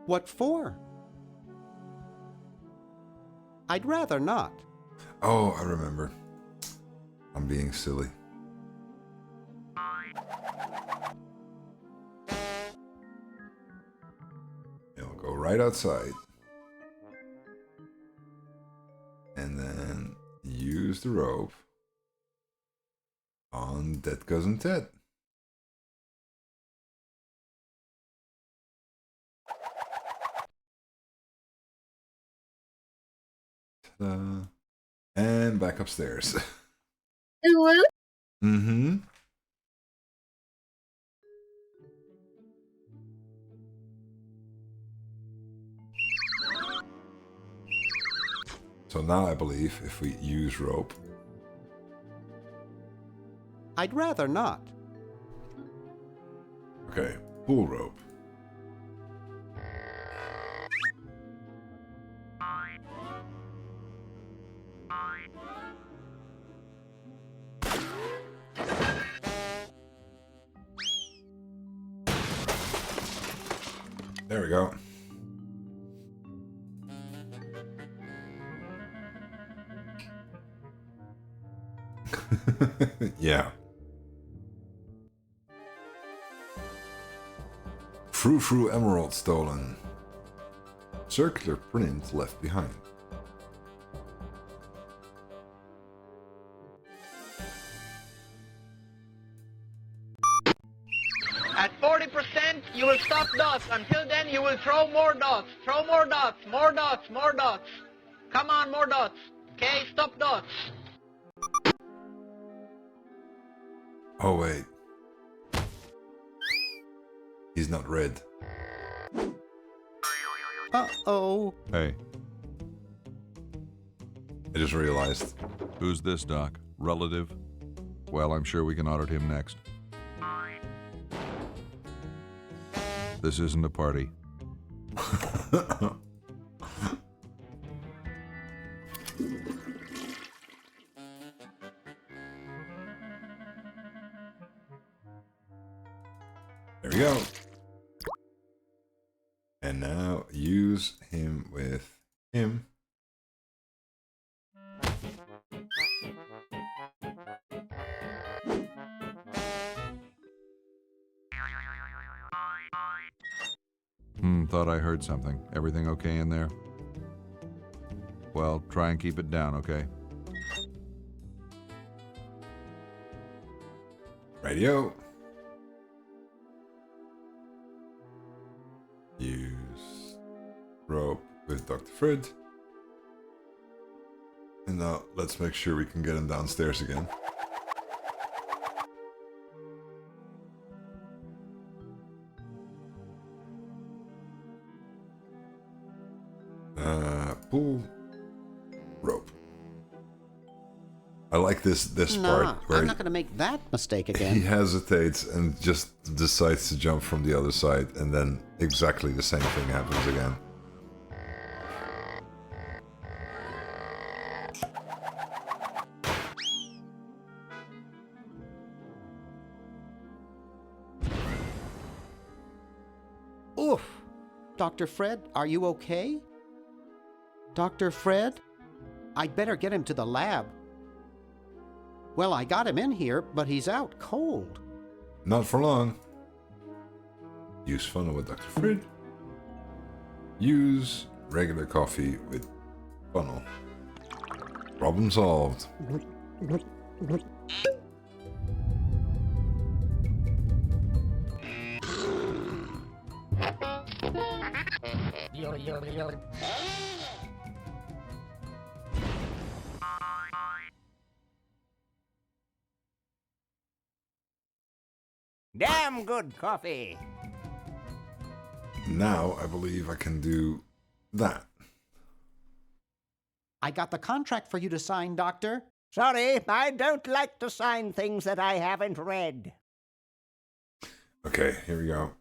What for? I'd rather not. Oh, I remember. I'm being silly. It'll go right outside. And then use the rope on Dead Cousin Ted. Ta-da. And back upstairs. Hello? Mm-hmm. So now I believe if we use rope. I'd rather not. Okay, pull rope. There we go. Yeah. Frou-frou emerald stolen. Circular print left behind. At 40%, you will stop dots. Until then, you will throw more dots. Throw more dots. More dots. More dots. Come on, more dots. Okay, stop dots. Oh, wait. He's not red. Uh-oh. Hey. I just realized. Who's this, Doc? Relative? Well, I'm sure we can audit him next. This isn't a party. There we go. And now use him with him. Thought I heard something. Everything okay in there? Well, try and keep it down, okay? Radio. Use rope with Dr. Fred. And now let's make sure we can get him downstairs again. Pull rope. I like this part where I'm not going to make that mistake he again. hesitates and just decides to jump from the other side, and then exactly the same thing happens again. Oof. Dr. Fred, are you okay? Dr. Fred? I'd better get him to the lab. Well, I got him in here, but he's out cold. Not for long. Use funnel with Dr. Fred. Use regular coffee with funnel. Problem solved. Damn good coffee. Now I believe I can do that. I got the contract for you to sign, Doctor. Sorry, I don't like to sign things that I haven't read. Okay, here we go.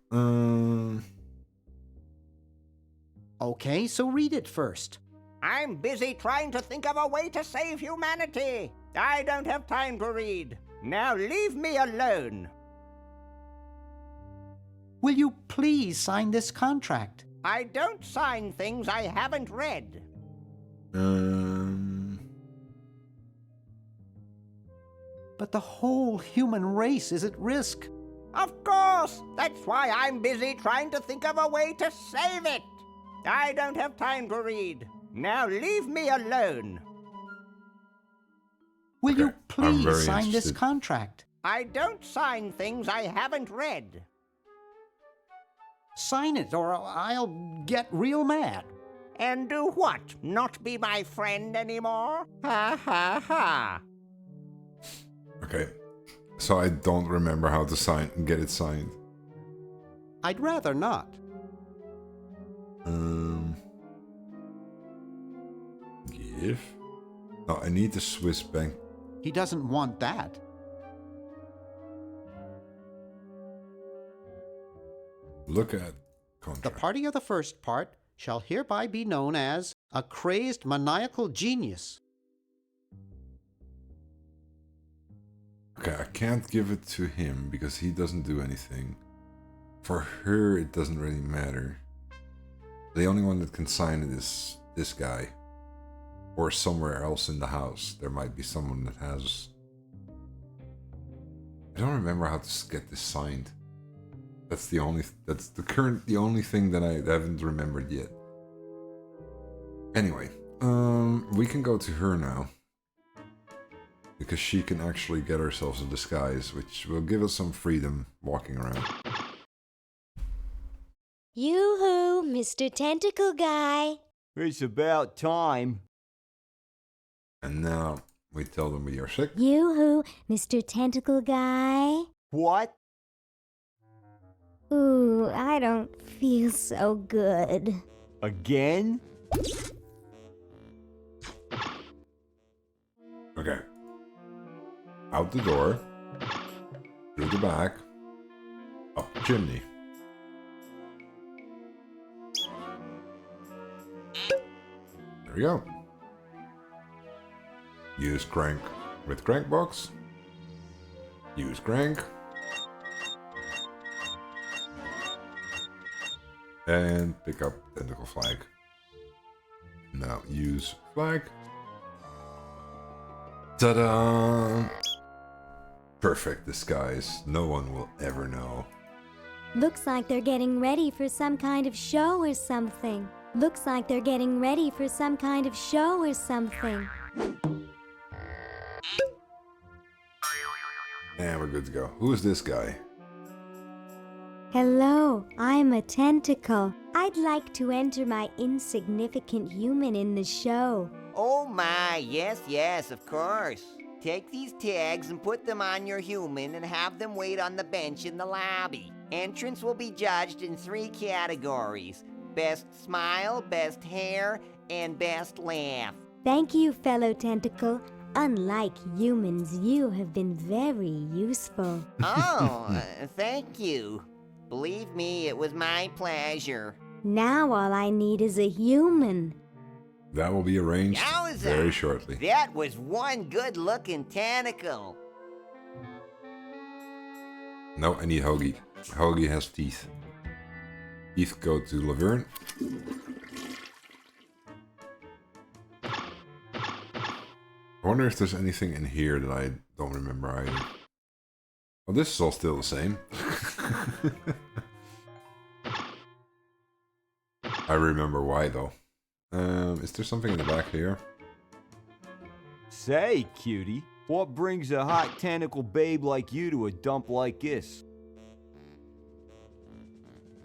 Okay, so read it first. I'm busy trying to think of a way to save humanity. I don't have time to read. Now leave me alone. Will you please sign this contract? I don't sign things I haven't read. But the whole human race is at risk. Of course! That's why I'm busy trying to think of a way to save it. I don't have time to read. Now leave me alone. Will you please very sign this interested. contract? I don't sign things I haven't read. Sign it or I'll get real mad. And do what? Not be my friend anymore? Ha ha ha. Okay, so I don't remember how to get it signed. I'd rather not. Give? No, I need the Swiss bank. He doesn't want that. Look at contract. The party of the first part shall hereby be known as a crazed maniacal genius. Okay, I can't give it to him because he doesn't do anything. For her, it doesn't really matter. The only one that can sign it is this guy. Or somewhere else in the house. There might be someone that has... I don't remember how to get this signed. That's the only thing that I haven't remembered yet. Anyway, we can go to her now. Because she can actually get herself a disguise, which will give us some freedom walking around. Yoo-hoo, Mr. Tentacle Guy. It's about time. And now we tell them we are sick. Yoo-hoo, Mr. Tentacle Guy. What? Ooh, I don't feel so good. Again? Okay. Out the door. Through the back. Up the chimney. There we go. Use crank with crank box. Use crank. And pick up tentacle flag. Now use flag. Ta-da! Perfect disguise. No one will ever know. Looks like they're getting ready for some kind of show or something. Looks like they're getting ready for some kind of show or something. And we're good to go. Who is this guy? Hello, I'm a tentacle. I'd like to enter my insignificant human in the show. Oh my, yes, of course. Take these tags and put them on your human and have them wait on the bench in the lobby. Entrance will be judged in 3 categories. Best smile, best hair, and best laugh. Thank you, fellow tentacle. Unlike humans, you have been very useful. Oh, thank you. Believe me, it was my pleasure. Now all I need is a human. That will be arranged Yowza! very shortly. That was one good-looking tentacle. No, I need Hoagie. Hoagie has teeth. Teeth go to Laverne. I wonder if there's anything in here that I don't remember either. Well, this is all still the same. I remember why though. Is there something in the back here? Say, cutie, what brings a hot tentacle babe like you to a dump like this?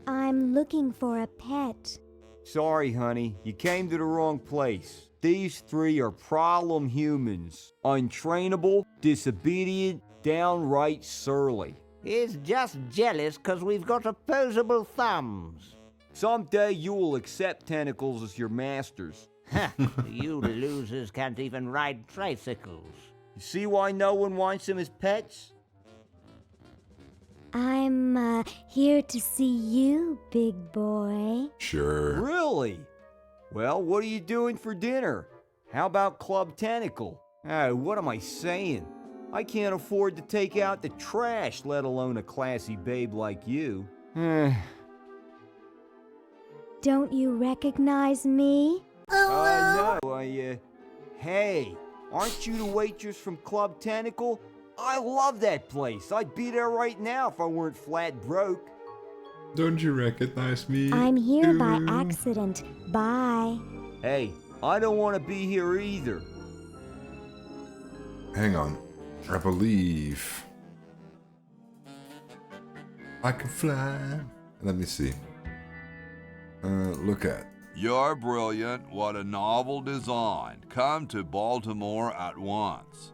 I'm looking for a pet. Sorry, honey, you came to the wrong place. These 3 are problem humans. Untrainable, disobedient, downright surly. He's just jealous 'cause we've got opposable thumbs. Someday you will accept tentacles as your masters. You losers can't even ride tricycles. You see why no one wants them as pets? I'm here to see you, big boy. Sure. Really? Well, what are you doing for dinner? How about Club Tentacle? Oh, what am I saying? I can't afford to take out the trash, let alone a classy babe like you. Don't you recognize me? No, hey, aren't you the waitress from Club Tentacle? I love that place. I'd be there right now if I weren't flat broke. Don't you recognize me? I'm here by accident. Bye. Hey, I don't want to be here either. Hang on. I believe I can fly. Let me see. Look at. You're brilliant. What a novel design. Come to Baltimore at once.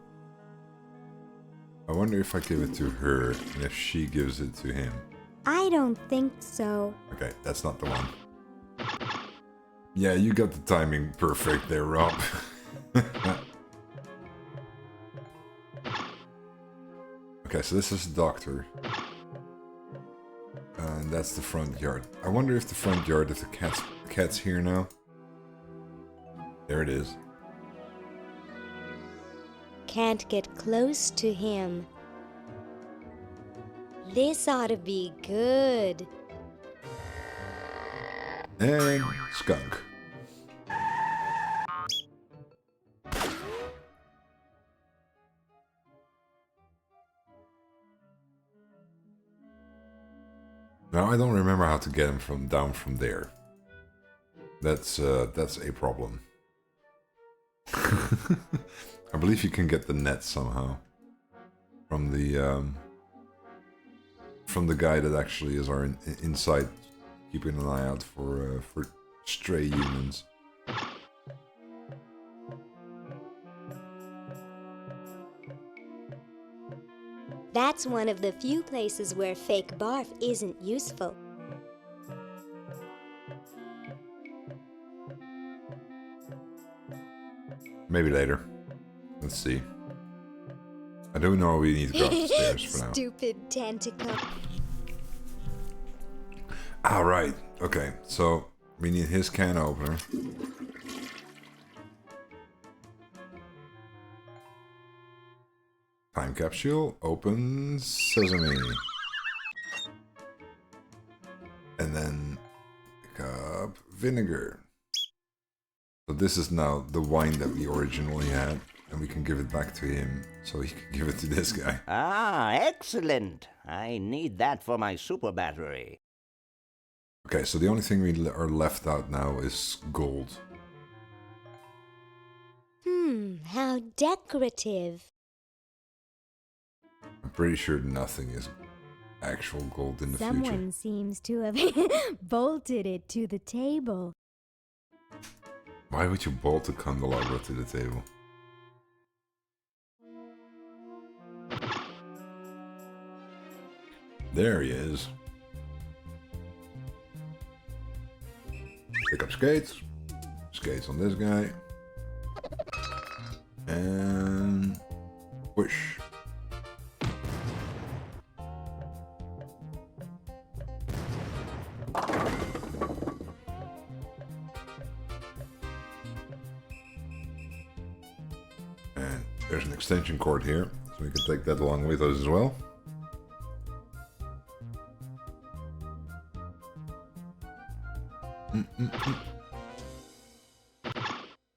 I wonder if I give it to her and if she gives it to him. I don't think so. Okay, that's not the one. Yeah, you got the timing perfect there, Rob. Okay, so this is the doctor. And that's the front yard. I wonder if the front yard, if the cat's here now. There it is. Can't get close to him. This ought to be good. And skunk. Now I don't remember how to get him down from there. That's a problem. I believe you can get the net somehow from the guy that actually is our inside, keeping an eye out for stray humans. That's one of the few places where fake barf isn't useful. Maybe later. Let's see. I don't know we need to go up the stairs for now. Stupid tentacle. Alright, okay, so we need his can opener. Time capsule, open sesame. And then pick up vinegar. So this is now the wine that we originally had, and we can give it back to him so he can give it to this guy. Ah, excellent. I need that for my super battery. Okay, so the only thing we are left out now is gold. How decorative. I'm pretty sure nothing is actual gold in the future. Someone seems to have bolted it to the table. Why would you bolt a candelabra to the table? There he is. Pick up skates. Skates on this guy. And push. And there's an extension cord here, so we can take that along with us as well.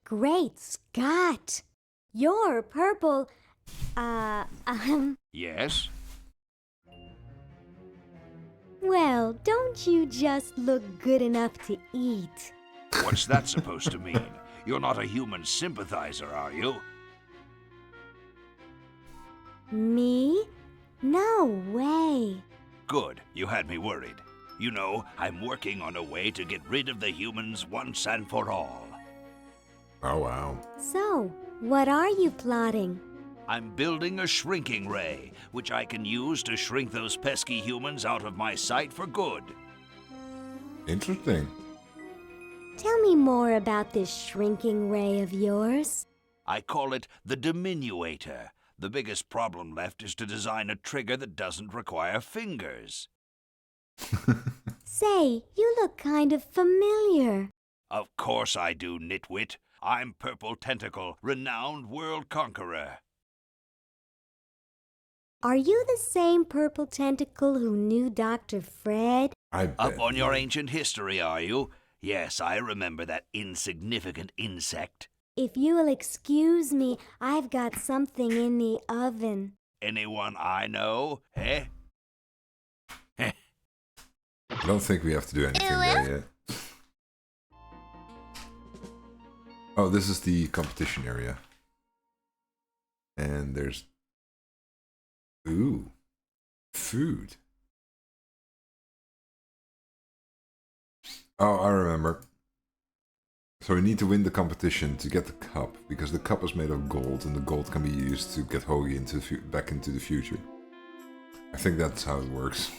Great Scott! You're purple. Yes? Well, don't you just look good enough to eat? What's that supposed to mean? You're not a human sympathizer, are you? Me? No way. Good, you had me worried. You know, I'm working on a way to get rid of the humans once and for all. Oh, wow. So, what are you plotting? I'm building a shrinking ray, which I can use to shrink those pesky humans out of my sight for good. Interesting. Tell me more about this shrinking ray of yours. I call it the diminuator. The biggest problem left is to design a trigger that doesn't require fingers. Say, you look kind of familiar. Of course I do, nitwit. I'm Purple Tentacle, renowned world conqueror. Are you the same Purple Tentacle who knew Dr. Fred? Up on your ancient history, are you? Yes, I remember that insignificant insect. If you will excuse me, I've got something in the oven. Anyone I know, eh? I don't think we have to do anything there yet. Oh, this is the competition area. And there's... Ooh. Food. Oh, I remember. So we need to win the competition to get the cup, because the cup is made of gold, and the gold can be used to get Hoagie into back into the future. I think that's how it works.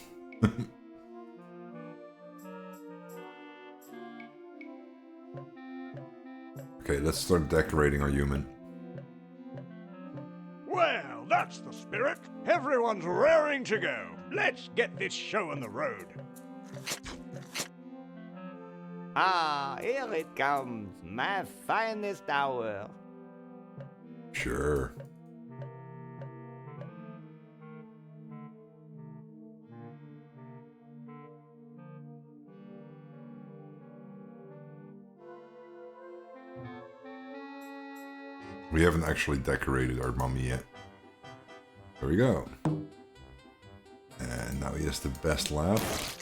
Okay, let's start decorating our human. Well, that's the spirit. Everyone's raring to go. Let's get this show on the road. Ah, here it comes, my finest hour. Sure. We haven't actually decorated our mummy yet. There we go. And now he has the best laugh.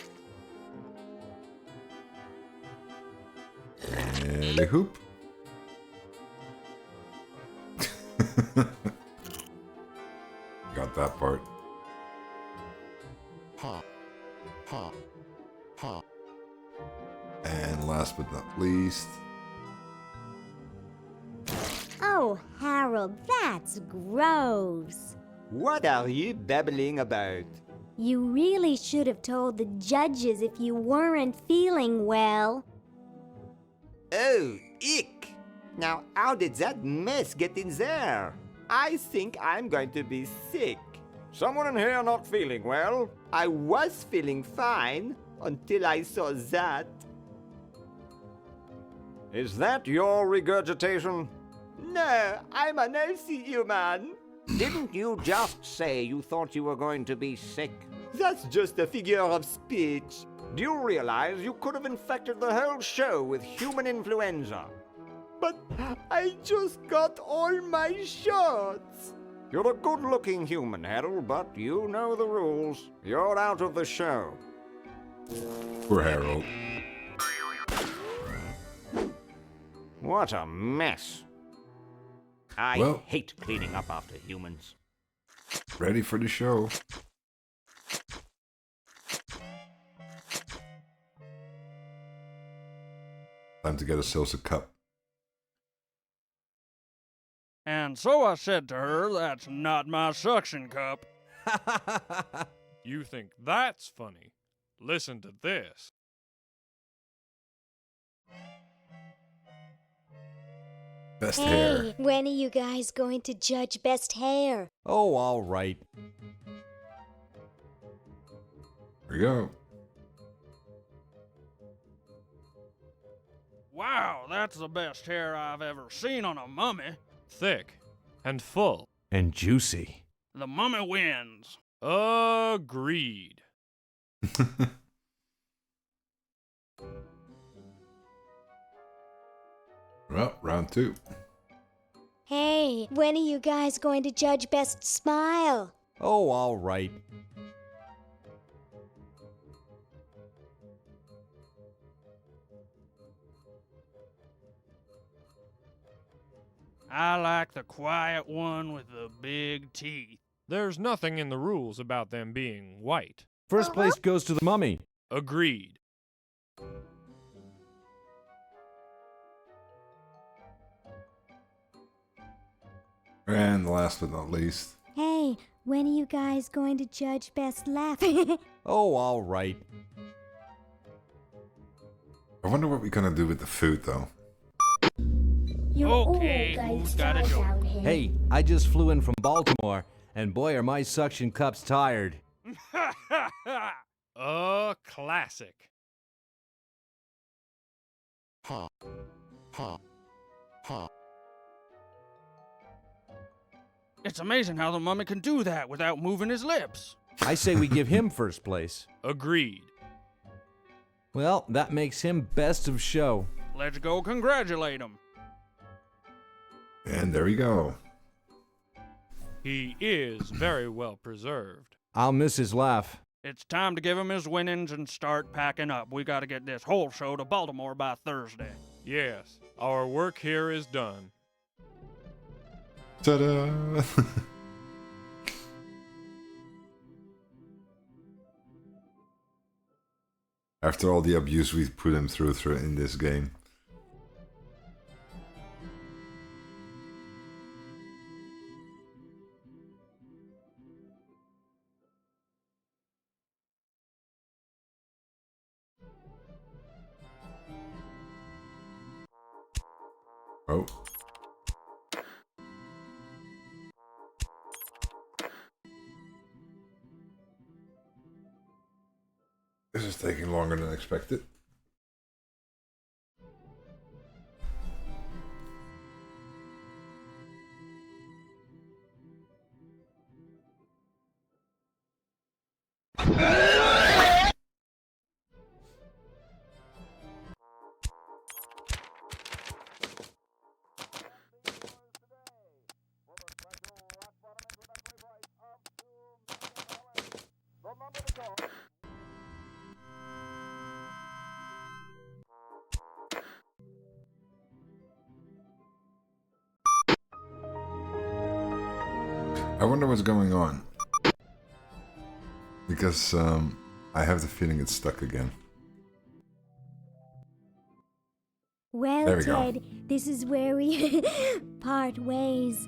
And a hoop. Got that part. And last but not least... Oh, Harold, that's gross. What are you babbling about? You really should have told the judges if you weren't feeling well. Oh, ick! Now, how did that mess get in there? I think I'm going to be sick. Someone in here not feeling well? I was feeling fine until I saw that. Is that your regurgitation? No, I'm an healthy human. Didn't you just say you thought you were going to be sick? That's just a figure of speech. Do you realize you could have infected the whole show with human influenza? But I just got all my shots. You're a good-looking human, Harold, but you know the rules. You're out of the show. Poor Harold. What a mess. I hate cleaning up after humans. Ready for the show. Time to get ourselves a cup. And so I said to her, that's not my suction cup. You think that's funny? Listen to this. Best Hey, hair. when are you guys going to judge best hair? Oh, all right. There we go. Wow, that's the best hair I've ever seen on a mummy. Thick and full. And juicy. The mummy wins. Agreed. Well, round two. Hey, when are you guys going to judge best smile? Oh, all right. I like the quiet one with the big teeth. There's nothing in the rules about them being white. First place goes to the mummy. Agreed. And last but not least. Hey, when are you guys going to judge best laugh? Oh, all right. I wonder what we're gonna do with the food, though. Okay, who's got a joke? Hey, I just flew in from Baltimore, and boy are my suction cups tired. A classic. It's amazing how the mummy can do that without moving his lips. I say we give him first place. Agreed. Well, that makes him best of show. Let's go congratulate him. And there we go. He is very well preserved. I'll miss his laugh. It's time to give him his winnings and start packing up. We gotta get this whole show to Baltimore by Thursday. Yes, our work here is done. Ta-da! After all the abuse we've put him through in this game. Oh. This is taking longer than expected. I wonder what's going on. Because I have the feeling it's stuck again. Well, There we Ted, go. this is where we part ways.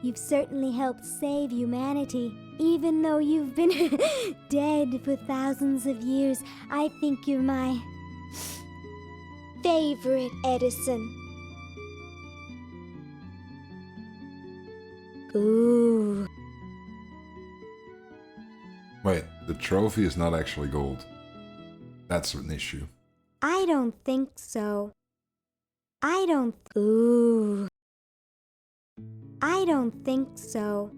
You've certainly helped save humanity. Even though you've been dead for thousands of years, I think you're my favorite Edison. Ooh. Wait, the trophy is not actually gold. That's an issue. I don't think so. I don't. Ooh. I don't think so.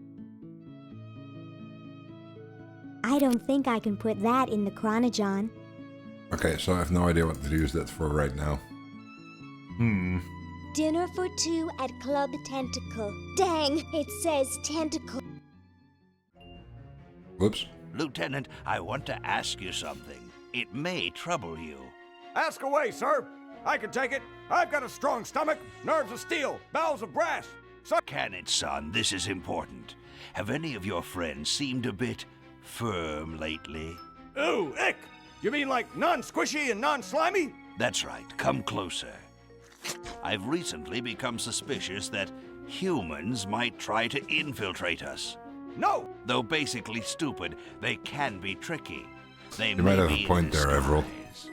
I don't think I can put that in the Chronogon. Okay, so I have no idea what to use that for right now. Dinner for two at Club Tentacle. Dang, it says Tentacle. Whoops. Lieutenant, I want to ask you something. It may trouble you. Ask away, sir. I can take it. I've got a strong stomach, nerves of steel, bowels of brass. So Can it, son? This is important. Have any of your friends seemed a bit firm lately? Ooh, ick! You mean like non-squishy and non-slimy? That's right. Come closer. I've recently become suspicious that humans might try to infiltrate us. No! Though basically stupid, they can be tricky. They You may might have be a point in there, Everald. disguise.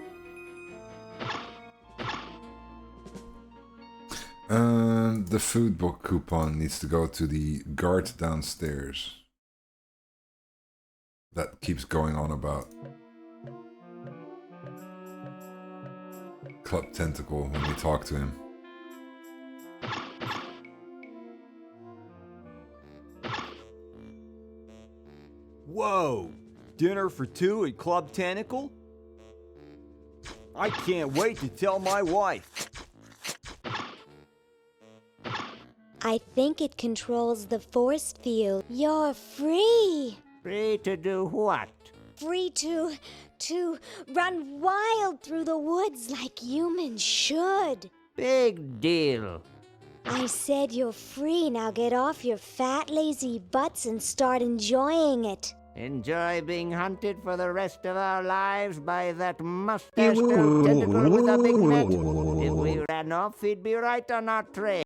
The food book coupon needs to go to the guard downstairs. That keeps going on about Club Tentacle when we talk to him. Whoa! Dinner for two at Club Tentacle? I can't wait to tell my wife. I think it controls the force field. You're free. Free to do what? Free to run wild through the woods like humans should. Big deal. I said you're free. Now get off your fat, lazy butts and start enjoying it. Enjoy being hunted for the rest of our lives by that mustache tentacle with a big net. If we ran off, he'd be right on our trail.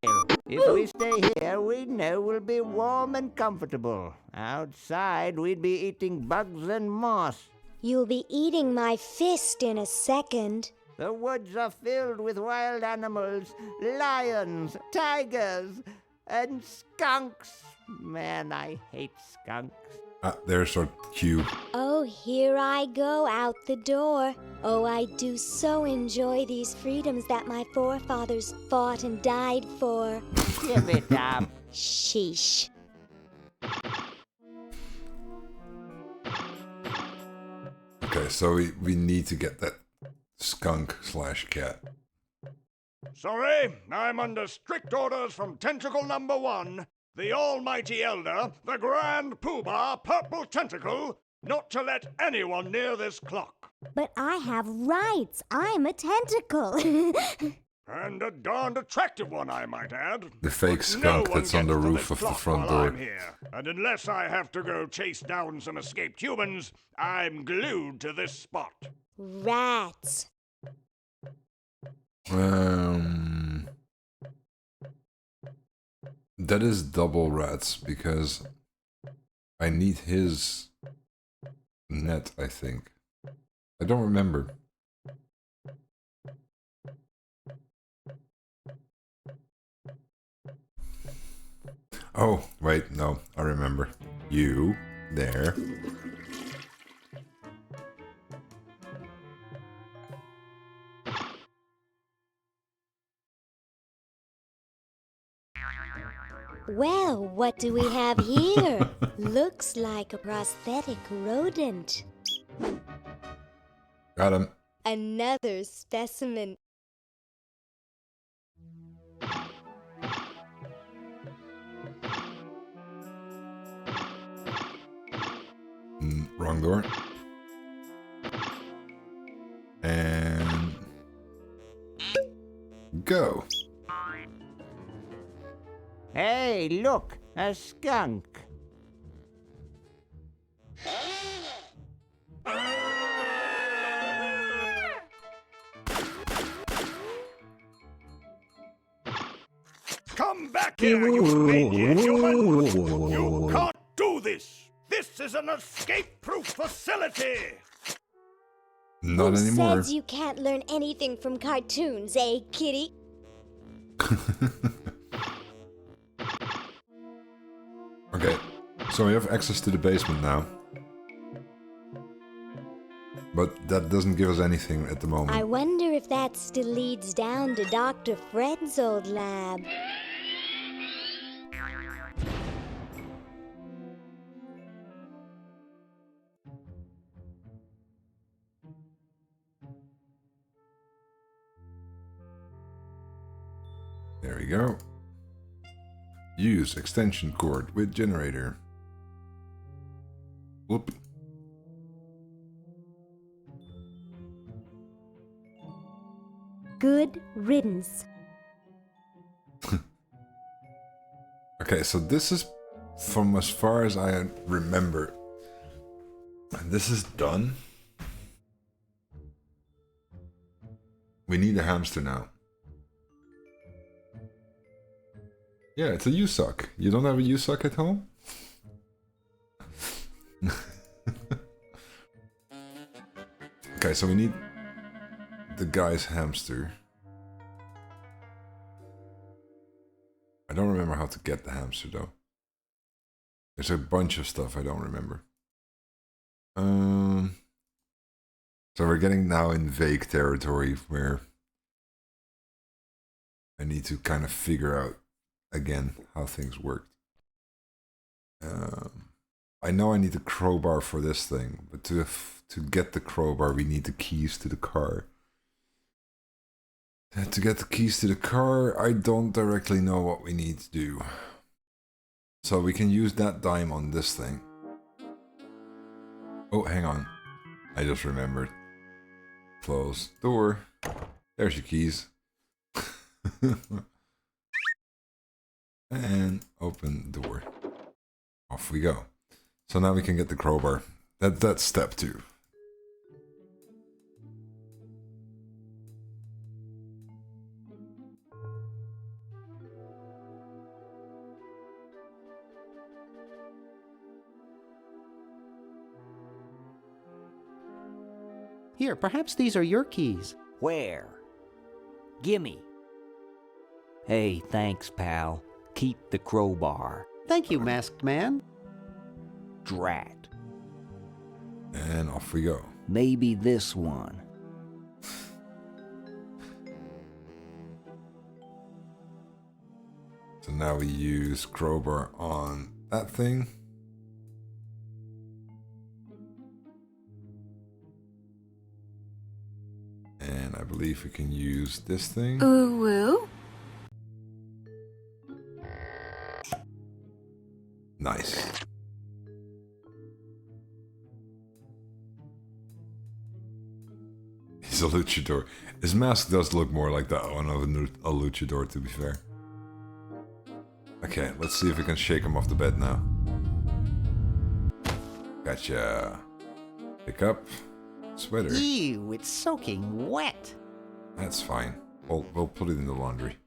If we stay here, we know we'll be warm and comfortable. Outside, we'd be eating bugs and moss. You'll be eating my fist in a second. The woods are filled with wild animals, lions, tigers, and skunks. Man, I hate skunks. Ah, there's our cue. Oh, here I go out the door. Oh, I do so enjoy these freedoms that my forefathers fought and died for. Give it up. Sheesh. Okay, so we need to get that skunk/cat. Sorry, I'm under strict orders from Tentacle number 1, the almighty elder, the grand poobah, Purple Tentacle, not to let anyone near this clock. But I have rights. I'm a tentacle. And a darned attractive one, I might add. The fake skunk that's on the roof of the front door. I'm here. And unless I have to go chase down some escaped humans, I'm glued to this spot. Rats. That is double rats because I need his net, I think. I don't remember. Oh, wait, no, I remember. You, there. Well, what do we have here? Looks like a prosthetic rodent. Got him. Another specimen. Wrong door. And go. Hey, look, a skunk. Come back here, you maniac human! You can't do this! This is an escape-proof facility! Not Who anymore. says you can't learn anything from cartoons, eh, kitty? Okay, so we have access to the basement now. But that doesn't give us anything at the moment. I wonder if that still leads down to Dr. Fred's old lab. There we go. Use extension cord with generator. Whoop. Good riddance. Okay, so this is from as far as I remember. This is done. We need a hamster now. Yeah, it's a U-suck. You don't have a U-suck at home? Okay, so we need the guy's hamster. I don't remember how to get the hamster though. There's a bunch of stuff I don't remember. So we're getting now in vague territory where I need to kind of figure out again how things worked. I know I need the crowbar for this thing, but to get the crowbar we need the keys to the car. And to get the keys to the car, I don't directly know what we need to do. So we can use that dime on this thing. Oh, hang on. I just remembered. Close door. There's your keys. And open door. Off we go. So now we can get the crowbar. That's step 2. Here, perhaps these are your keys. Where? Gimme. Hey, thanks, pal. Keep the crowbar. Thank you, Masked Man. Drat. And off we go. Maybe this one. So now we use crowbar on that thing. And I believe we can use this thing. Ooh woo. Nice. He's a luchador. His mask does look more like that one of a luchador, to be fair. Okay, let's see if we can shake him off the bed now. Gotcha. Pick up. Sweater. Ew, it's soaking wet. That's fine. We'll put it in the laundry.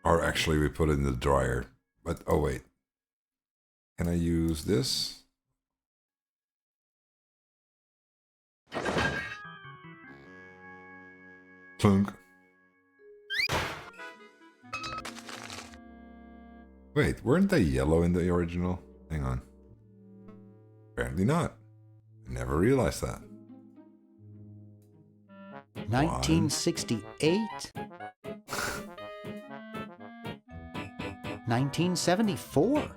Or actually, we put it in the dryer. But, oh wait. Can I use this? Plunk. Wait, weren't they yellow in the original? Hang on. Apparently not. I never realized that. 1968? 1974?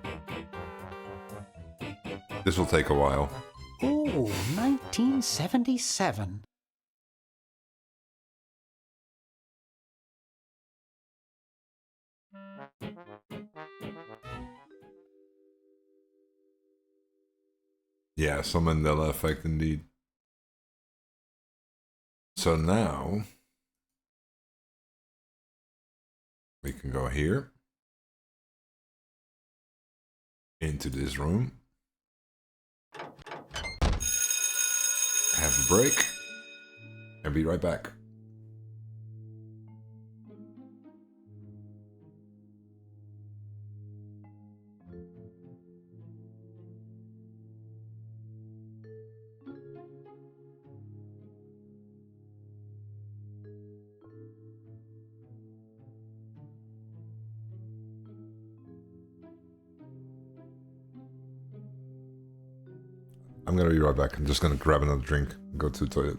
This will take a while. Oh, 1977. Yeah, some Mandela effect indeed. So now we can go here into this room, have a break, and be right back. I'm gonna be right back. I'm just gonna grab another drink and go to the toilet.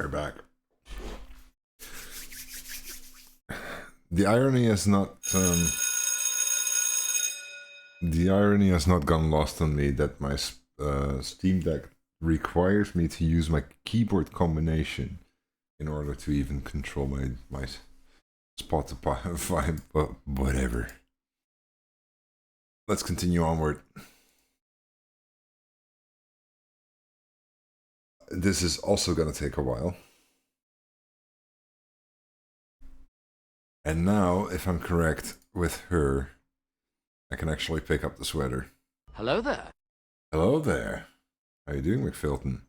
We're back. The irony has not gone lost on me that my Steam Deck requires me to use my keyboard combination in order to even control my Spotify, but whatever. Let's continue onward. This is also gonna take a while. And now, if I'm correct with her, I can actually pick up the sweater. Hello there. Hello there. How you doing, McFilton?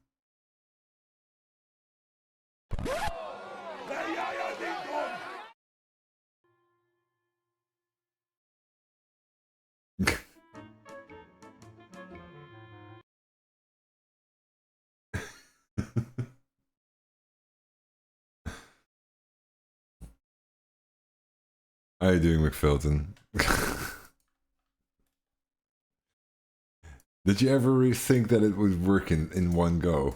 How you doing, McFilton? Did you ever really think that it would work in one go?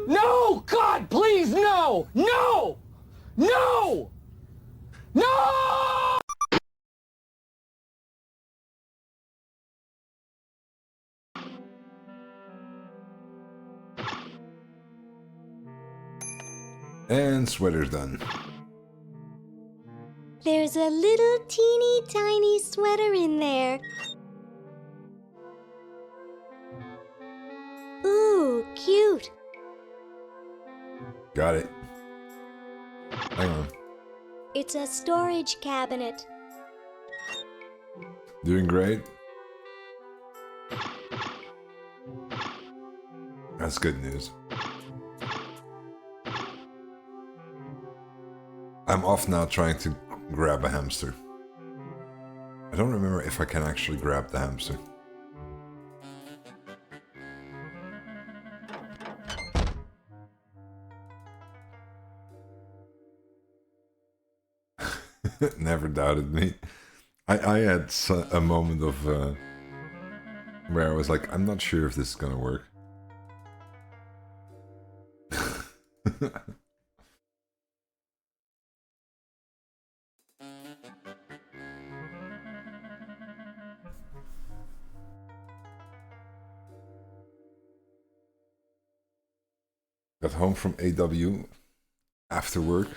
No! God, please, no! No! No! No! And sweater's done. There's a little teeny tiny sweater in there. Ooh, cute. Got it. Hang on. It's a storage cabinet. Doing great. That's good news. I'm off now trying to grab a hamster. I don't remember if I can actually grab the hamster. Never doubted me. I had a moment of where I was like, I'm not sure if this is gonna work. Got home from AW after work.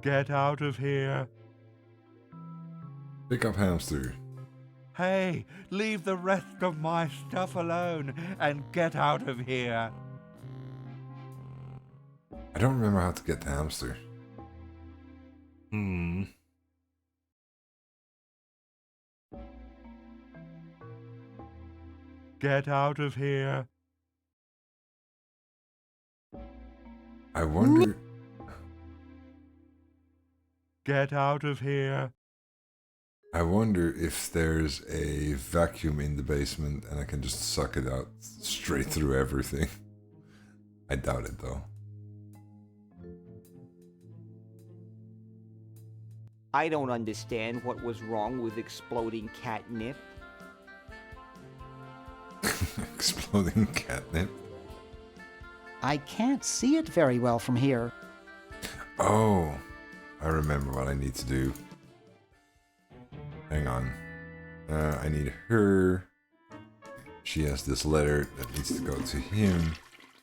Get out of here. Pick up hamster. Hey, leave the rest of my stuff alone and get out of here. I don't remember how to get the hamster. Get out of here. I wonder... Get out of here. I wonder if there's a vacuum in the basement and I can just suck it out straight through everything. I doubt it though. I don't understand what was wrong with exploding catnip. Exploding catnip? I can't see it very well from here. Oh, I remember what I need to do. Hang on. I need her. She has this letter that needs to go to him.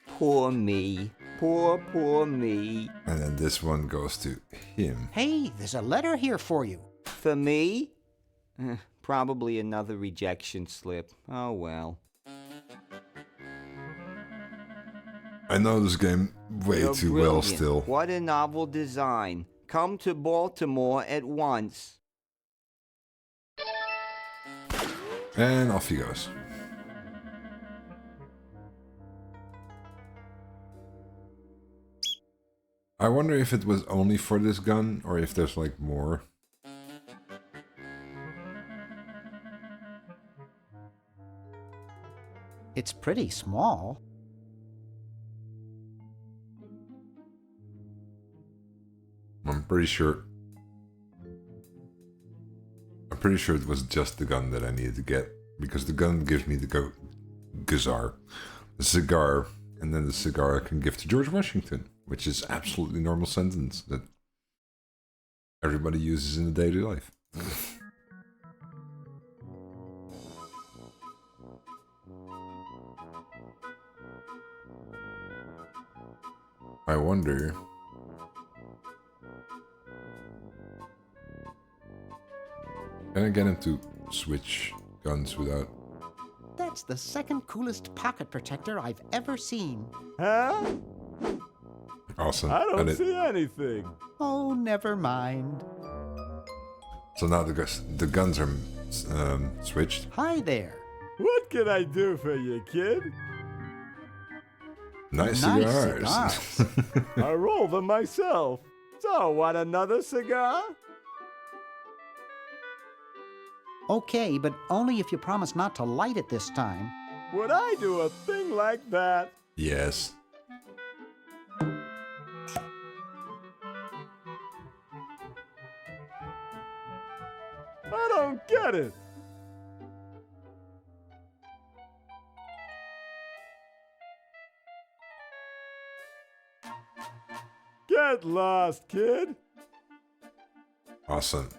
Poor me. Poor me. And then this one goes to him. Hey, there's a letter here for you. For me? Probably another rejection slip. Oh well. I know this game way You're too brilliant. well still. What a novel design. Come to Baltimore at once. And off he goes. I wonder if it was only for this gun or if there's like more. It's pretty small. I'm pretty sure pretty sure it was just the gun that I needed to get, because the gun gives me the the cigar, and then the cigar I can give to George Washington, which is absolutely normal sentence that everybody uses in their daily life. I wonder... Can I get him to switch guns without... That's the second coolest pocket protector I've ever seen. Huh? Awesome. I don't And it- see anything. Oh, never mind. So now the guns are switched. Hi there. What can I do for you, kid? Nice cigars. I roll them myself. So, want another cigar? Okay, but only if you promise not to light it this time. Would I do a thing like that? Yes. I don't get it. Get lost, kid. Awesome.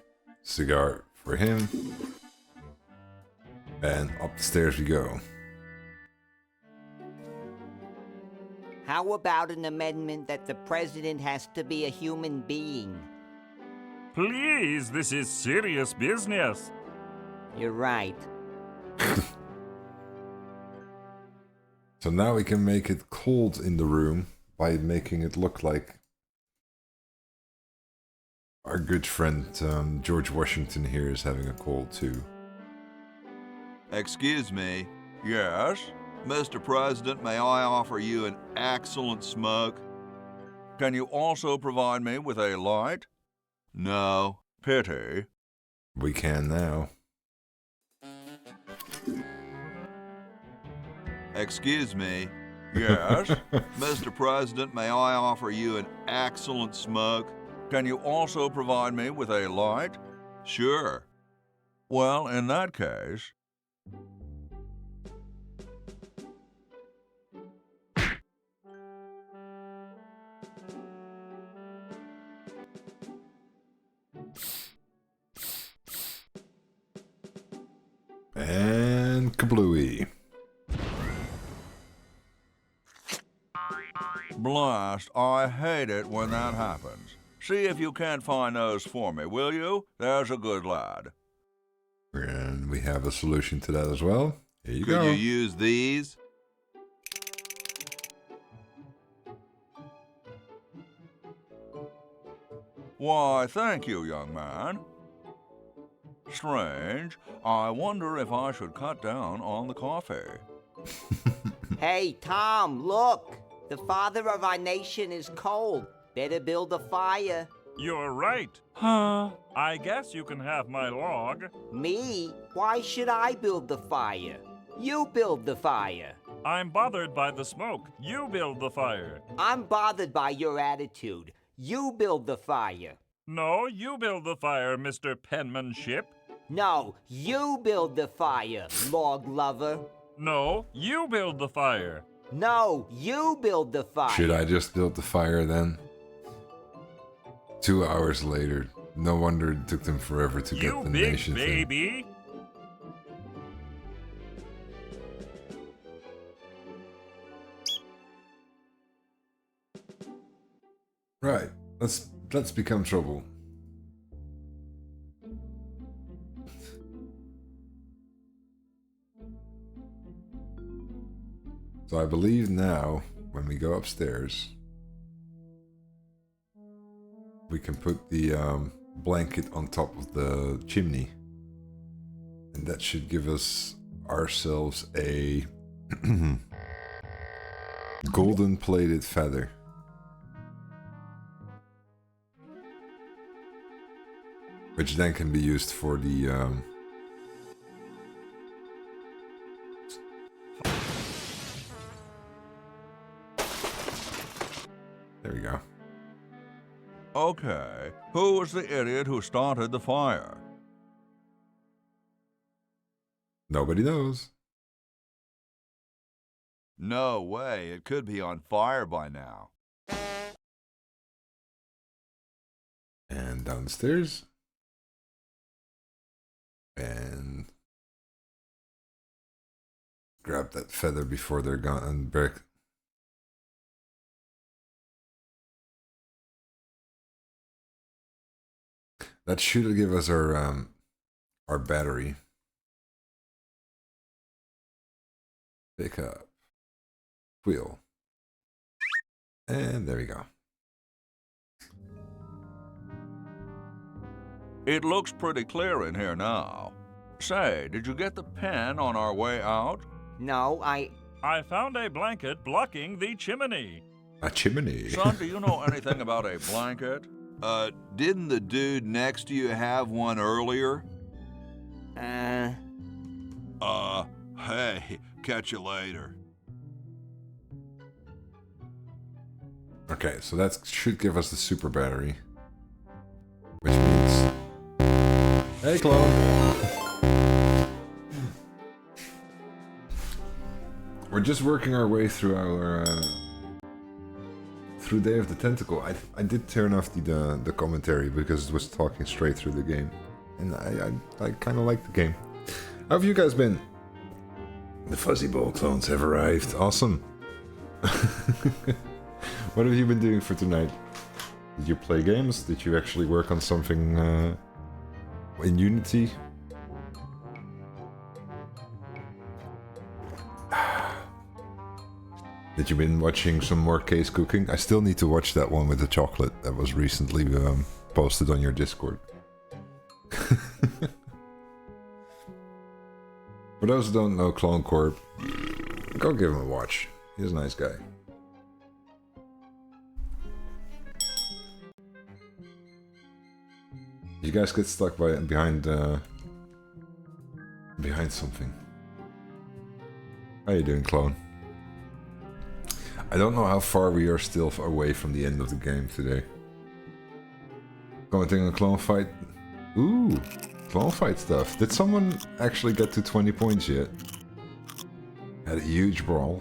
Cigar for him. And up the stairs we go. How about an amendment that the president has to be a human being? Please, this is serious business. You're right. So now we can make it cold in the room by making it look like our good friend George Washington here is having a cold too. Excuse me. Yes? Mr. President, may I offer you an excellent smoke? Can you also provide me with a light? No. Pity. We can now. Excuse me. Yes? Mr. President, may I offer you an excellent smoke? Can you also provide me with a light? Sure. Well, in that case... And kablooey. Blast, I hate it when that happens. See if you can't find those for me, will you? There's a good lad. And we have a solution to that as well. Here you go. Could you use these? Why, thank you, young man. Strange. I wonder if I should cut down on the coffee. Hey, Tom, look! The father of our nation is cold. Better build a fire. You're right. Huh? I guess you can have my log. Me? Why should I build the fire? You build the fire. I'm bothered by the smoke. You build the fire. I'm bothered by your attitude. You build the fire. No, you build the fire, Mr. Penmanship. No, you build the fire, log lover. No, you build the fire. No, you build the fire. Should I just build the fire then? 2 hours later. No wonder it took them forever to get the big nation thing. baby. Right. Let's become trouble. So I believe now, when we go upstairs, we can put the blanket on top of the chimney. And that should give us ourselves a golden plated feather. Which then can be used for the there we go. Okay, who was the idiot who started the fire? Nobody knows. No way, it could be on fire by now. And downstairs. And grab that feather before they're gone and break. That should give us our battery. Pick up. Wheel. And there we go. It looks pretty clear in here now. Say, did you get the pen on our way out? No, I found a blanket blocking the chimney. A chimney? Son, do you know anything about a blanket? Didn't the dude next to you have one earlier? Hey, catch you later. Okay, so that should give us the super battery. Which means... Hey, clone! We're just working our way through our... through Day of the Tentacle. I did turn off the commentary because it was talking straight through the game. And I kind of like the game. How have you guys been? The Fuzzy Ball clones have arrived. Awesome. What have you been doing for tonight? Did you play games? Did you actually work on something in Unity? Did you been watching some more Case Cooking? I still need to watch that one with the chocolate that was recently posted on your Discord. For those who don't know Clone Corp, go give him a watch. He's a nice guy. You guys get stuck behind something. How you doing, Clone? I don't know how far we are still away from the end of the game today. Commenting on Clone Fight. Ooh, Clone Fight stuff. Did someone actually get to 20 points yet? Had a huge brawl.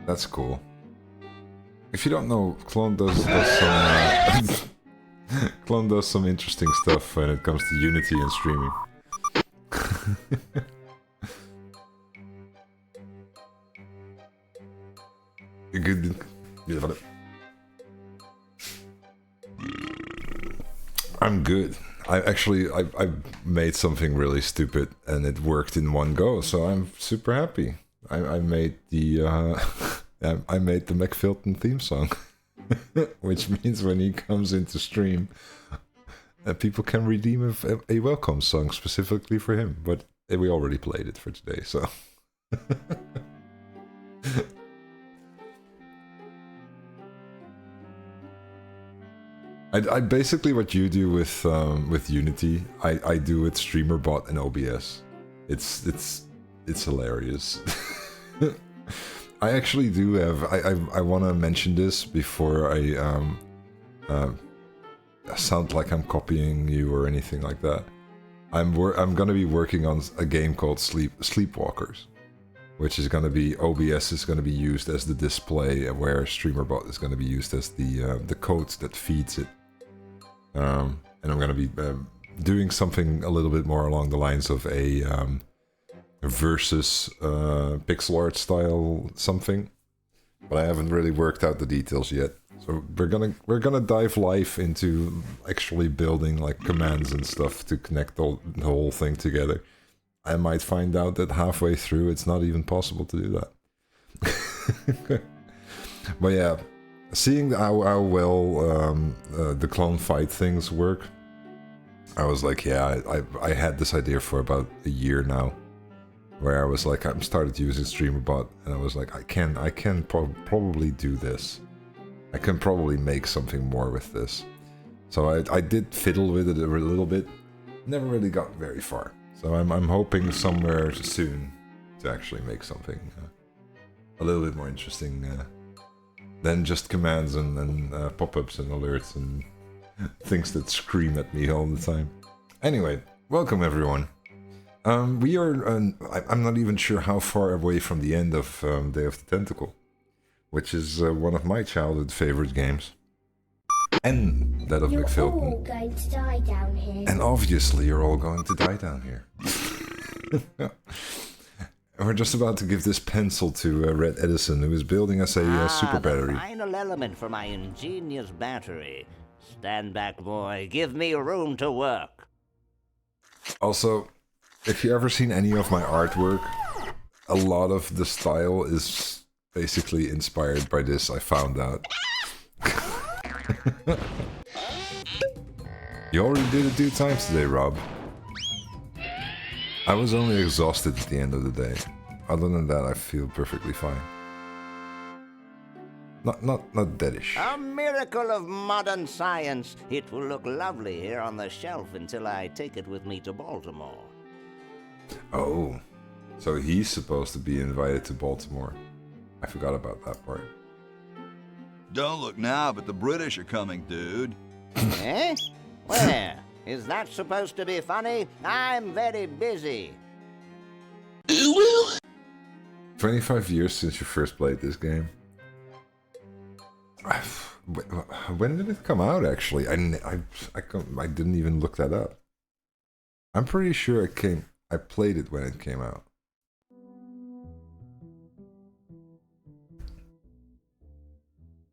That's cool. If you don't know, Clone does some... Clone does some interesting stuff when it comes to Unity and streaming. Good. I'm good. I made something really stupid and it worked in one go, so I'm super happy. I made the I made the McFilton theme song. Which means when he comes into stream, people can redeem a welcome song specifically for him. But we already played it for today, so... I basically what you do with Unity, I do with StreamerBot and OBS. It's hilarious. I actually do have... I want to mention this before I sound like I'm copying you or anything like that. I'm going to be working on a game called Sleepwalkers, which is going to be... OBS is going to be used as the display, where StreamerBot is going to be used as the code that feeds it. And I'm going to be doing something a little bit more along the lines of a... versus pixel art style something, but I haven't really worked out the details yet. So we're gonna dive live into actually building like commands and stuff to connect the whole thing together. I might find out that halfway through it's not even possible to do that. But yeah, seeing how well the Clone Fight things work, I was like, yeah, I had this idea for about a year now. Where I was like, I started using StreamerBot, and I was like, I can probably do this. I can probably make something more with this. So I did fiddle with it a little bit, never really got very far. So I'm hoping somewhere soon to actually make something a little bit more interesting than just commands and pop-ups and alerts and things that scream at me all the time. Anyway, welcome everyone. We are. I'm not even sure how far away from the end of Day of the Tentacle, which is one of my childhood favorite games. And that of You're McFilton. all going to die down here. And obviously, you're all going to die down here. We're just about to give this pencil to Red Edison, who is building us a super battery. The final element for my ingenious battery. Stand back, boy. Give me room to work. Also, if you ever seen any of my artwork, a lot of the style is basically inspired by this, I found out. You already did it 2 times today, Rob. I was only exhausted at the end of the day. Other than that, I feel perfectly fine. Not deadish. A miracle of modern science. It will look lovely here on the shelf until I take it with me to Baltimore. Oh, so he's supposed to be invited to Baltimore. I forgot about that part. Don't look now, but the British are coming, dude. Eh? Where? Is that supposed to be funny? I'm very busy. 25 years since you first played this game. When did it come out, actually? I didn't even look that up. I'm pretty sure I played it when it came out.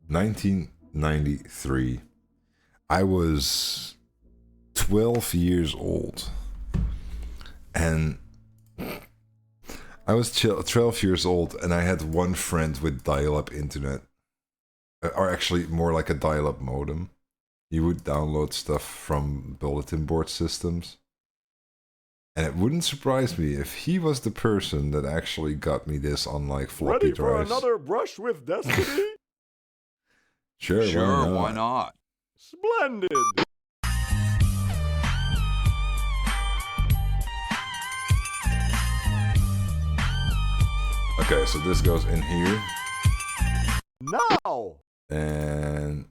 (1993). I was 12 years old. And I was 12 years old, and I had one friend with dial-up internet. Or actually, more like a dial-up modem. You would download stuff from bulletin board systems. And it wouldn't surprise me if he was the person that actually got me this on like floppy Ready for drives. another brush with destiny? Sure, Why not? Splendid! Okay, so this goes in here. Now! And...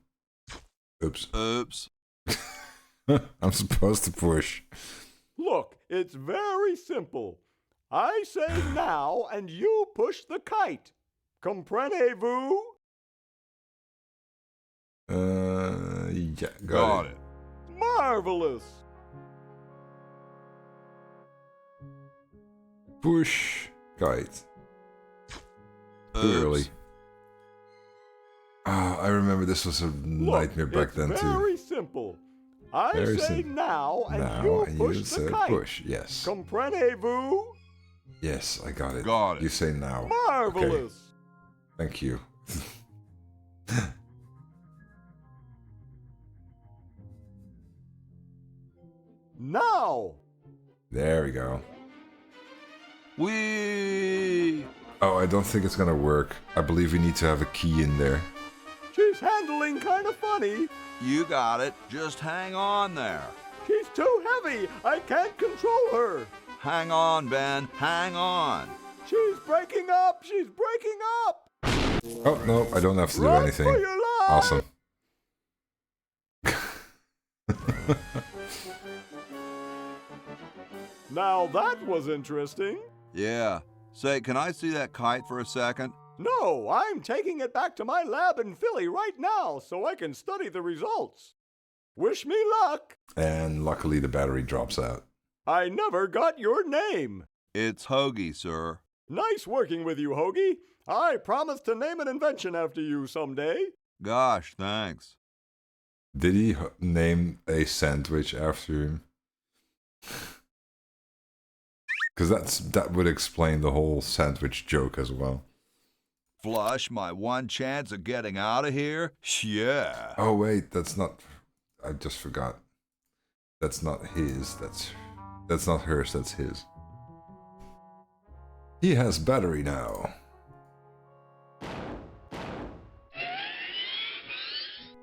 Oops. Oops. I'm supposed to push. Look, it's very simple. I say now, and you push the kite. Comprenez-vous? Yeah, got it. Marvelous! Push kite. Too early. I remember this was a nightmare back then it's too. very simple. I Very say simple. now, and Now, you and push you the say kite. push, yes. Comprenez-vous? Yes, I got it. Got it. You say now. Marvelous! Okay. Thank you. Now! There we go. Whee! Oh, I don't think it's gonna work. I believe we need to have a key in there. She's handling kind of funny. You got it. Just hang on there. She's too heavy. I can't control her. Hang on, Ben. Hang on. She's breaking up. She's breaking up. Oh, no, I don't have to do Run anything. for your life. Awesome. Now that was interesting. Yeah. Say, can I see that kite for a second? No, I'm taking it back to my lab in Philly right now so I can study the results. Wish me luck. And luckily the battery drops out. I never got your name. It's Hoagie, sir. Nice working with you, Hoagie. I promise to name an invention after you someday. Gosh, thanks. Did he name a sandwich after him? Because that would explain the whole sandwich joke as well. Flush, my one chance of getting out of here? Yeah. Oh wait, that's not... I just forgot. That's not his, that's not hers, that's his. He has battery now.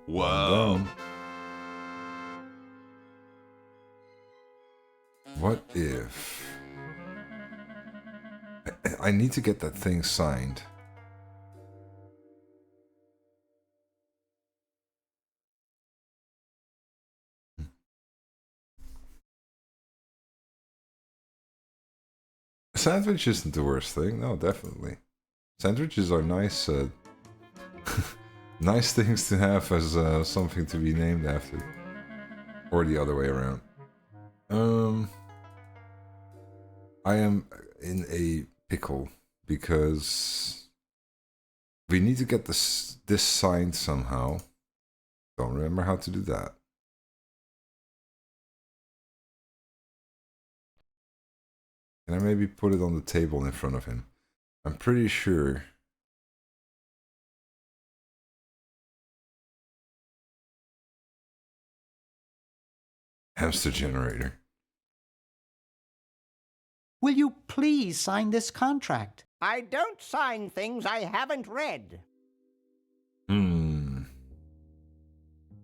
Wow. What if... I need to get that thing signed. sandwich isn't the worst thing. No, definitely. Sandwiches are nice, nice things to have as something to be named after. Or the other way around. I am in a pickle because we need to get this signed somehow. Don't remember how to do that. Can I maybe put it on the table in front of him? I'm pretty sure. Hamster generator. Will you please sign this contract? I don't sign things I haven't read.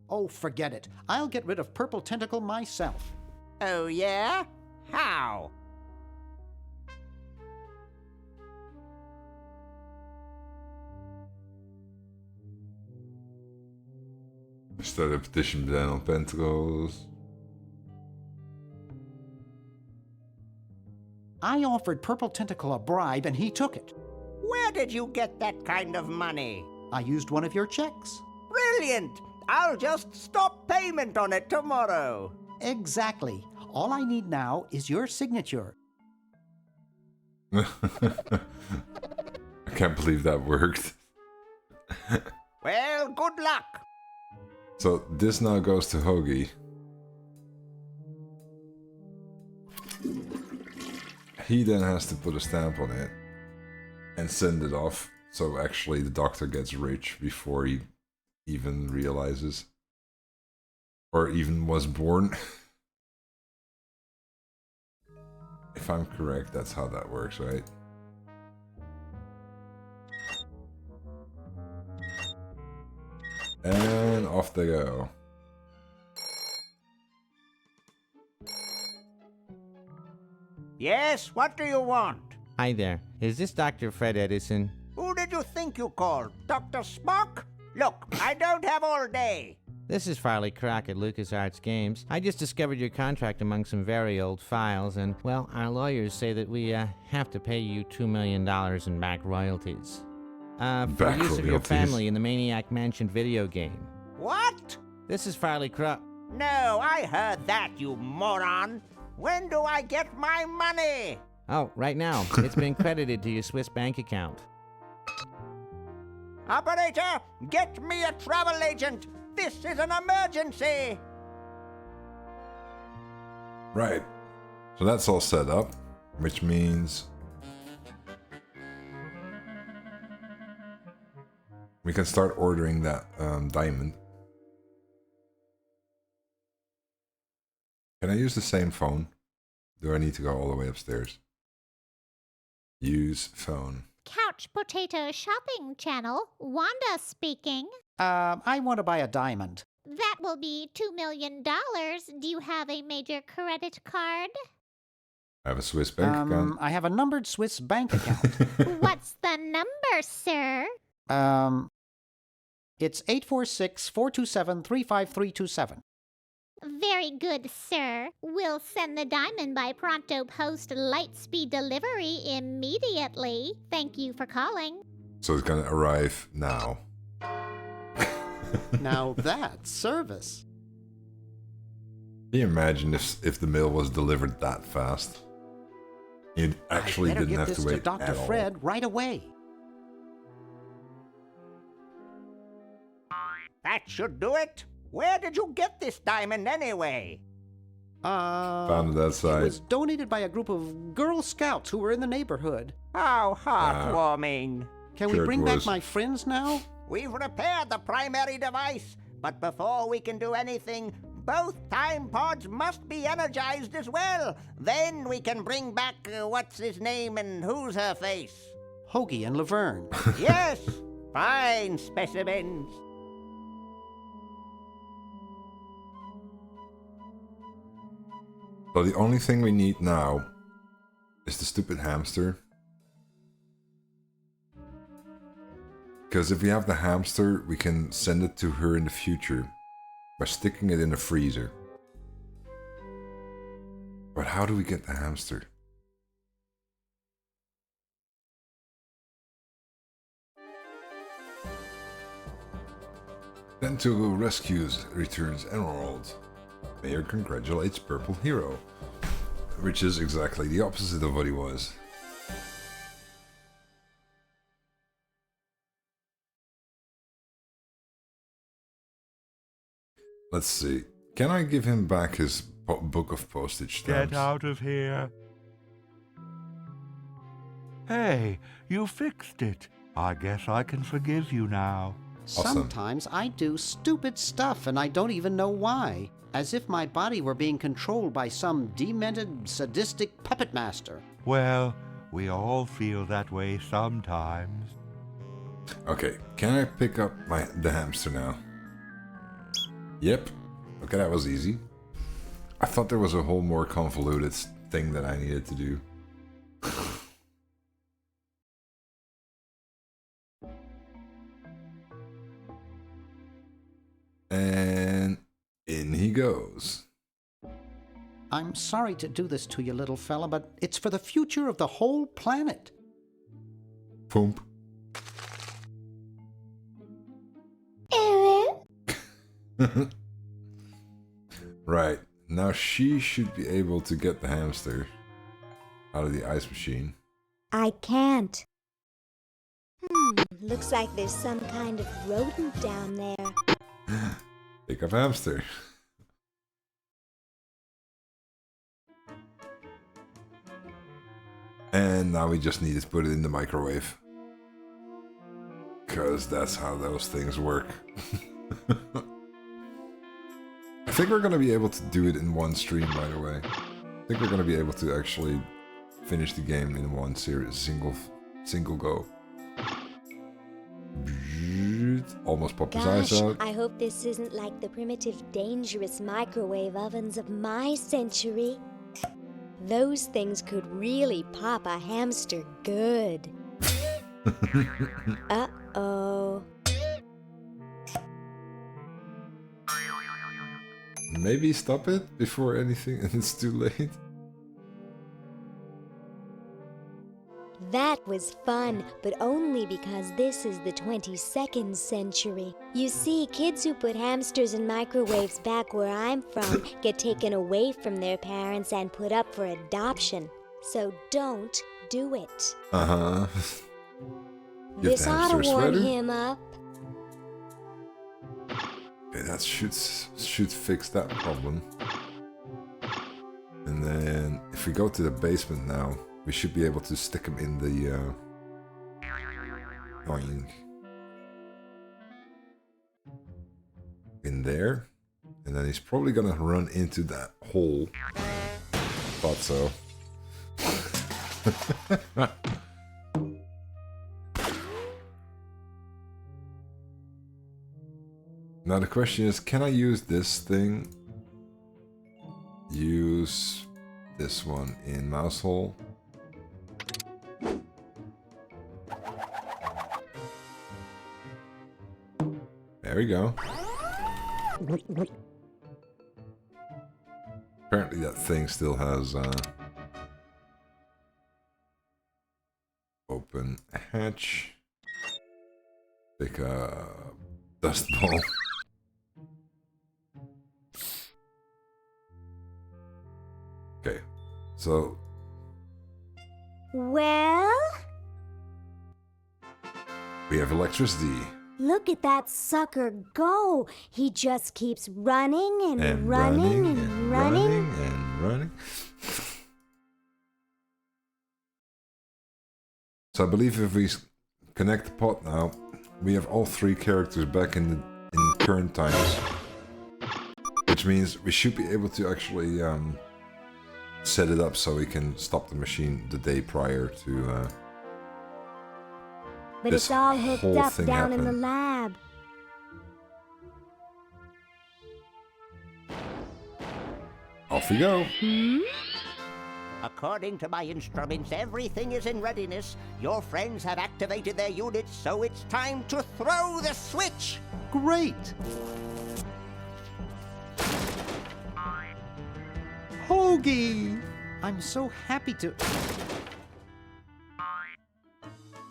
Oh, forget it. I'll get rid of Purple Tentacle myself. Oh, yeah? How? Start a petition then on Pentacles. I offered Purple Tentacle a bribe and he took it. Where did you get that kind of money? I used one of your checks. Brilliant! I'll just stop payment on it tomorrow. Exactly. All I need now is your signature. I can't believe that worked. Well, good luck. So this now goes to Hoagie. He then has to put a stamp on it and send it off. So actually the doctor gets rich before he even realizes. Or even was born. If I'm correct, that's how that works, right? And off they go. Yes, what do you want? Hi there. Is this Dr. Fred Edison? Who did you think you called? Dr. Spock? Look, I don't have all day. This is Farley Croc at LucasArts Games. I just discovered your contract among some very old files, and, well, our lawyers say that we have to pay you $2 million in back royalties. For use of your family in the Maniac Mansion video game. What? This is Farley Croc. No, I heard that, you moron. When do I get my money? Oh, right now. It's been credited to your Swiss bank account. Operator, get me a travel agent. This is an emergency. Right. So that's all set up, which means we can start ordering that diamond. Can I use the same phone? Do I need to go all the way upstairs? Use phone. Couch Potato Shopping Channel, Wanda speaking. I want to buy a diamond. That will be $2 million. Do you have a major credit card? I have a Swiss bank account. I have a numbered Swiss bank account. What's the number, sir? It's 846-427-35327. Very good, sir. We'll send the diamond by Pronto Post Lightspeed delivery immediately. Thank you for calling. So it's gonna arrive now. Now that's service. Can you imagine if the mail was delivered that fast? You actually didn't have to wait Dr. at all. Fred right away. That should do it. Where did you get this diamond anyway? Found it outside. It was donated by a group of Girl Scouts who were in the neighborhood. How heartwarming. Can we bring back my friends now? We've repaired the primary device, but before we can do anything, both time pods must be energized as well. Then we can bring back what's his name and who's her face. Hoagie and Laverne. Yes, fine specimens. So the only thing we need now is the stupid hamster. Because if we have the hamster, we can send it to her in the future by sticking it in the freezer. But how do we get the hamster? Tentacle rescues, returns Emerald. Mayor congratulates Purple Hero. Which is exactly the opposite of what he was. Let's see. Can I give him back his book of postage stamps? Get out of here. Hey, you fixed it. I guess I can forgive you now. Awesome. Sometimes I do stupid stuff and I don't even know why. As if my body were being controlled by some demented, sadistic puppet master. Well, we all feel that way sometimes. Okay, can I pick up the hamster now? Yep. Okay, that was easy. I thought there was a whole more convoluted thing that I needed to do. And in he goes. I'm sorry to do this to you, little fella, but it's for the future of the whole planet. Poomp. Right, now she should be able to get the hamster out of the ice machine. I can't. Looks like there's some kind of rodent down there. Pick up hamster. And now we just need to put it in the microwave. Because that's how those things work. I think we're going to be able to do it in one stream, by the way. I think we're going to be able to actually finish the game in one single go. Almost popped his eyes out. I hope this isn't like the primitive, dangerous microwave ovens of my century. Those things could really pop a hamster good. Uh-oh. Maybe stop it before anything and it's too late. That was fun, but only because this is the 22nd century. You see, kids who put hamsters in microwaves back where I'm from get taken away from their parents and put up for adoption. So don't do it. Uh-huh. This ought to warm him up. Okay, that should fix that problem. And then if we go to the basement now, we should be able to stick him in the in there, and then he's probably gonna run into that hole. Thought so. Now the question is, can I use this thing? Use this one in mouse hole. There we go. Apparently that thing still has open hatch. Pick a dust ball. Okay, so Well, we have electricity. look at that sucker go. He just keeps running and running and running. and running. So I believe if we connect the pot now, we have all three characters back in current times. Which means we should be able to actually set it up so we can stop the machine the day prior to But this it's all hooked whole up thing down in the happening. lab. Off we go. According to my instruments, everything is in readiness. Your friends have activated their units, so it's time to throw the switch. Great! Hoagie! I'm so happy to...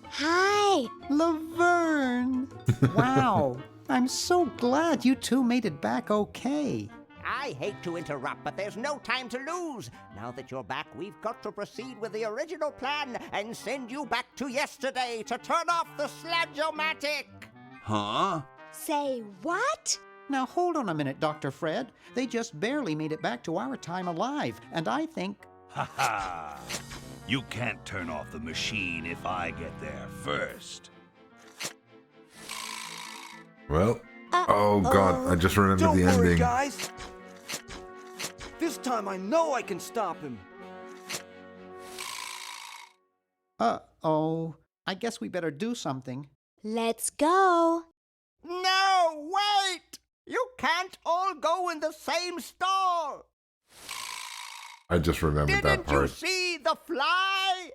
Hi! Laverne! Wow! I'm so glad you two made it back okay. I hate to interrupt, but there's no time to lose. Now that you're back, we've got to proceed with the original plan and send you back to yesterday to turn off the Sludge-O-Matic. Huh? Say what? Now hold on a minute, Dr. Fred. They just barely made it back to our time alive, and I think... Ha ha! You can't turn off the machine if I get there first. Well, oh god, I just remembered the Don't worry, ending. guys. This time I know I can stop him. Uh-oh. I guess we better do something. Let's go. No, wait! You can't all go in the same stall. I just remembered that Didn't you part. see the fly?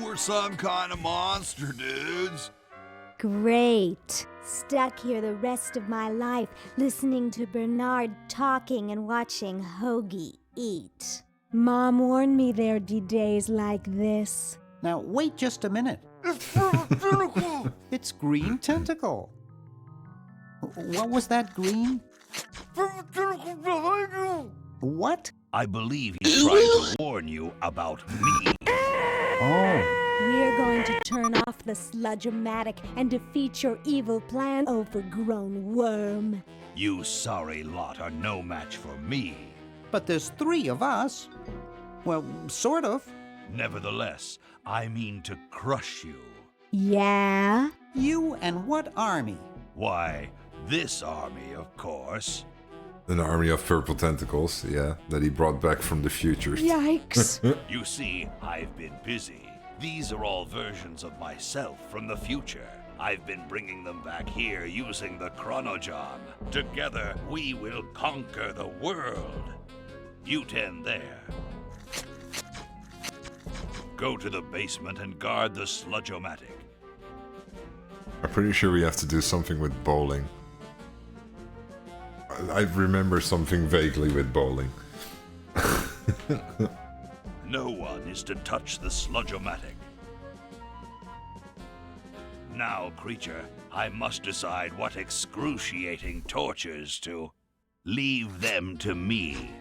We're some kind of monster, dudes. Great. Stuck here the rest of my life, listening to Bernard talking and watching Hoagie eat. Mom warned me there'd be days like this. Now, wait just a minute. It's Green Tentacle. What was that, Green? What? I believe he's trying to warn you about me. Oh. We're going to turn off the Sludge-O-Matic and defeat your evil plan, overgrown worm. You sorry lot are no match for me. But there's 3 of us. Well, sort of. Nevertheless, I mean to crush you. Yeah? You and what army? Why, this army, of course. An army of purple tentacles, yeah, that he brought back from the future. Yikes. You see, I've been busy. These are all versions of myself from the future. I've been bringing them back here using the Chronojon. Together, we will conquer the world. You 10 there. Go to the basement and guard the Sludge-O-Matic. I'm pretty sure we have to do something with bowling. I remember something vaguely with bowling. No one is to touch the Sludge-O-Matic. Now, creature, I must decide what excruciating tortures to leave them to me.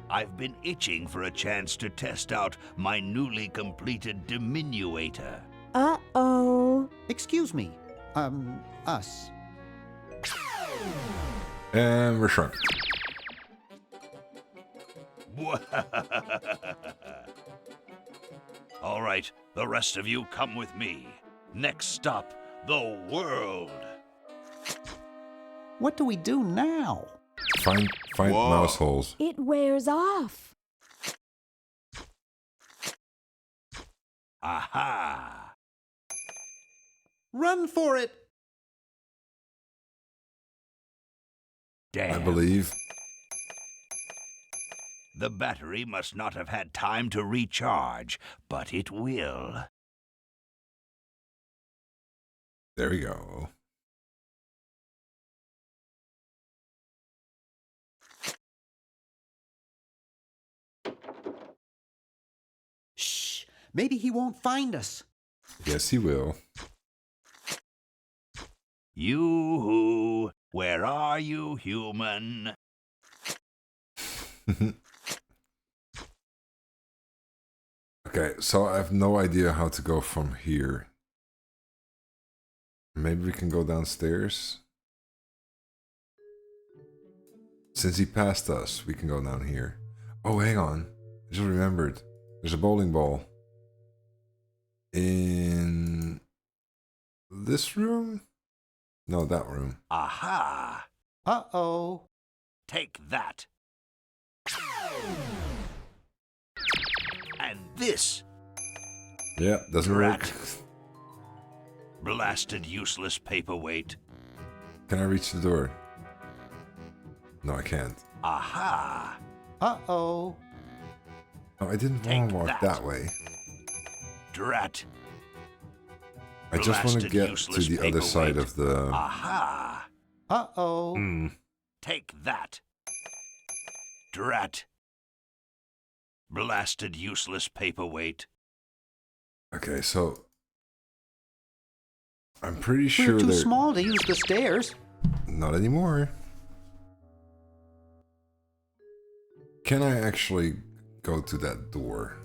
I've been itching for a chance to test out my newly completed diminuator. Uh-oh. Excuse me. Us. And we're shrunk. All right, the rest of you come with me. Next stop, the world. What do we do now? Find mouse holes. It wears off. Aha! Run for it! Damn. I believe. The battery must not have had time to recharge, but it will. There we go. Shh! Maybe he won't find us. Yes, he will. Yoo-hoo! Where are you, human? Okay, so I have no idea how to go from here. Maybe we can go downstairs? Since he passed us, we can go down here. Oh, hang on. I just remembered. There's a bowling ball. In this room? No, that room. Aha! Uh-oh. Take that. And this. Yeah, doesn't work. Blasted useless paperweight. Can I reach the door? No, I can't. Aha! Uh-oh. Oh, I didn't want to walk that way. Drat. I just want to Blasted get to useless the other side paperweight. of the... Aha! Uh-oh. Take that. Drat. Blasted useless paperweight. Okay, so... I'm pretty sure We're too they're... small to use the stairs. Not anymore. Can I actually go to that door?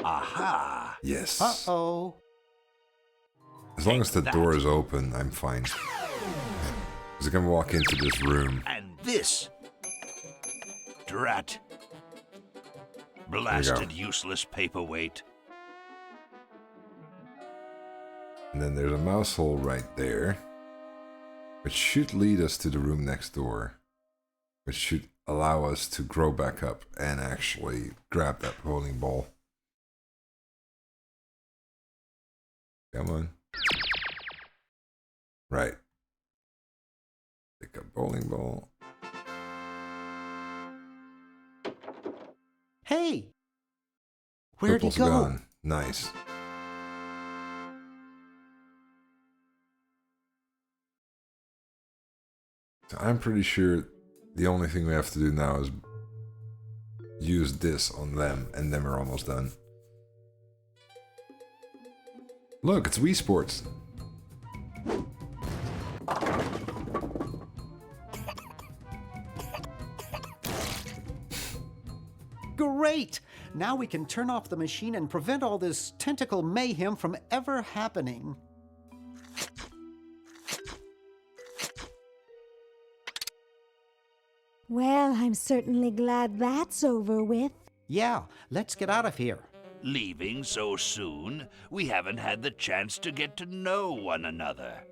Aha! Yes. Uh-oh. As long as the door is open, I'm fine. Because I can walk into this room. And this. Drat. Blasted useless paperweight. And then there's a mouse hole right there. Which should lead us to the room next door. Which should allow us to grow back up and actually grab that bowling ball. Come on. Right. Pick up bowling ball. Hey! Where'd he Purple's go? gone. Nice. So I'm pretty sure the only thing we have to do now is use this on them, and then we're almost done. Look, it's Wii Sports. Great! Now we can turn off the machine and prevent all this tentacle mayhem from ever happening. Well, I'm certainly glad that's over with. Yeah, let's get out of here. Leaving so soon? We haven't had the chance to get to know one another.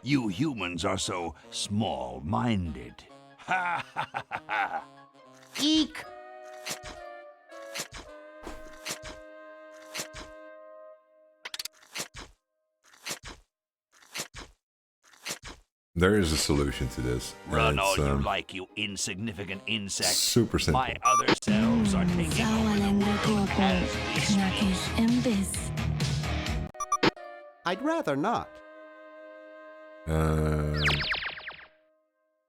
You humans are so small-minded. Ha ha ha ha! Eek! There is a solution to this. Run all you like, you insignificant insect. Super simple. My other selves are taking over the world as we speak. I'd rather not.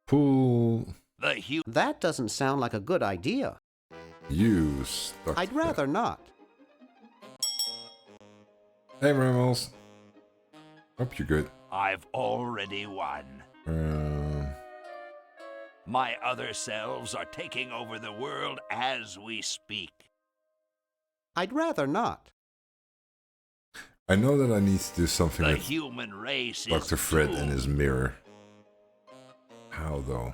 Pull. That doesn't sound like a good idea. Use. I'd rather not. Hey, Ramos. Hope you're good. I've already won. My other selves are taking over the world as we speak. I'd rather not. I know that I need to do something The with human race Dr. is Fred doomed. and his mirror. How, though?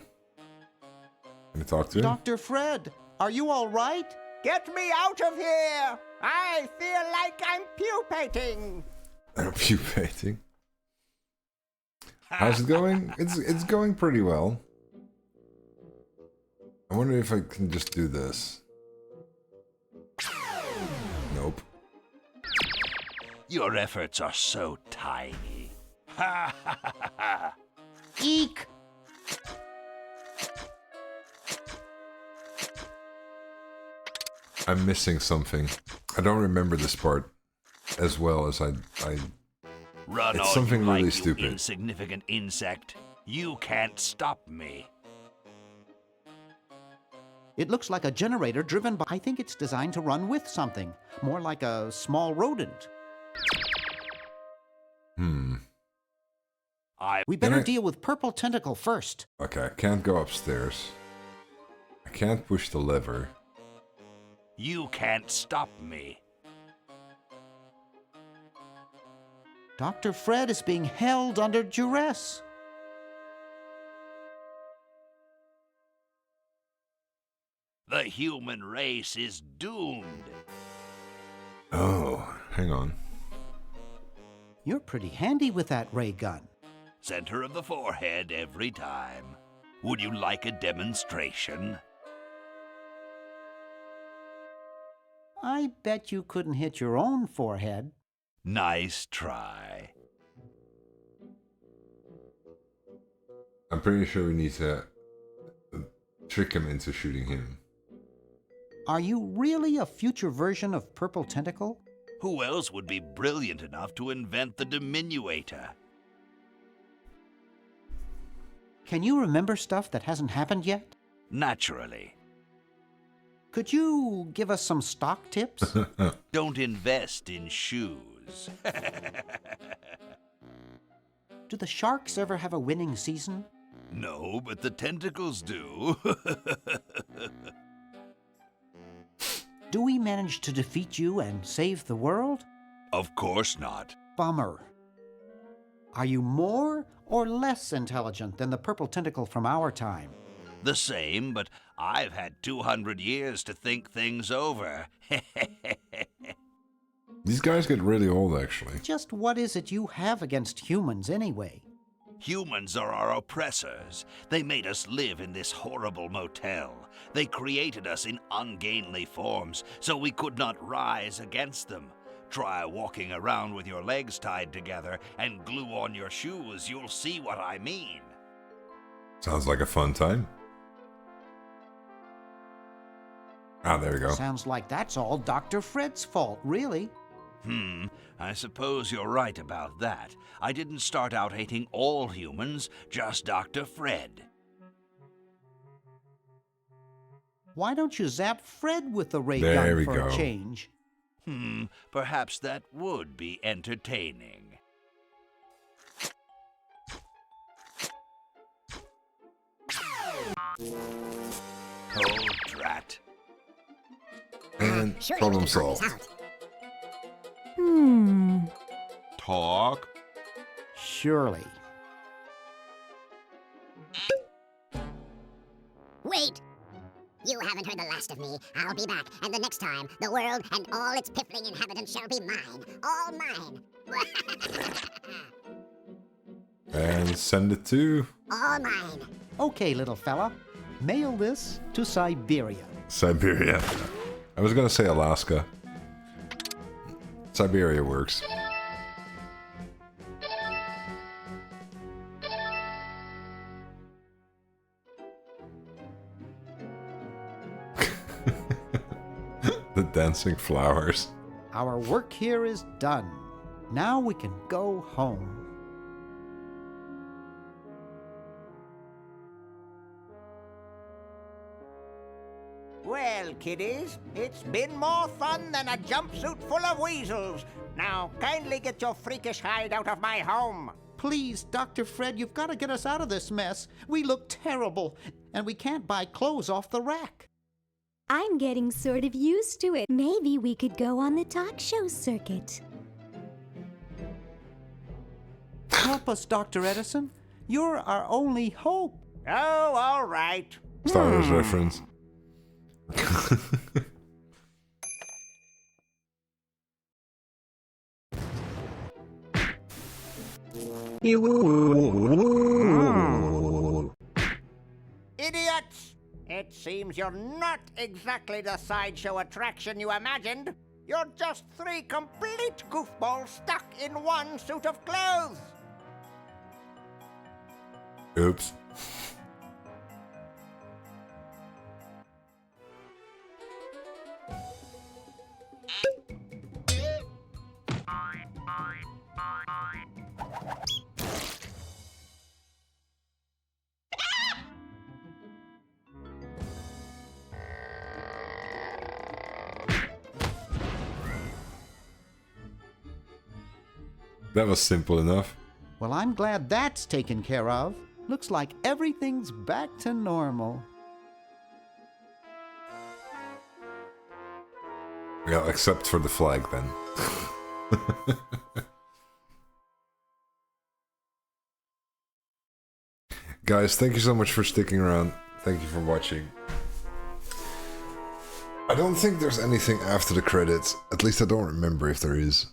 Can I talk to him? Dr. Fred, are you all right? Get me out of here! I feel like I'm pupating. I'm pupating. How's it going? It's going pretty well. I wonder if I can just do this. Nope. Your efforts are so tiny. Ha ha ha ha! Eek! I'm missing something. I don't remember this part as well as I Run it's all something you like, really you stupid. insignificant insect. You can't stop me. It looks like a generator driven by... I think it's designed to run with something. More like a small rodent. We better deal with Purple Tentacle first. Okay, I can't go upstairs. I can't push the lever. You can't stop me. Dr. Fred is being held under duress. The human race is doomed. Oh, hang on. You're pretty handy with that ray gun. Center of the forehead every time. Would you like a demonstration? I bet you couldn't hit your own forehead. Nice try. I'm pretty sure we need to trick him into shooting him. Are you really a future version of Purple Tentacle? Who else would be brilliant enough to invent the diminuator? Can you remember stuff that hasn't happened yet? Naturally. Could you give us some stock tips? Don't invest in shoes. Do the Sharks ever have a winning season? No, but the Tentacles do. Do we manage to defeat you and save the world? Of course not. Bummer. Are you more or less intelligent than the Purple Tentacle from our time? The same, but I've had 200 years to think things over. These guys get really old, actually. Just what is it you have against humans, anyway? Humans are our oppressors. They made us live in this horrible motel. They created us in ungainly forms, so we could not rise against them. Try walking around with your legs tied together and glue on your shoes. You'll see what I mean. Sounds like a fun time. Ah, there we go. Sounds like that's all Dr. Fred's fault, really. I suppose you're right about that. I didn't start out hating all humans, just Dr. Fred. Why don't you zap Fred with the ray There we gun for go. a change? Perhaps that would be entertaining. Oh, drat. And problem solved. Talk. Surely. Wait! You haven't heard the last of me. I'll be back, and the next time, the world and all its piffling inhabitants shall be mine. All mine. And send it to... All mine. Okay, little fella. Mail this to Siberia. Siberia. I was gonna say Alaska. Siberia works. The dancing flowers. Our work here is done. Now we can go home. Well, kiddies, it's been more fun than a jumpsuit full of weasels. Now, kindly get your freakish hide out of my home. Please, Dr. Fred, you've got to get us out of this mess. We look terrible, and we can't buy clothes off the rack. I'm getting sort of used to it. Maybe we could go on the talk show circuit. Help us, Dr. Edison. You're our only hope. Oh, all right. Star Wars reference. Idiots! It seems you're not exactly the sideshow attraction you imagined. You're just three complete goofballs stuck in one suit of clothes. Oops. That was simple enough. Well, I'm glad that's taken care of. Looks like everything's back to normal. Yeah, except for the flag then. Guys, thank you so much for sticking around. Thank you for watching. I don't think there's anything after the credits. At least I don't remember if there is.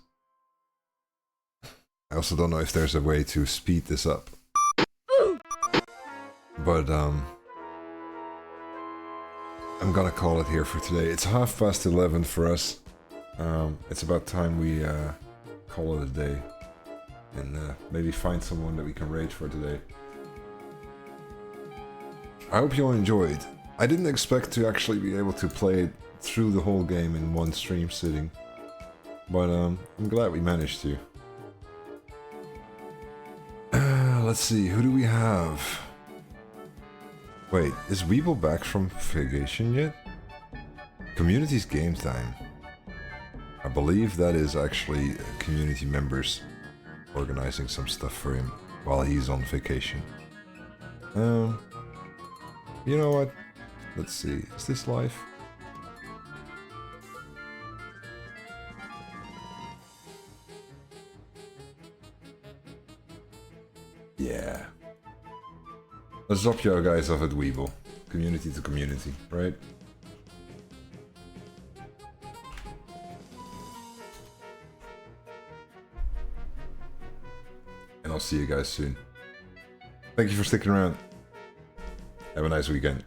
I also don't know if there's a way to speed this up. But, I'm gonna call it here for today. It's 11:30 for us. It's about time we call it a day. And maybe find someone that we can raid for today. I hope you all enjoyed. I didn't expect to actually be able to play it through the whole game in one stream sitting. But I'm glad we managed to. Let's see, who do we have? Wait, is Weeble back from vacation yet? Community's game time. I believe that is actually community members organizing some stuff for him while he's on vacation. You know what? Let's see, is this live? Yeah. Let's drop you guys off at Weeble. Community to community, right? And I'll see you guys soon. Thank you for sticking around. Have a nice weekend.